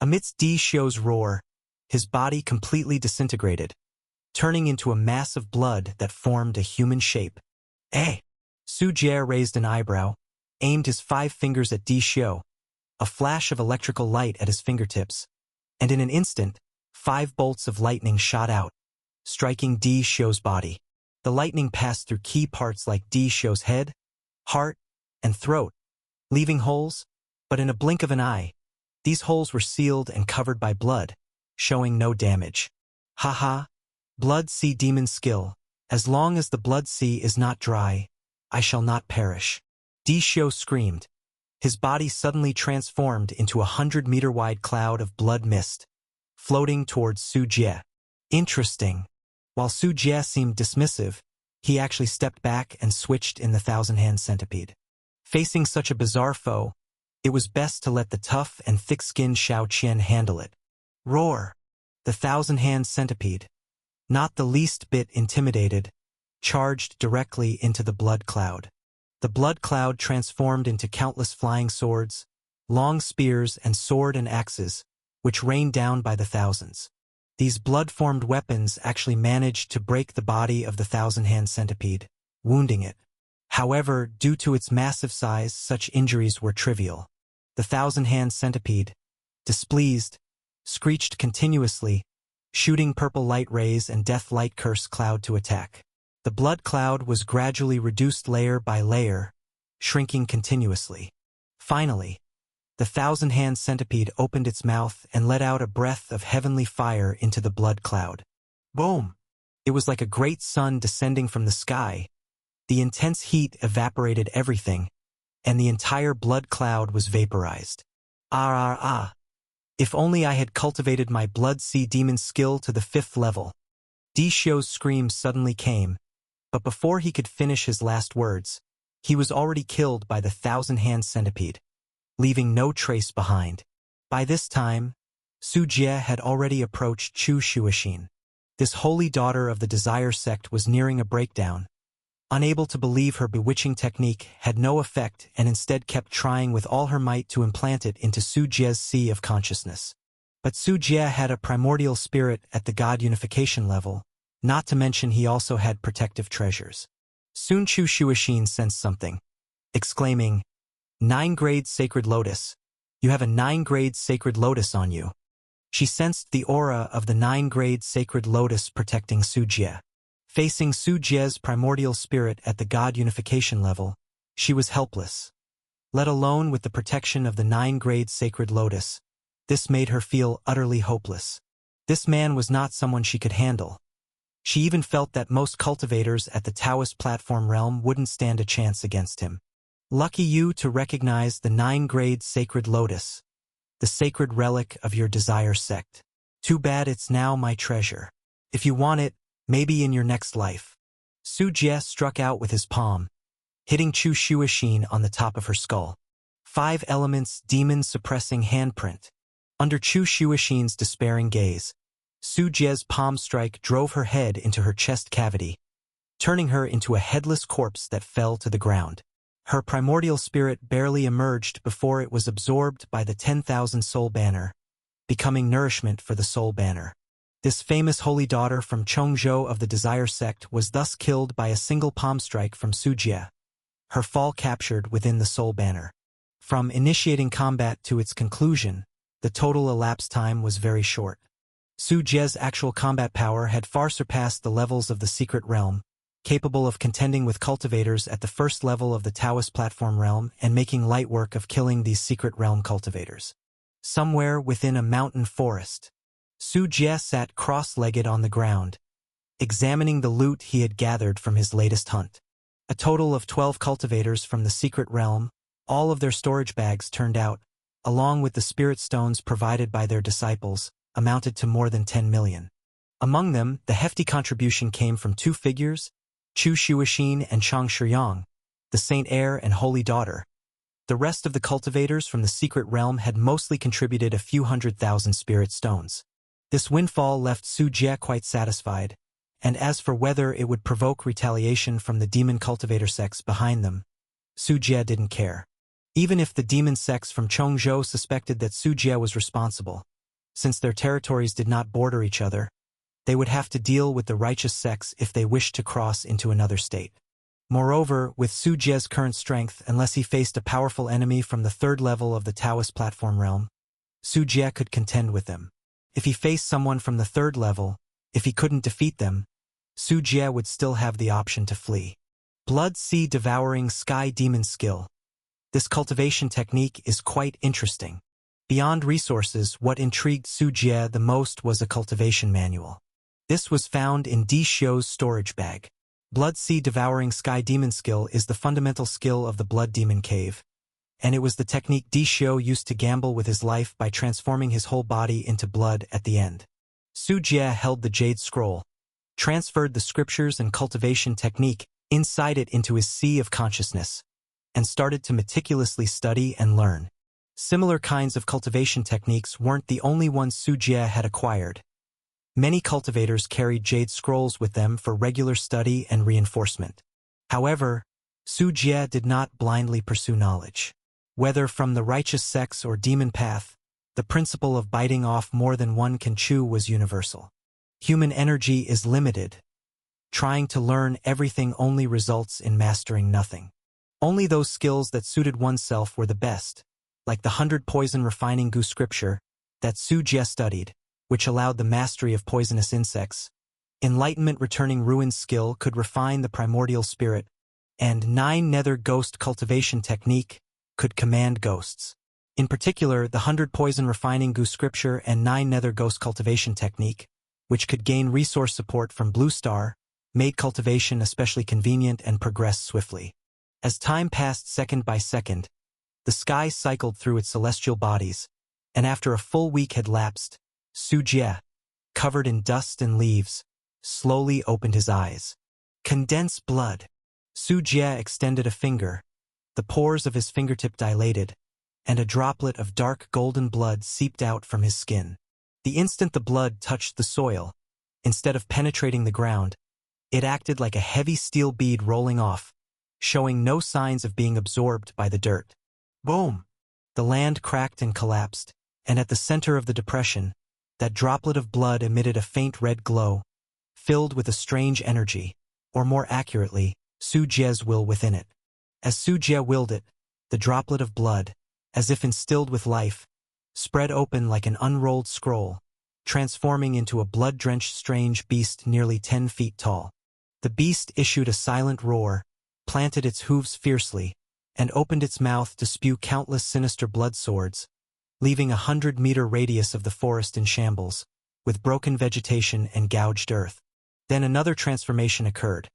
Amidst Di Xiu's roar, his body completely disintegrated, turning into a mass of blood that formed a human shape. Eh? Su Jie raised an eyebrow, aimed his 5 fingers at Di Xiu, a flash of electrical light at his fingertips, and in an instant, 5 bolts of lightning shot out, striking Di Xiu's body. The lightning passed through key parts like Di Xiu's head, heart, and throat, leaving holes, but in a blink of an eye, these holes were sealed and covered by blood, showing no damage. Haha, Blood Sea Demon Skill. As long as the blood sea is not dry, I shall not perish. Di Xiu screamed. His body suddenly transformed into a 100-meter-wide cloud of blood mist, floating towards Su Jie. Interesting. While Su Jie seemed dismissive, he actually stepped back and switched in the Thousand-Hand Centipede. Facing such a bizarre foe, it was best to let the tough and thick-skinned Xiao Qian handle it. Roar! The Thousand-Hand Centipede, not the least bit intimidated, charged directly into the blood cloud. The blood cloud transformed into countless flying swords, long spears and sword and axes, which rained down by the thousands. These blood-formed weapons actually managed to break the body of the Thousand-Hand Centipede, wounding it. However, due to its massive size, such injuries were trivial. The Thousand-Hand Centipede, displeased, screeched continuously, shooting purple light rays and death light curse cloud to attack. The blood cloud was gradually reduced layer by layer, shrinking continuously. Finally, the Thousand-Hand Centipede opened its mouth and let out a breath of heavenly fire into the blood cloud. Boom! It was like a great sun descending from the sky. The intense heat evaporated everything, and the entire blood cloud was vaporized. Ah! If only I had cultivated my Blood Sea Demon skill to the 5th level. Di Xiu's scream suddenly came, but before he could finish his last words, he was already killed by the Thousand-Hand Centipede, leaving no trace behind. By this time, Su Jie had already approached Chu Shuixin. This holy daughter of the Desire sect was nearing a breakdown, unable to believe her bewitching technique had no effect and instead kept trying with all her might to implant it into Su Jie's sea of consciousness. But Su Jie had a primordial spirit at the God unification level, not to mention he also had protective treasures. Soon Chu Shuixin sensed something, exclaiming, 9-grade Sacred Lotus. You have a 9-grade Sacred Lotus on you. She sensed the aura of the 9-grade Sacred Lotus protecting Su Jie. Facing Su Jie's primordial spirit at the God unification level, she was helpless. Let alone with the protection of the 9-grade Sacred Lotus, this made her feel utterly hopeless. This man was not someone she could handle. She even felt that most cultivators at the Taoist platform realm wouldn't stand a chance against him. Lucky you to recognize the 9-grade Sacred Lotus, the sacred relic of your desire sect. Too bad it's now my treasure. If you want it, maybe in your next life. Su Jie struck out with his palm, hitting Chu Shuixin on the top of her skull. 5 elements demon-suppressing handprint. Under Chu Shuixin's despairing gaze, Su Jie's palm strike drove her head into her chest cavity, turning her into a headless corpse that fell to the ground. Her primordial spirit barely emerged before it was absorbed by the 10,000 soul banner, becoming nourishment for the soul banner. This famous holy daughter from Chongzhou of the Desire sect was thus killed by a single palm strike from Su Jie, her fall captured within the soul banner. From initiating combat to its conclusion, the total elapsed time was very short. Su Jie's actual combat power had far surpassed the levels of the secret realm, capable of contending with cultivators at the first level of the Taoist platform realm and making light work of killing these secret realm cultivators. Somewhere within a mountain forest, Su Jie sat cross-legged on the ground, examining the loot he had gathered from his latest hunt. A total of 12 cultivators from the secret realm, all of their storage bags turned out, along with the spirit stones provided by their disciples, amounted to more than 10 million. Among them, the hefty contribution came from 2 figures, Chu Shuixin and Chang Shiyang, the Saint Heir and Holy Daughter. The rest of the cultivators from the secret realm had mostly contributed a few 100,000 spirit stones. This windfall left Su Jie quite satisfied, and as for whether it would provoke retaliation from the demon cultivator sects behind them, Su Jie didn't care. Even if the demon sects from Chongzhou suspected that Su Jie was responsible, since their territories did not border each other, they would have to deal with the righteous sects if they wished to cross into another state. Moreover, with Su Jie's current strength, unless he faced a powerful enemy from the 3rd level of the Taoist platform realm, Su Jie could contend with them. If he faced someone from the 3rd level, if he couldn't defeat them, Su Jie would still have the option to flee. Blood Sea Devouring Sky Demon Skill. This cultivation technique is quite interesting. Beyond resources, what intrigued Su Jie the most was a cultivation manual. This was found in Di Xiu's storage bag. Blood Sea Devouring Sky Demon Skill is the fundamental skill of the Blood Demon Cave, and it was the technique Di Xiu used to gamble with his life by transforming his whole body into blood at the end. Su Jie held the Jade Scroll, transferred the scriptures and cultivation technique inside it into his sea of consciousness, and started to meticulously study and learn. Similar kinds of cultivation techniques weren't the only ones Su Jie had acquired. Many cultivators carried Jade Scrolls with them for regular study and reinforcement. However, Su Jie did not blindly pursue knowledge. Whether from the righteous sects or demon path, the principle of biting off more than one can chew was universal. Human energy is limited. Trying to learn everything only results in mastering nothing. Only those skills that suited oneself were the best, like the 100 Poison Refining Gu scripture that Su Jie studied, which allowed the mastery of poisonous insects. Enlightenment Returning Ruins skill could refine the primordial spirit, and 9 Nether Ghost cultivation technique could command ghosts. In particular, the 100 Poison Refining Gu scripture and 9 Nether Ghost cultivation technique, which could gain resource support from Blue Star, made cultivation especially convenient and progressed swiftly. As time passed second by second, the sky cycled through its celestial bodies, and after a full week had lapsed, Su Jie, covered in dust and leaves, slowly opened his eyes. Condensed blood. Su Jie extended a finger. The pores of his fingertip dilated, and a droplet of dark golden blood seeped out from his skin. The instant the blood touched the soil, instead of penetrating the ground, it acted like a heavy steel bead rolling off, showing no signs of being absorbed by the dirt. Boom! The land cracked and collapsed, and at the center of the depression, that droplet of blood emitted a faint red glow, filled with a strange energy, or more accurately, Su Jie's will within it. As Su Jie willed it, the droplet of blood, as if instilled with life, spread open like an unrolled scroll, transforming into a blood-drenched strange beast nearly 10 feet tall. The beast issued a silent roar, planted its hooves fiercely, and opened its mouth to spew countless sinister blood swords, leaving a 100-meter radius of the forest in shambles, with broken vegetation and gouged earth. Then another transformation occurred.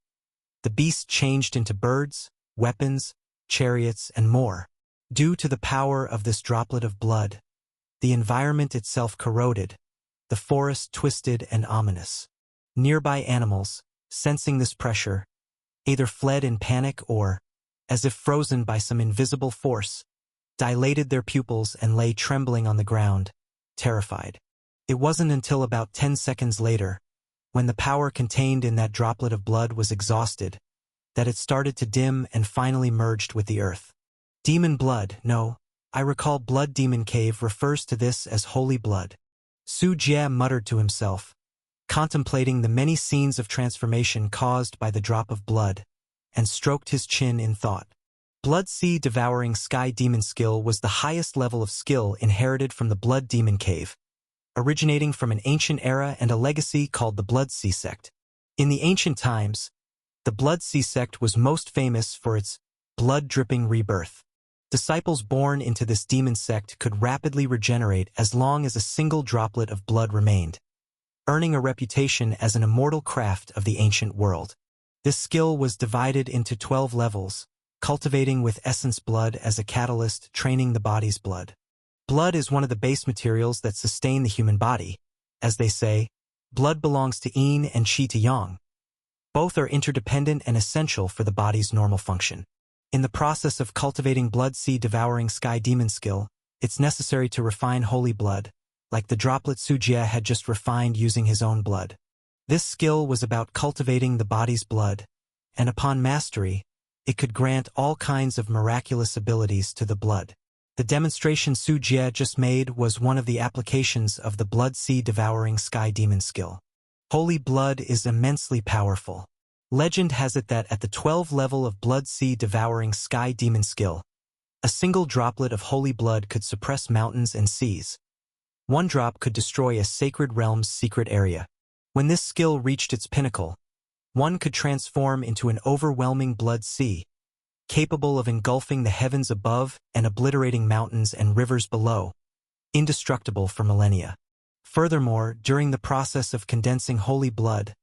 The beast changed into birds, weapons, chariots, and more. Due to the power of this droplet of blood, the environment itself corroded, the forest twisted and ominous. Nearby animals, sensing this pressure, either fled in panic or, as if frozen by some invisible force, dilated their pupils and lay trembling on the ground, terrified. It wasn't until about 10 seconds later, when the power contained in that droplet of blood was exhausted, that it started to dim and finally merged with the earth. Demon blood, no, I recall Blood Demon Cave refers to this as holy blood. Su Jie muttered to himself, contemplating the many scenes of transformation caused by the drop of blood, and stroked his chin in thought. Blood Sea Devouring Sky Demon skill was the highest level of skill inherited from the Blood Demon Cave, originating from an ancient era and a legacy called the Blood Sea Sect. In the ancient times, the Blood Sea Sect was most famous for its blood-dripping rebirth. Disciples born into this demon sect could rapidly regenerate as long as a single droplet of blood remained, earning a reputation as an immortal craft of the ancient world. This skill was divided into 12 levels, cultivating with essence blood as a catalyst, training the body's blood. Blood is one of the base materials that sustain the human body. As they say, blood belongs to yin and qi to yang. Both are interdependent and essential for the body's normal function. In the process of cultivating Blood Sea Devouring Sky Demon skill, it's necessary to refine holy blood, like the droplet Su Jie had just refined using his own blood. This skill was about cultivating the body's blood, and upon mastery, it could grant all kinds of miraculous abilities to the blood. The demonstration Su Jie just made was one of the applications of the Blood Sea Devouring Sky Demon skill. Holy blood is immensely powerful. Legend has it that at the 12th level of Blood Sea Devouring Sky Demon skill, a single droplet of holy blood could suppress mountains and seas. One drop could destroy a sacred realm's secret area. When this skill reached its pinnacle, one could transform into an overwhelming blood sea, capable of engulfing the heavens above and obliterating mountains and rivers below, indestructible for millennia. Furthermore, during the process of condensing holy blood,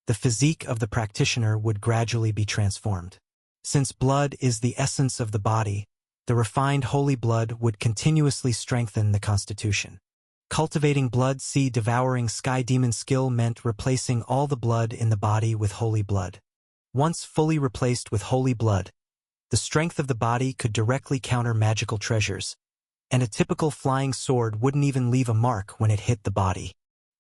the physique of the practitioner would gradually be transformed. Since blood is the essence of the body, the refined holy blood would continuously strengthen the constitution. Cultivating Blood Sea Devouring Sky Demon skill meant replacing all the blood in the body with holy blood. Once fully replaced with holy blood, the strength of the body could directly counter magical treasures, and a typical flying sword wouldn't even leave a mark when it hit the body.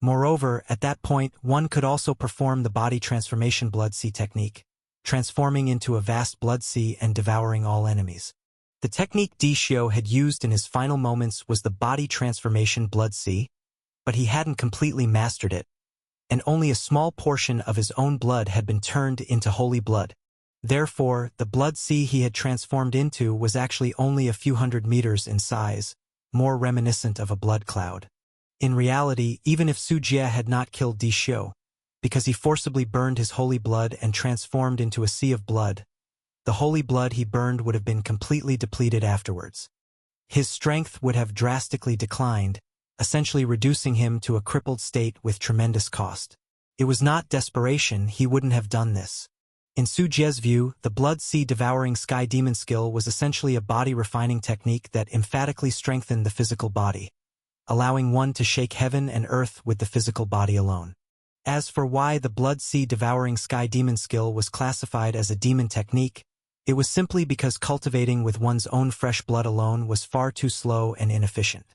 Moreover, at that point, one could also perform the body transformation blood sea technique, transforming into a vast blood sea and devouring all enemies. The technique Dishio had used in his final moments was the body transformation blood sea, but he hadn't completely mastered it, and only a small portion of his own blood had been turned into holy blood. Therefore, the blood sea he had transformed into was actually only a few hundred meters in size, more reminiscent of a blood cloud. In reality, even if Su Jie had not killed Dishio, because he forcibly burned his holy blood and transformed into a sea of blood, the holy blood he burned would have been completely depleted afterwards. His strength would have drastically declined, essentially reducing him to a crippled state with tremendous cost. It was not desperation, he wouldn't have done this. In Su Jie's view, the Blood Sea Devouring Sky Demon skill was essentially a body-refining technique that emphatically strengthened the physical body, allowing one to shake heaven and earth with the physical body alone. As for why the Blood Sea Devouring Sky Demon skill was classified as a demon technique, it was simply because cultivating with one's own fresh blood alone was far too slow and inefficient.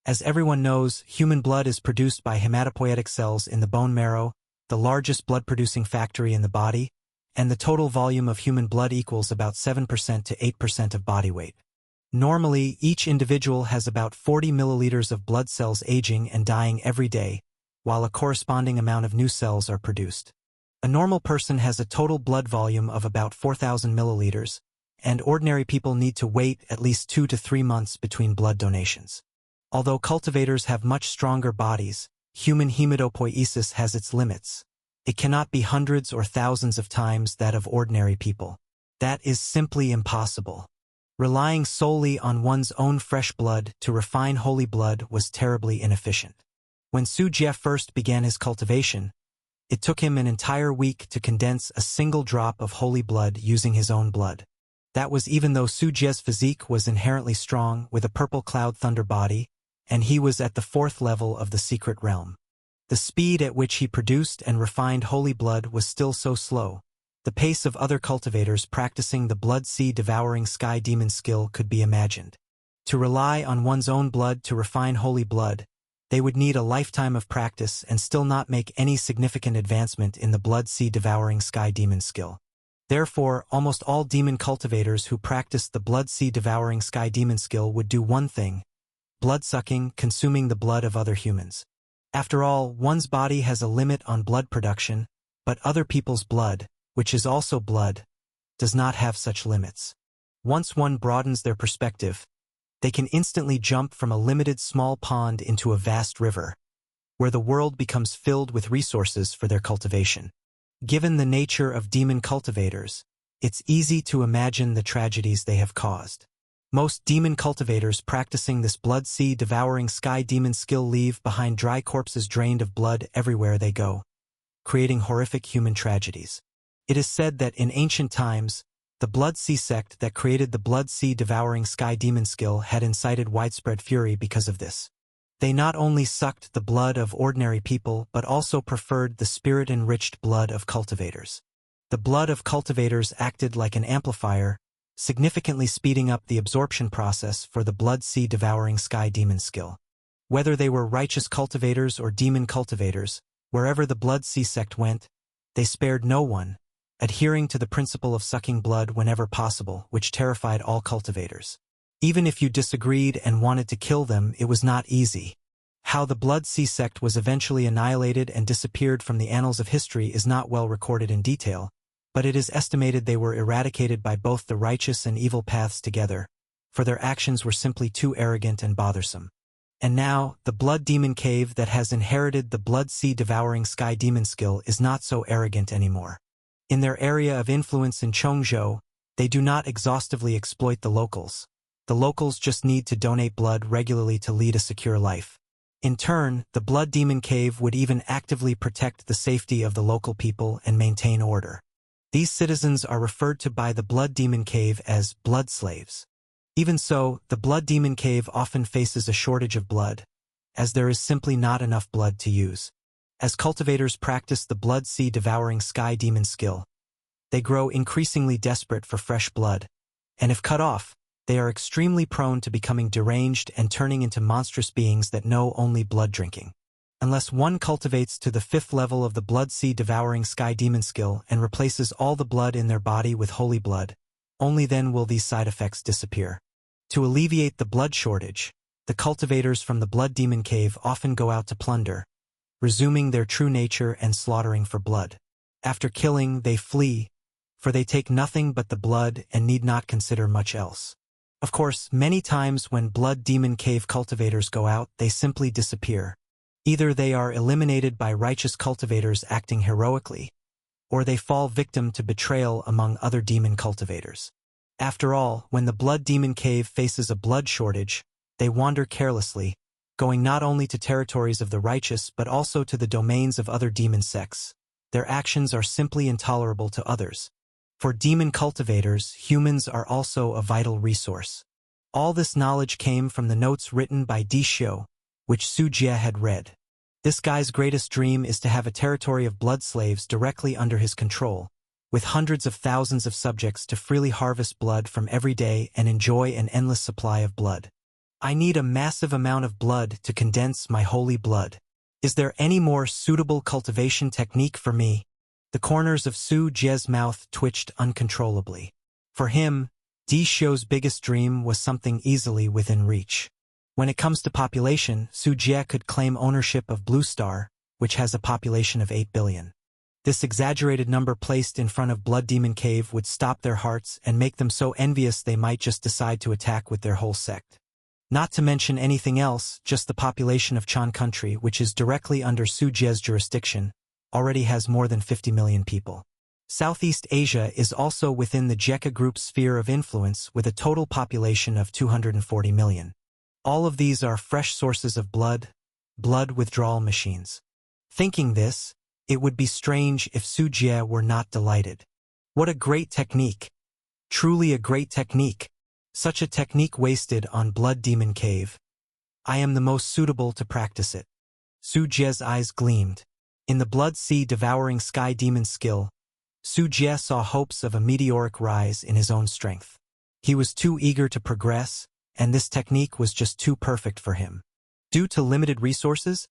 As everyone knows, human blood is produced by hematopoietic cells in the bone marrow, the largest blood-producing factory in the body, and the total volume of human blood equals about 7% to 8% of body weight. Normally, each individual has about 40 milliliters of blood cells aging and dying every day, while a corresponding amount of new cells are produced. A normal person has a total blood volume of about 4,000 milliliters, and ordinary people need to wait at least 2 to 3 months between blood donations. Although cultivators have much stronger bodies, human hematopoiesis has its limits. It cannot be hundreds or thousands of times that of ordinary people. That is simply impossible. Relying solely on one's own fresh blood to refine holy blood was terribly inefficient. When Su Jie first began his cultivation, it took him an entire week to condense a single drop of holy blood using his own blood. That was even though Su Jie's physique was inherently strong with a purple cloud thunder body, and he was at the 4th level of the secret realm. The speed at which he produced and refined holy blood was still so slow. The pace of other cultivators practicing the blood sea devouring sky demon skill could be imagined. To rely on one's own blood to refine holy blood, they would need a lifetime of practice and still not make any significant advancement in the blood sea devouring sky demon skill. Therefore, almost all demon cultivators who practiced the blood sea devouring sky demon skill would do one thing: blood-sucking, consuming the blood of other humans. After all, one's body has a limit on blood production, but other people's blood, which is also blood, does not have such limits. Once one broadens their perspective, they can instantly jump from a limited small pond into a vast river, where the world becomes filled with resources for their cultivation. Given the nature of demon cultivators, it's easy to imagine the tragedies they have caused. Most demon cultivators practicing this blood sea devouring sky demon skill leave behind dry corpses drained of blood everywhere they go, creating horrific human tragedies. It is said that in ancient times, the Blood Sea sect that created the Blood Sea devouring sky demon skill had incited widespread fury because of this. They not only sucked the blood of ordinary people but also preferred the spirit-enriched blood of cultivators. The blood of cultivators acted like an amplifier, significantly speeding up the absorption process for the Blood Sea devouring sky demon skill. Whether they were righteous cultivators or demon cultivators, wherever the Blood Sea sect went, they spared no one, adhering to the principle of sucking blood whenever possible, which terrified all cultivators. Even if you disagreed and wanted to kill them, it was not easy. How the Blood Sea sect was eventually annihilated and disappeared from the annals of history is not well recorded in detail, but it is estimated they were eradicated by both the righteous and evil paths together, for their actions were simply too arrogant and bothersome. And now, the Blood Demon Cave that has inherited the Blood Sea devouring sky demon skill is not so arrogant anymore. In their area of influence in Chongzhou, they do not exhaustively exploit the locals. The locals just need to donate blood regularly to lead a secure life. In turn, the Blood Demon Cave would even actively protect the safety of the local people and maintain order. These citizens are referred to by the Blood Demon Cave as blood slaves. Even so, the Blood Demon Cave often faces a shortage of blood, as there is simply not enough blood to use. As cultivators practice the Blood Sea devouring sky demon skill, they grow increasingly desperate for fresh blood, and if cut off, they are extremely prone to becoming deranged and turning into monstrous beings that know only blood drinking. Unless one cultivates to the 5th level of the Blood Sea devouring sky demon skill and replaces all the blood in their body with holy blood, only then will these side effects disappear. To alleviate the blood shortage, the cultivators from the Blood Demon Cave often go out to plunder, resuming their true nature and slaughtering for blood. After killing, they flee, for they take nothing but the blood and need not consider much else. Of course, many times when Blood Demon Cave cultivators go out, they simply disappear. Either they are eliminated by righteous cultivators acting heroically, or they fall victim to betrayal among other demon cultivators. After all, when the Blood Demon Cave faces a blood shortage, they wander carelessly, going not only to territories of the righteous but also to the domains of other demon sects. Their actions are simply intolerable to others. For demon cultivators, humans are also a vital resource. All this knowledge came from the notes written by Di Xiu, which Su Jie had read. This guy's greatest dream is to have a territory of blood slaves directly under his control, with hundreds of thousands of subjects to freely harvest blood from every day and enjoy an endless supply of blood. I need a massive amount of blood to condense my holy blood. Is there any more suitable cultivation technique for me? The corners of Su Jie's mouth twitched uncontrollably. For him, Di Xiu's biggest dream was something easily within reach. When it comes to population, Su Jie could claim ownership of Blue Star, which has a population of 8 billion. This exaggerated number placed in front of Blood Demon Cave would stop their hearts and make them so envious they might just decide to attack with their whole sect. Not to mention anything else, just the population of Chan country, which is directly under Su Jie's jurisdiction, already has more than 50 million people. Southeast Asia is also within the Jekka Group's sphere of influence with a total population of 240 million. All of these are fresh sources of blood withdrawal machines. Thinking this, it would be strange if Su Jie were not delighted. What a great technique! Truly a great technique. Such a technique wasted on Blood Demon Cave. I am the most suitable to practice it. Su Jie's eyes gleamed. In the Blood Sea devouring Sky Demon skill, Su Jie saw hopes of a meteoric rise in his own strength. He was too eager to progress, and this technique was just too perfect for him. Due to limited resources,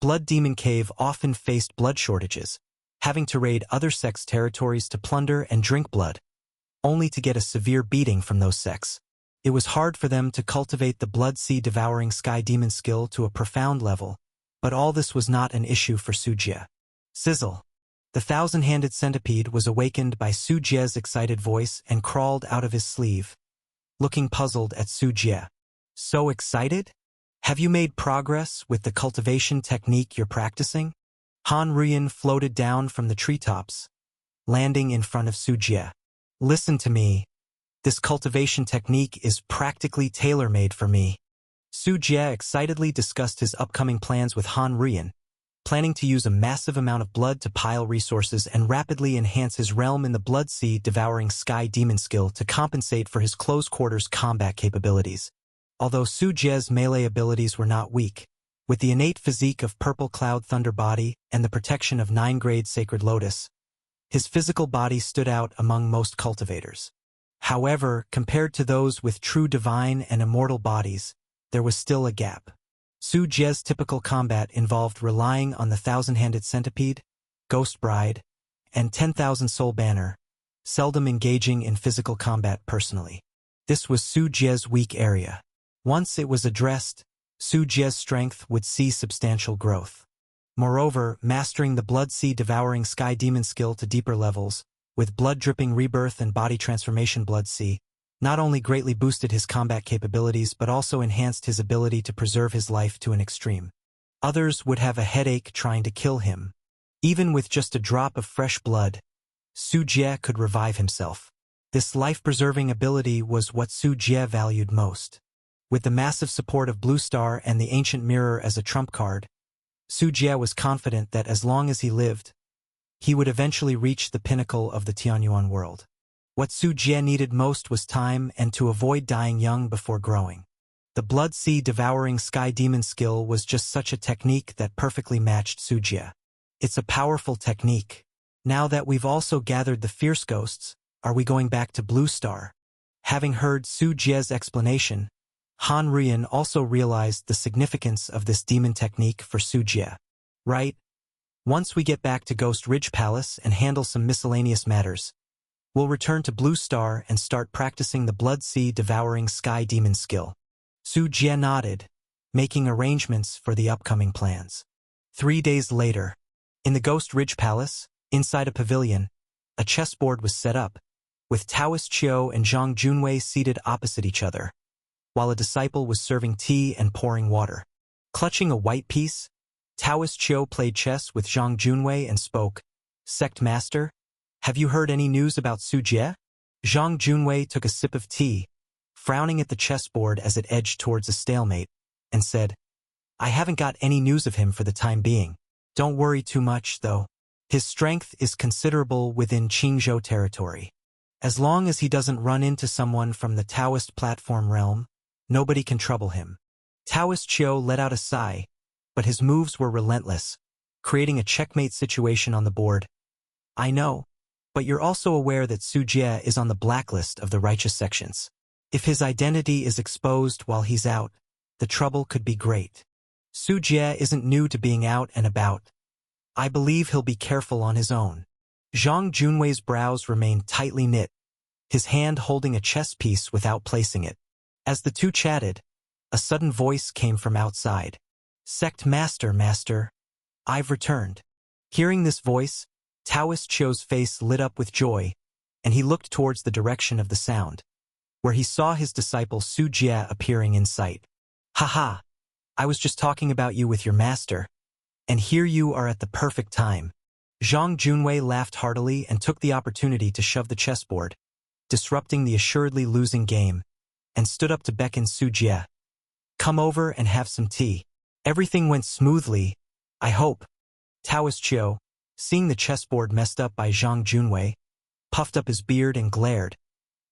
Blood Demon Cave often faced blood shortages, having to raid other sects' territories to plunder and drink blood, only to get a severe beating from those sects. It was hard for them to cultivate the Blood Sea devouring Sky Demon skill to a profound level, but all this was not an issue for Su Jie. Sizzle! The thousand-handed centipede was awakened by Su Jie's excited voice and crawled out of his sleeve, looking puzzled at Su Jie. So excited? Have you made progress with the cultivation technique you're practicing? Han Ruyan floated down from the treetops, landing in front of Su Jie. Listen to me. This cultivation technique is practically tailor-made for me. Su Jie excitedly discussed his upcoming plans with Han Ruyan, planning to use a massive amount of blood to pile resources and rapidly enhance his realm in the Blood Sea devouring Sky Demon skill to compensate for his close-quarters combat capabilities. Although Su Jie's melee abilities were not weak, with the innate physique of Purple Cloud Thunder Body and the protection of 9-grade Sacred Lotus, his physical body stood out among most cultivators. However, compared to those with true divine and immortal bodies, there was still a gap. Su Jie's typical combat involved relying on the Thousand-Handed Centipede, Ghost Bride, and 10,000 Soul Banner, seldom engaging in physical combat personally. This was Su Jie's weak area. Once it was addressed, Su Jie's strength would see substantial growth. Moreover, mastering the Blood Sea devouring Sky Demon skill to deeper levels, with blood-dripping rebirth and body transformation Blood Sea, not only greatly boosted his combat capabilities but also enhanced his ability to preserve his life to an extreme. Others would have a headache trying to kill him. Even with just a drop of fresh blood, Su Jie could revive himself. This life-preserving ability was what Su Jie valued most. With the massive support of Blue Star and the Ancient Mirror as a trump card, Su Jie was confident that as long as he lived, he would eventually reach the pinnacle of the Tianyuan world. What Su Jie needed most was time and to avoid dying young before growing. The Blood Sea devouring Sky Demon skill was just such a technique that perfectly matched Su Jie. It's a powerful technique. Now that we've also gathered the Fierce Ghosts, are we going back to Blue Star? Having heard Su Jie's explanation, Han Ruyan also realized the significance of this demon technique for Su Jie. Right? Once we get back to Ghost Ridge Palace and handle some miscellaneous matters, we'll return to Blue Star and start practicing the Blood Sea devouring Sky Demon skill. Su Jie nodded, making arrangements for the upcoming plans. 3 days later, in the Ghost Ridge Palace, inside a pavilion, a chessboard was set up, with Taoist Chiu and Zhang Junwei seated opposite each other, while a disciple was serving tea and pouring water. Clutching a white piece, Taoist Chiu played chess with Zhang Junwei and spoke, "Sect Master, have you heard any news about Su Jie?" Zhang Junwei took a sip of tea, frowning at the chessboard as it edged towards a stalemate, and said, "I haven't got any news of him for the time being. Don't worry too much, though. His strength is considerable within Qingzhou territory. As long as he doesn't run into someone from the Taoist platform realm, nobody can trouble him." Taoist Chiu let out a sigh, but his moves were relentless, creating a checkmate situation on the board. "I know, but you're also aware that Su Jie is on the blacklist of the righteous sections. If his identity is exposed while he's out, the trouble could be great. Su Jie isn't new to being out and about. I believe he'll be careful on his own." Zhang Junwei's brows remained tightly knit, his hand holding a chess piece without placing it. As the two chatted, a sudden voice came from outside. "Sect Master, Master, I've returned." Hearing this voice, Taoist Chou's face lit up with joy, and he looked towards the direction of the sound, where he saw his disciple Su Jie appearing in sight. "Ha! I was just talking about you with your master, and here you are at the perfect time." Zhang Junwei laughed heartily and took the opportunity to shove the chessboard, disrupting the assuredly losing game, and stood up to beckon Su Jie. "Come over and have some tea." Everything went smoothly, I hope. Taoist Chou, seeing the chessboard messed up by Zhang Junwei, puffed up his beard and glared,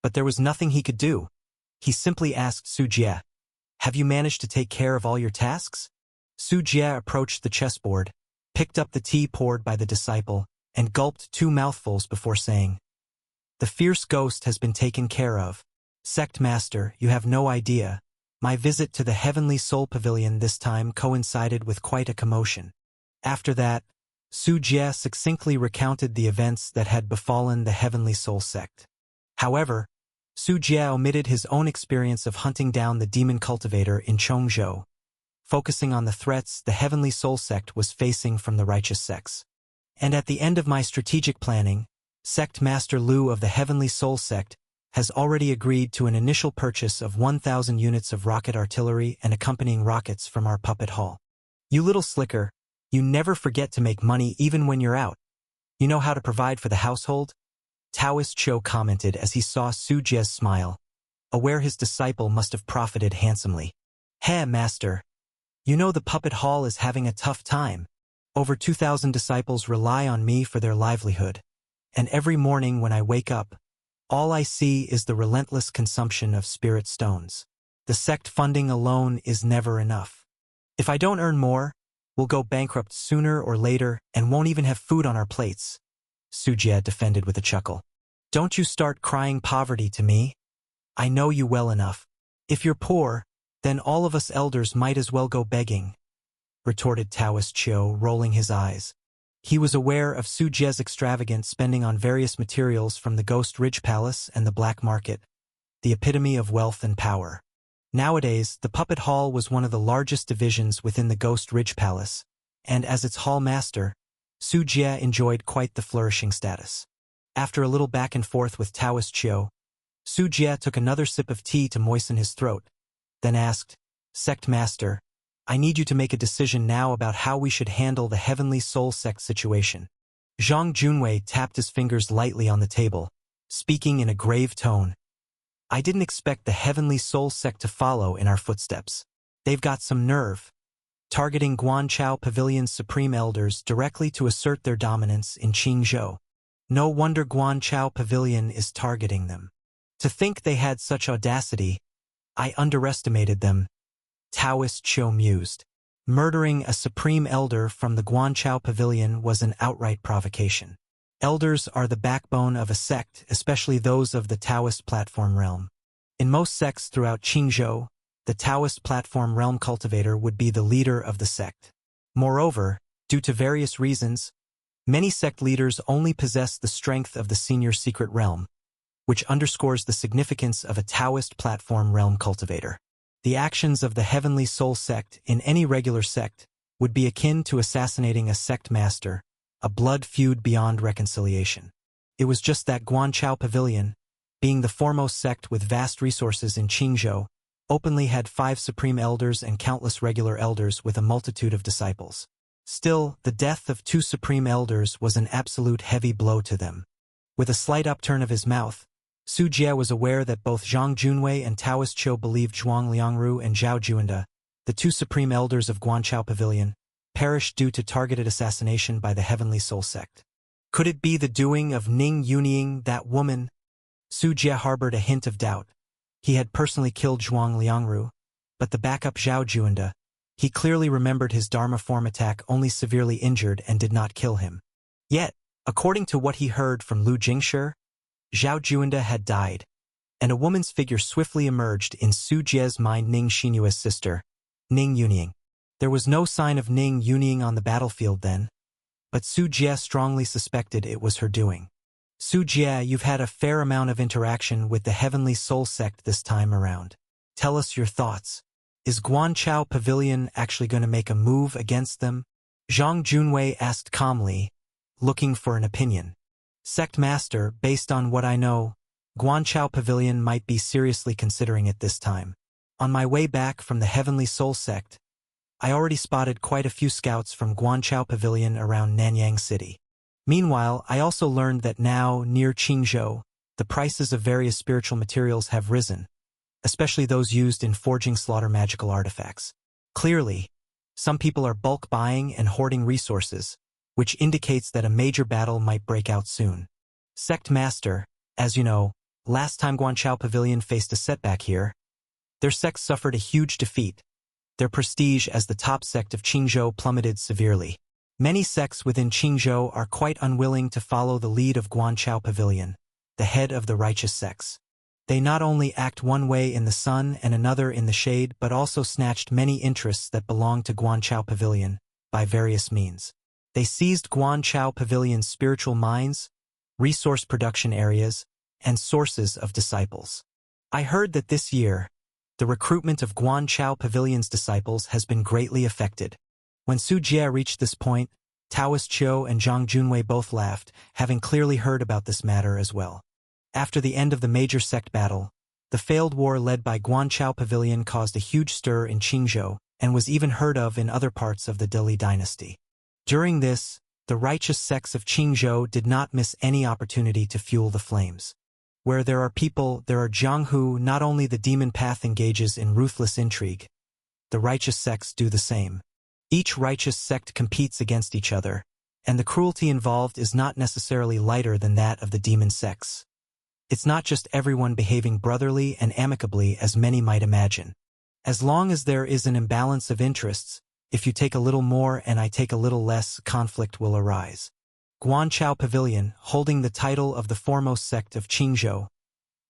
but there was nothing he could do. He simply asked Su Jie, "Have you managed to take care of all your tasks?" Su Jie approached the chessboard, picked up the tea poured by the disciple, and gulped 2 mouthfuls before saying, "The fierce ghost has been taken care of. Sect Master, you have no idea. My visit to the Heavenly Soul Pavilion this time coincided with quite a commotion." After that, Su Jie succinctly recounted the events that had befallen the Heavenly Soul Sect. However, Su Jie omitted his own experience of hunting down the demon cultivator in Chongzhou, focusing on the threats the Heavenly Soul Sect was facing from the righteous sects. "And at the end of my strategic planning, Sect Master Lu of the Heavenly Soul Sect has already agreed to an initial purchase of 1,000 units of rocket artillery and accompanying rockets from our puppet hall. You little slicker, you never forget to make money even when you're out. You know how to provide for the household?" Taoist Chou commented as he saw Su Jie's smile, aware his disciple must have profited handsomely. "Hey, Master. You know the puppet hall is having a tough time. Over 2,000 disciples rely on me for their livelihood. And every morning when I wake up, all I see is the relentless consumption of spirit stones. The sect funding alone is never enough. If I don't earn more, we'll go bankrupt sooner or later and won't even have food on our plates," Su Jie defended with a chuckle. "Don't you start crying poverty to me. I know you well enough. If you're poor, then all of us elders might as well go begging," retorted Taoist Chou, rolling his eyes. He was aware of Su Jie's extravagant spending on various materials from the Ghost Ridge Palace and the black market, the epitome of wealth and power. Nowadays, the puppet hall was one of the largest divisions within the Ghost Ridge Palace, and as its hall master, Su Jie enjoyed quite the flourishing status. After a little back and forth with Taoist Chou, Su Jie took another sip of tea to moisten his throat, then asked, "Sect Master, I need you to make a decision now about how we should handle the Heavenly Soul Sect situation." Zhang Junwei tapped his fingers lightly on the table, speaking in a grave tone. "I didn't expect the Heavenly Soul Sect to follow in our footsteps. They've got some nerve, targeting Guanchao Pavilion's supreme elders directly to assert their dominance in Qingzhou. No wonder Guanchao Pavilion is targeting them. To think they had such audacity, I underestimated them," Taoist Chou mused. Murdering a supreme elder from the Guanchao Pavilion was an outright provocation. Elders are the backbone of a sect, especially those of the Taoist platform realm. In most sects throughout Qingzhou, the Taoist platform realm cultivator would be the leader of the sect. Moreover, due to various reasons, many sect leaders only possess the strength of the senior secret realm, which underscores the significance of a Taoist platform realm cultivator. The actions of the Heavenly Soul Sect in any regular sect would be akin to assassinating a sect master, a blood feud beyond reconciliation. It was just that Guanchao Pavilion, being the foremost sect with vast resources in Qingzhou, openly had 5 supreme elders and countless regular elders with a multitude of disciples. Still, the death of 2 supreme elders was an absolute heavy blow to them. With a slight upturn of his mouth, Su Jie was aware that both Zhang Junwei and Taoist Chou believed Zhuang Liangru and Zhao Juanda, the 2 supreme elders of Guanchao Pavilion, perished due to targeted assassination by the Heavenly Soul Sect. Could it be the doing of Ning Yunying, that woman? Su Jie harbored a hint of doubt. He had personally killed Zhuang Liangru, but the backup Zhao Juanda, he clearly remembered his Dharma form attack only severely injured and did not kill him. Yet, according to what he heard from Lu Jingshi, Zhao Juanda had died, and a woman's figure swiftly emerged in Su Jie's mind, Ning Xinyue's sister, Ning Yunying. There was no sign of Ning Yunying on the battlefield then, but Su Jie strongly suspected it was her doing. Su Jie, you've had a fair amount of interaction with the Heavenly Soul Sect this time around. Tell us your thoughts. Is Guanchao Pavilion actually going to make a move against them? Zhang Junwei asked calmly, looking for an opinion. Sect Master, based on what I know, Guanchao Pavilion might be seriously considering it this time. On my way back from the Heavenly Soul Sect, I already spotted quite a few scouts from Guanchao Pavilion around Nanyang City. Meanwhile, I also learned that now, near Qingzhou, the prices of various spiritual materials have risen, especially those used in forging slaughter magical artifacts. Clearly, some people are bulk buying and hoarding resources, which indicates that a major battle might break out soon. Sect Master, as you know, last time Guanchao Pavilion faced a setback here, their sect suffered a huge defeat. Their prestige as the top sect of Qingzhou plummeted severely. Many sects within Qingzhou are quite unwilling to follow the lead of Guanchao Pavilion, the head of the righteous sects. They not only act one way in the sun and another in the shade, but also snatched many interests that belonged to Guanchao Pavilion by various means. They seized Guanchao Pavilion's spiritual mines, resource production areas, and sources of disciples. I heard that this year, the recruitment of Guanchao Pavilion's disciples has been greatly affected. When Su Jie reached this point, Taoist Qiu and Zhang Junwei both laughed, having clearly heard about this matter as well. After the end of the major sect battle, the failed war led by Guanchao Pavilion caused a huge stir in Qingzhou and was even heard of in other parts of the Dili dynasty. During this, the righteous sects of Qingzhou did not miss any opportunity to fuel the flames. Where there are people, there are Jianghu. Not only the demon path engages in ruthless intrigue, the righteous sects do the same. Each righteous sect competes against each other, and the cruelty involved is not necessarily lighter than that of the demon sects. It's not just everyone behaving brotherly and amicably as many might imagine. As long as there is an imbalance of interests, if you take a little more and I take a little less, conflict will arise. Guanchao Pavilion, holding the title of the foremost sect of Qingzhou,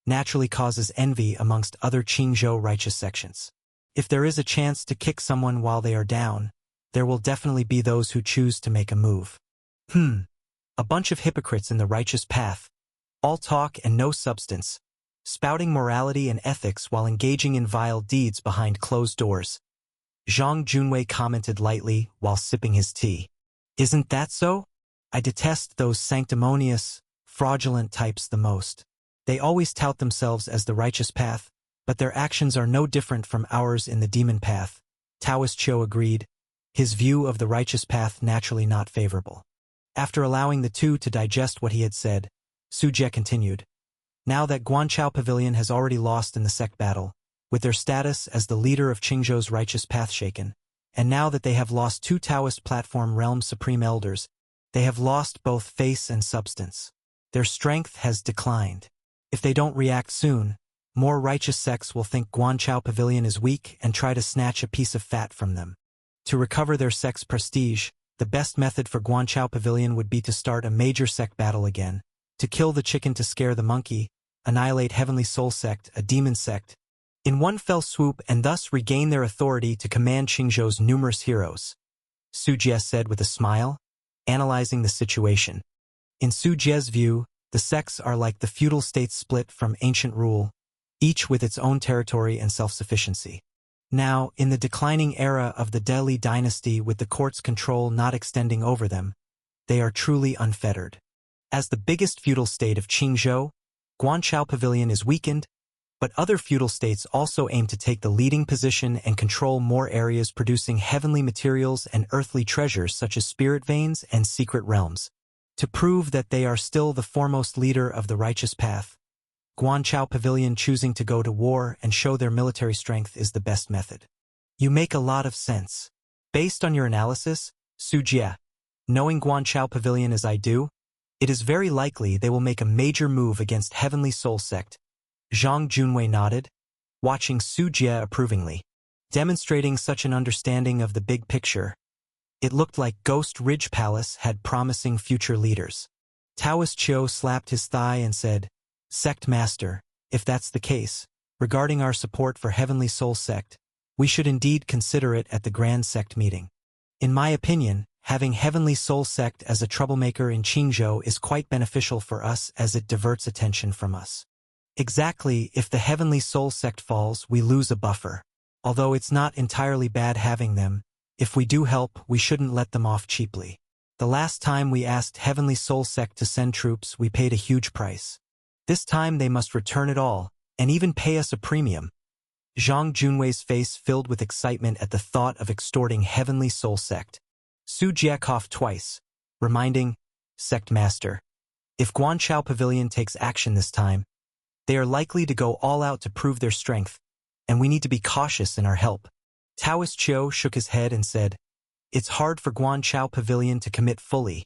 naturally causes envy amongst other Qingzhou righteous sections. If there is a chance to kick someone while they are down, there will definitely be those who choose to make a move. A bunch of hypocrites in the righteous path, all talk and no substance, spouting morality and ethics while engaging in vile deeds behind closed doors. Zhang Junwei commented lightly while sipping his tea. Isn't that so? I detest those sanctimonious, fraudulent types the most. They always tout themselves as the righteous path, but their actions are no different from ours in the demon path. Taoist Qiu agreed, his view of the righteous path naturally not favorable. After allowing the two to digest what he had said, Su Jie continued, now that Guanchao Pavilion has already lost in the sect battle, with their status as the leader of Qingzhou's righteous path shaken, and now that they have lost two Taoist platform realm supreme elders, they have lost both face and substance. Their strength has declined. If they don't react soon, more righteous sects will think Guanchao Pavilion is weak and try to snatch a piece of fat from them. To recover their sect's prestige, the best method for Guanchao Pavilion would be to start a major sect battle again, to kill the chicken to scare the monkey, annihilate Heavenly Soul Sect, a demon sect, in one fell swoop and thus regain their authority to command Qingzhou's numerous heroes. Su Jie said with a smile, analyzing the situation. In Su Jie's view, the sects are like the feudal states split from ancient rule, each with its own territory and self-sufficiency. Now, in the declining era of the Dili dynasty with the court's control not extending over them, they are truly unfettered. As the biggest feudal state of Qingzhou, Guanchao Pavilion is weakened, but other feudal states also aim to take the leading position and control more areas producing heavenly materials and earthly treasures such as spirit veins and secret realms. To prove that they are still the foremost leader of the righteous path, Guanchao Pavilion choosing to go to war and show their military strength is the best method. You make a lot of sense. Based on your analysis, Su Jie, knowing Guanchao Pavilion as I do, it is very likely they will make a major move against Heavenly Soul Sect. Zhang Junwei nodded, watching Su Jie approvingly. Demonstrating such an understanding of the big picture, it looked like Ghost Ridge Palace had promising future leaders. Taoist Qiu slapped his thigh and said, Sect Master, if that's the case, regarding our support for Heavenly Soul Sect, we should indeed consider it at the Grand Sect meeting. In my opinion, having Heavenly Soul Sect as a troublemaker in Qingzhou is quite beneficial for us as it diverts attention from us. Exactly, if the Heavenly Soul Sect falls, we lose a buffer. Although it's not entirely bad having them, if we do help, we shouldn't let them off cheaply. The last time we asked Heavenly Soul Sect to send troops, we paid a huge price. This time they must return it all, and even pay us a premium. Zhang Junwei's face filled with excitement at the thought of extorting Heavenly Soul Sect. Su Jie coughed twice, reminding, Sect Master, if Guanchao Pavilion takes action this time, they are likely to go all out to prove their strength, and we need to be cautious in our help. Taoist Chiu shook his head and said, it's hard for Guanchao Pavilion to commit fully.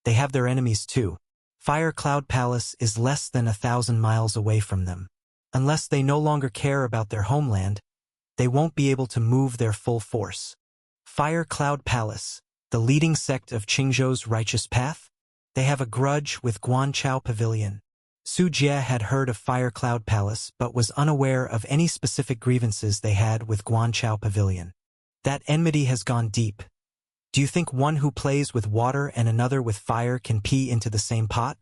They have their enemies too. Fire Cloud Palace is less than 1,000 miles away from them. Unless they no longer care about their homeland, they won't be able to move their full force. Fire Cloud Palace, the leading sect of Qingzhou's righteous path? They have a grudge with Guanchao Pavilion. Su Jie had heard of Fire Cloud Palace but was unaware of any specific grievances they had with Guanchao Pavilion. That enmity has gone deep. Do you think one who plays with water and another with fire can pee into the same pot?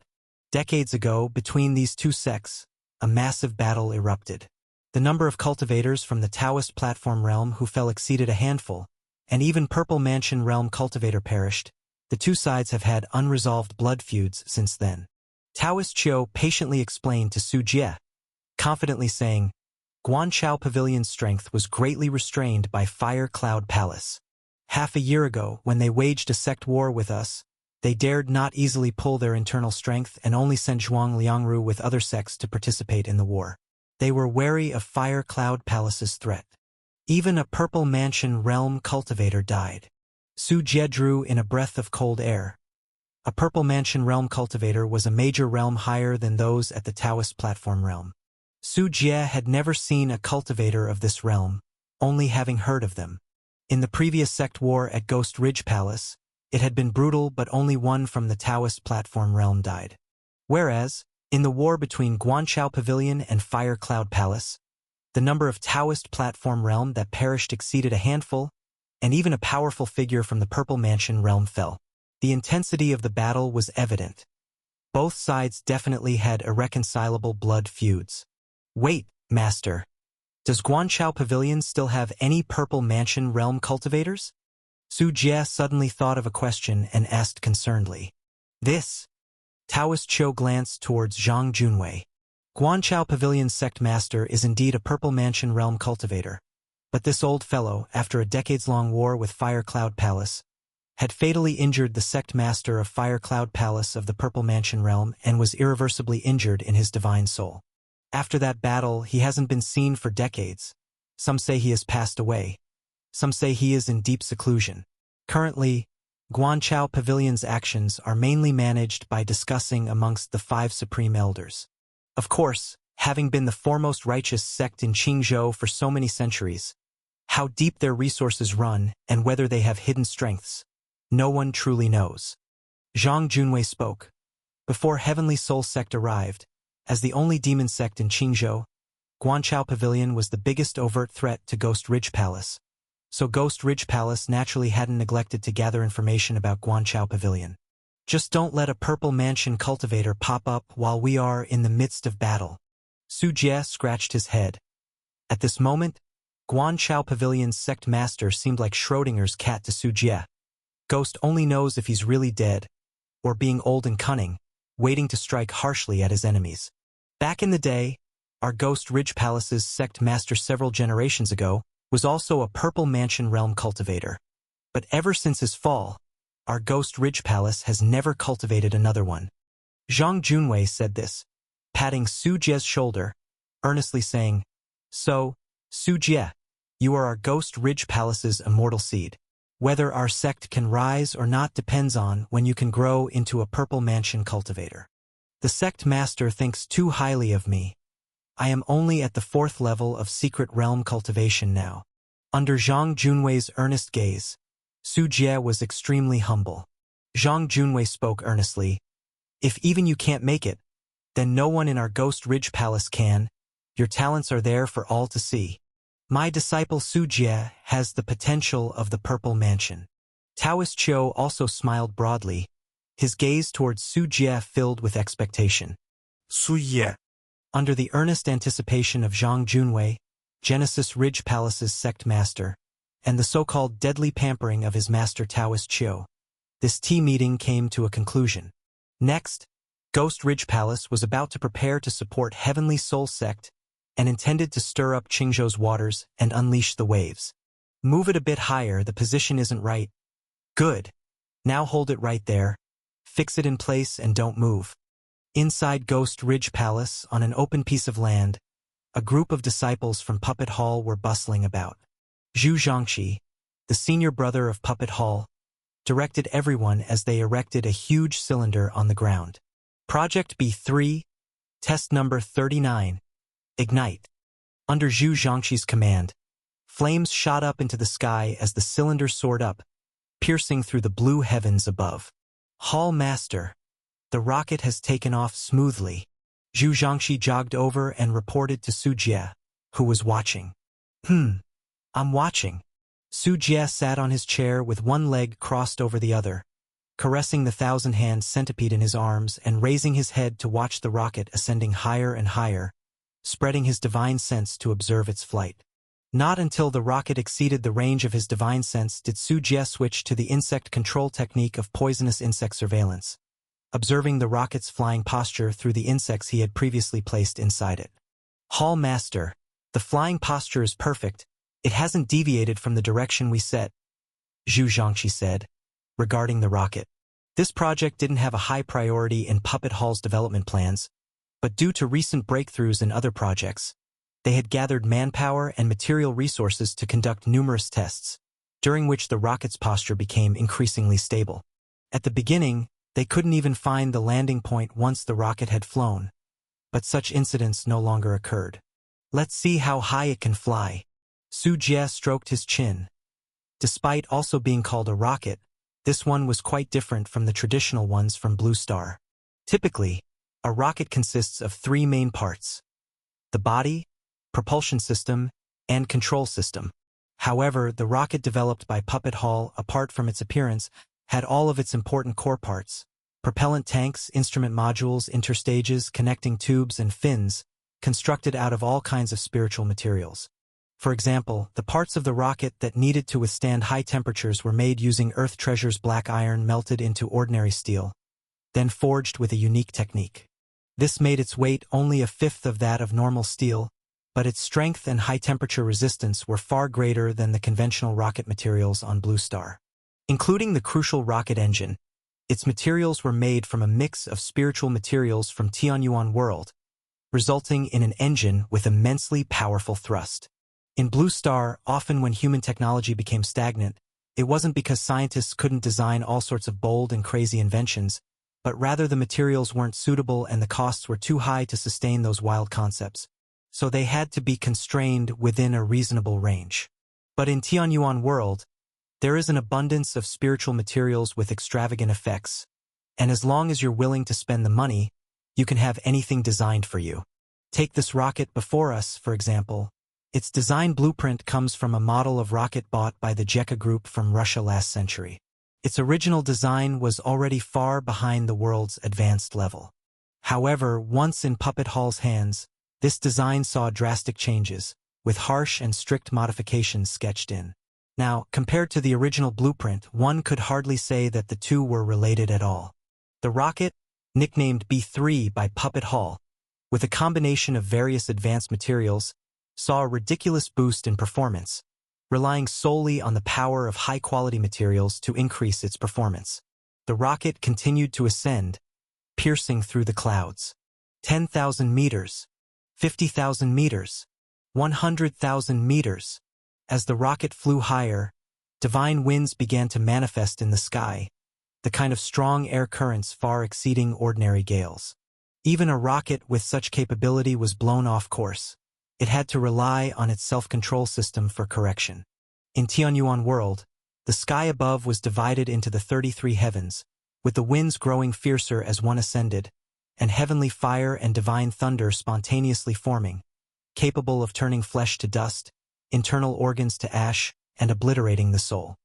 Decades ago, between these two sects, a massive battle erupted. The number of cultivators from the Taoist platform realm who fell exceeded a handful, and even Purple Mansion realm cultivator perished. The two sides have had unresolved blood feuds since then. Taoist Chiu patiently explained to Su Jie, confidently saying, Guanchao Pavilion's strength was greatly restrained by Fire Cloud Palace. Half a year ago, when they waged a sect war with us, they dared not easily pull their internal strength and only sent Zhuang Liangru with other sects to participate in the war. They were wary of Fire Cloud Palace's threat. Even a Purple Mansion realm cultivator died. Su Jie drew in a breath of cold air. A Purple Mansion realm cultivator was a major realm higher than those at the Taoist platform realm. Su Jie had never seen a cultivator of this realm, only having heard of them. In the previous sect war at Ghost Ridge Palace, it had been brutal but only one from the Taoist platform realm died. Whereas, in the war between Guanchao Pavilion and Fire Cloud Palace, the number of Taoist platform realm that perished exceeded a handful, and even a powerful figure from the Purple Mansion realm fell. The intensity of the battle was evident. Both sides definitely had irreconcilable blood feuds. Wait, Master. Does Guanchao Pavilion still have any Purple Mansion realm cultivators? Su Jie suddenly thought of a question and asked concernedly. This? Taoist Chiu glanced towards Zhang Junwei. Guanchao Pavilion's sect master is indeed a Purple Mansion realm cultivator. But this old fellow, after a decades-long war with Fire Cloud Palace, had fatally injured the sect master of Fire Cloud Palace of the Purple Mansion realm and was irreversibly injured in his divine soul. After that battle, he hasn't been seen for decades. Some say he has passed away. Some say he is in deep seclusion. Currently, Guanchao Pavilion's actions are mainly managed by discussing amongst the 5 supreme elders. Of course, having been the foremost righteous sect in Qingzhou for so many centuries, how deep their resources run and whether they have hidden strengths, no one truly knows. Zhang Junwei spoke. Before Heavenly Soul Sect arrived, as the only demon sect in Qingzhou, Guanchao Pavilion was the biggest overt threat to Ghost Ridge Palace. So Ghost Ridge Palace naturally hadn't neglected to gather information about Guanchao Pavilion. Just don't let a Purple Mansion cultivator pop up while we are in the midst of battle. Su Jie scratched his head. At this moment, Guanchao Pavilion's sect master seemed like Schrodinger's cat to Su Jie. Ghost only knows if he's really dead, or being old and cunning, waiting to strike harshly at his enemies. Back in the day, our Ghost Ridge Palace's sect master several generations ago was also a Purple Mansion realm cultivator. But ever since his fall, our Ghost Ridge Palace has never cultivated another one. Zhang Junwei said this, patting Su Jie's shoulder, earnestly saying, So, Su Jie, you are our Ghost Ridge Palace's immortal seed. Whether our sect can rise or not depends on when you can grow into a Purple Mansion cultivator. The sect master thinks too highly of me. I am only at the 4th level of secret realm cultivation now. Under Zhang Junwei's earnest gaze, Su Jie was extremely humble. Zhang Junwei spoke earnestly. If even you can't make it, then no one in our Ghost Ridge Palace can. Your talents are there for all to see. My disciple Su Jie has the potential of the Purple Mansion. Taoist Chiu also smiled broadly, his gaze towards Su Jie filled with expectation. Su Jie. Under the earnest anticipation of Zhang Junwei, Genesis Ridge Palace's sect master, and the so-called deadly pampering of his master Taoist Chiu, This tea meeting came to a conclusion. Next, Ghost Ridge Palace was about to prepare to support Heavenly Soul Sect and intended to stir up Qingzhou's waters and unleash the waves. Move it a bit higher, the position isn't right. Good. Now hold it right there. Fix it in place and don't move. Inside Ghost Ridge Palace, on an open piece of land, a group of disciples from Puppet Hall were bustling about. Zhu Zhangxi, the senior brother of Puppet Hall, directed everyone as they erected a huge cylinder on the ground. Project B3, test number 39, ignite. Under Zhu Zhangxi's command, flames shot up into the sky as the cylinder soared up, piercing through the blue heavens above. Hall Master, the rocket has taken off smoothly. Zhu Zhangxi jogged over and reported to Su Jie, who was watching. I'm watching. Su Jie sat on his chair with one leg crossed over the other, caressing the thousand-hand centipede in his arms and raising his head to watch the rocket ascending higher and higher, spreading his divine sense to observe its flight. Not until the rocket exceeded the range of his divine sense did Su Jie switch to the insect control technique of poisonous insect surveillance, observing the rocket's flying posture through the insects he had previously placed inside it. Hall Master, the flying posture is perfect. It hasn't deviated from the direction we set, Zhu Zhangxi said, regarding the rocket. This project didn't have a high priority in Puppet Hall's development plans, but due to recent breakthroughs in other projects, they had gathered manpower and material resources to conduct numerous tests, during which the rocket's posture became increasingly stable. At the beginning, they couldn't even find the landing point once the rocket had flown, but such incidents no longer occurred. Let's see how high it can fly. Su Jie stroked his chin. Despite also being called a rocket, this one was quite different from the traditional ones from Blue Star. Typically, a rocket consists of three main parts: the body, propulsion system, and control system. However, the rocket developed by Puppet Hall, apart from its appearance, had all of its important core parts: propellant tanks, instrument modules, interstages, connecting tubes, and fins, constructed out of all kinds of spiritual materials. For example, the parts of the rocket that needed to withstand high temperatures were made using Earth Treasure's black iron melted into ordinary steel, then forged with a unique technique. This made its weight only a fifth of that of normal steel, but its strength and high-temperature resistance were far greater than the conventional rocket materials on Blue Star. Including the crucial rocket engine, its materials were made from a mix of spiritual materials from Tianyuan World, resulting in an engine with immensely powerful thrust. In Blue Star, often when human technology became stagnant, it wasn't because scientists couldn't design all sorts of bold and crazy inventions, but rather the materials weren't suitable and the costs were too high to sustain those wild concepts, so they had to be constrained within a reasonable range. But in Tianyuan World, there is an abundance of spiritual materials with extravagant effects, and as long as you're willing to spend the money, you can have anything designed for you. Take this rocket before us, for example. Its design blueprint comes from a model of rocket bought by the Jekka Group from Russia last century. Its original design was already far behind the world's advanced level. However, once in Puppet Hall's hands, this design saw drastic changes, with harsh and strict modifications sketched in. Now, compared to the original blueprint, one could hardly say that the two were related at all. The rocket, nicknamed B3 by Puppet Hall, with a combination of various advanced materials, saw a ridiculous boost in performance, relying solely on the power of high-quality materials to increase its performance. The rocket continued to ascend, piercing through the clouds. 10,000 meters, 50,000 meters, 100,000 meters. As the rocket flew higher, divine winds began to manifest in the sky, the kind of strong air currents far exceeding ordinary gales. Even a rocket with such capability was blown off course. It had to rely on its self-control system for correction. In Tianyuan World, the sky above was divided into the 33 heavens, with the winds growing fiercer as one ascended, and heavenly fire and divine thunder spontaneously forming, capable of turning flesh to dust, internal organs to ash, and obliterating the soul.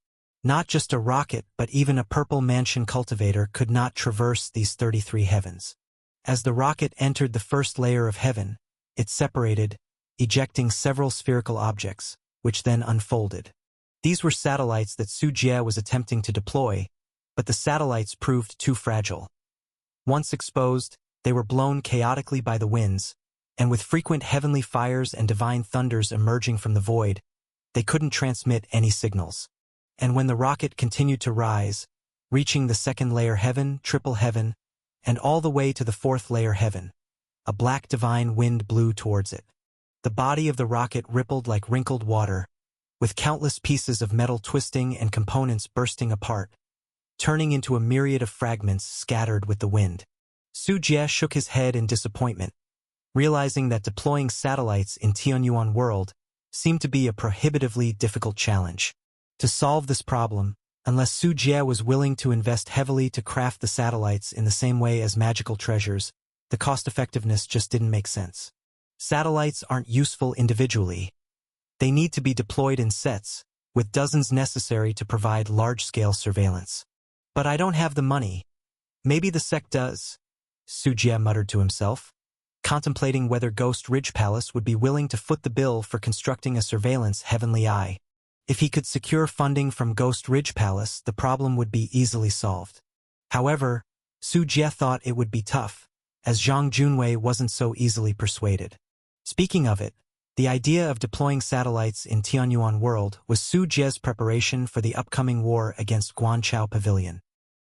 Not just a rocket, but even a purple mansion cultivator could not traverse these 33 heavens. As the rocket entered the first layer of heaven, it separated, ejecting several spherical objects, which then unfolded. These were satellites that Su Jie was attempting to deploy, but the satellites proved too fragile. Once exposed, they were blown chaotically by the winds, and with frequent heavenly fires and divine thunders emerging from the void, they couldn't transmit any signals. And when the rocket continued to rise, reaching the second layer heaven, triple heaven, and all the way to the fourth layer heaven, a black divine wind blew towards it. The body of the rocket rippled like wrinkled water, with countless pieces of metal twisting and components bursting apart, turning into a myriad of fragments scattered with the wind. Su Jie shook his head in disappointment, realizing that deploying satellites in Tianyuan World seemed to be a prohibitively difficult challenge. To solve this problem, unless Su Jie was willing to invest heavily to craft the satellites in the same way as magical treasures, the cost-effectiveness just didn't make sense. Satellites aren't useful individually. They need to be deployed in sets, with dozens necessary to provide large-scale surveillance. But I don't have the money. Maybe the sect does, Su Jie muttered to himself, contemplating whether Ghost Ridge Palace would be willing to foot the bill for constructing a surveillance heavenly eye. If he could secure funding from Ghost Ridge Palace, the problem would be easily solved. However, Su Jie thought it would be tough, as Zhang Junwei wasn't so easily persuaded. Speaking of it, the idea of deploying satellites in Tianyuan World was Su Jie's preparation for the upcoming war against Guanchao Pavilion.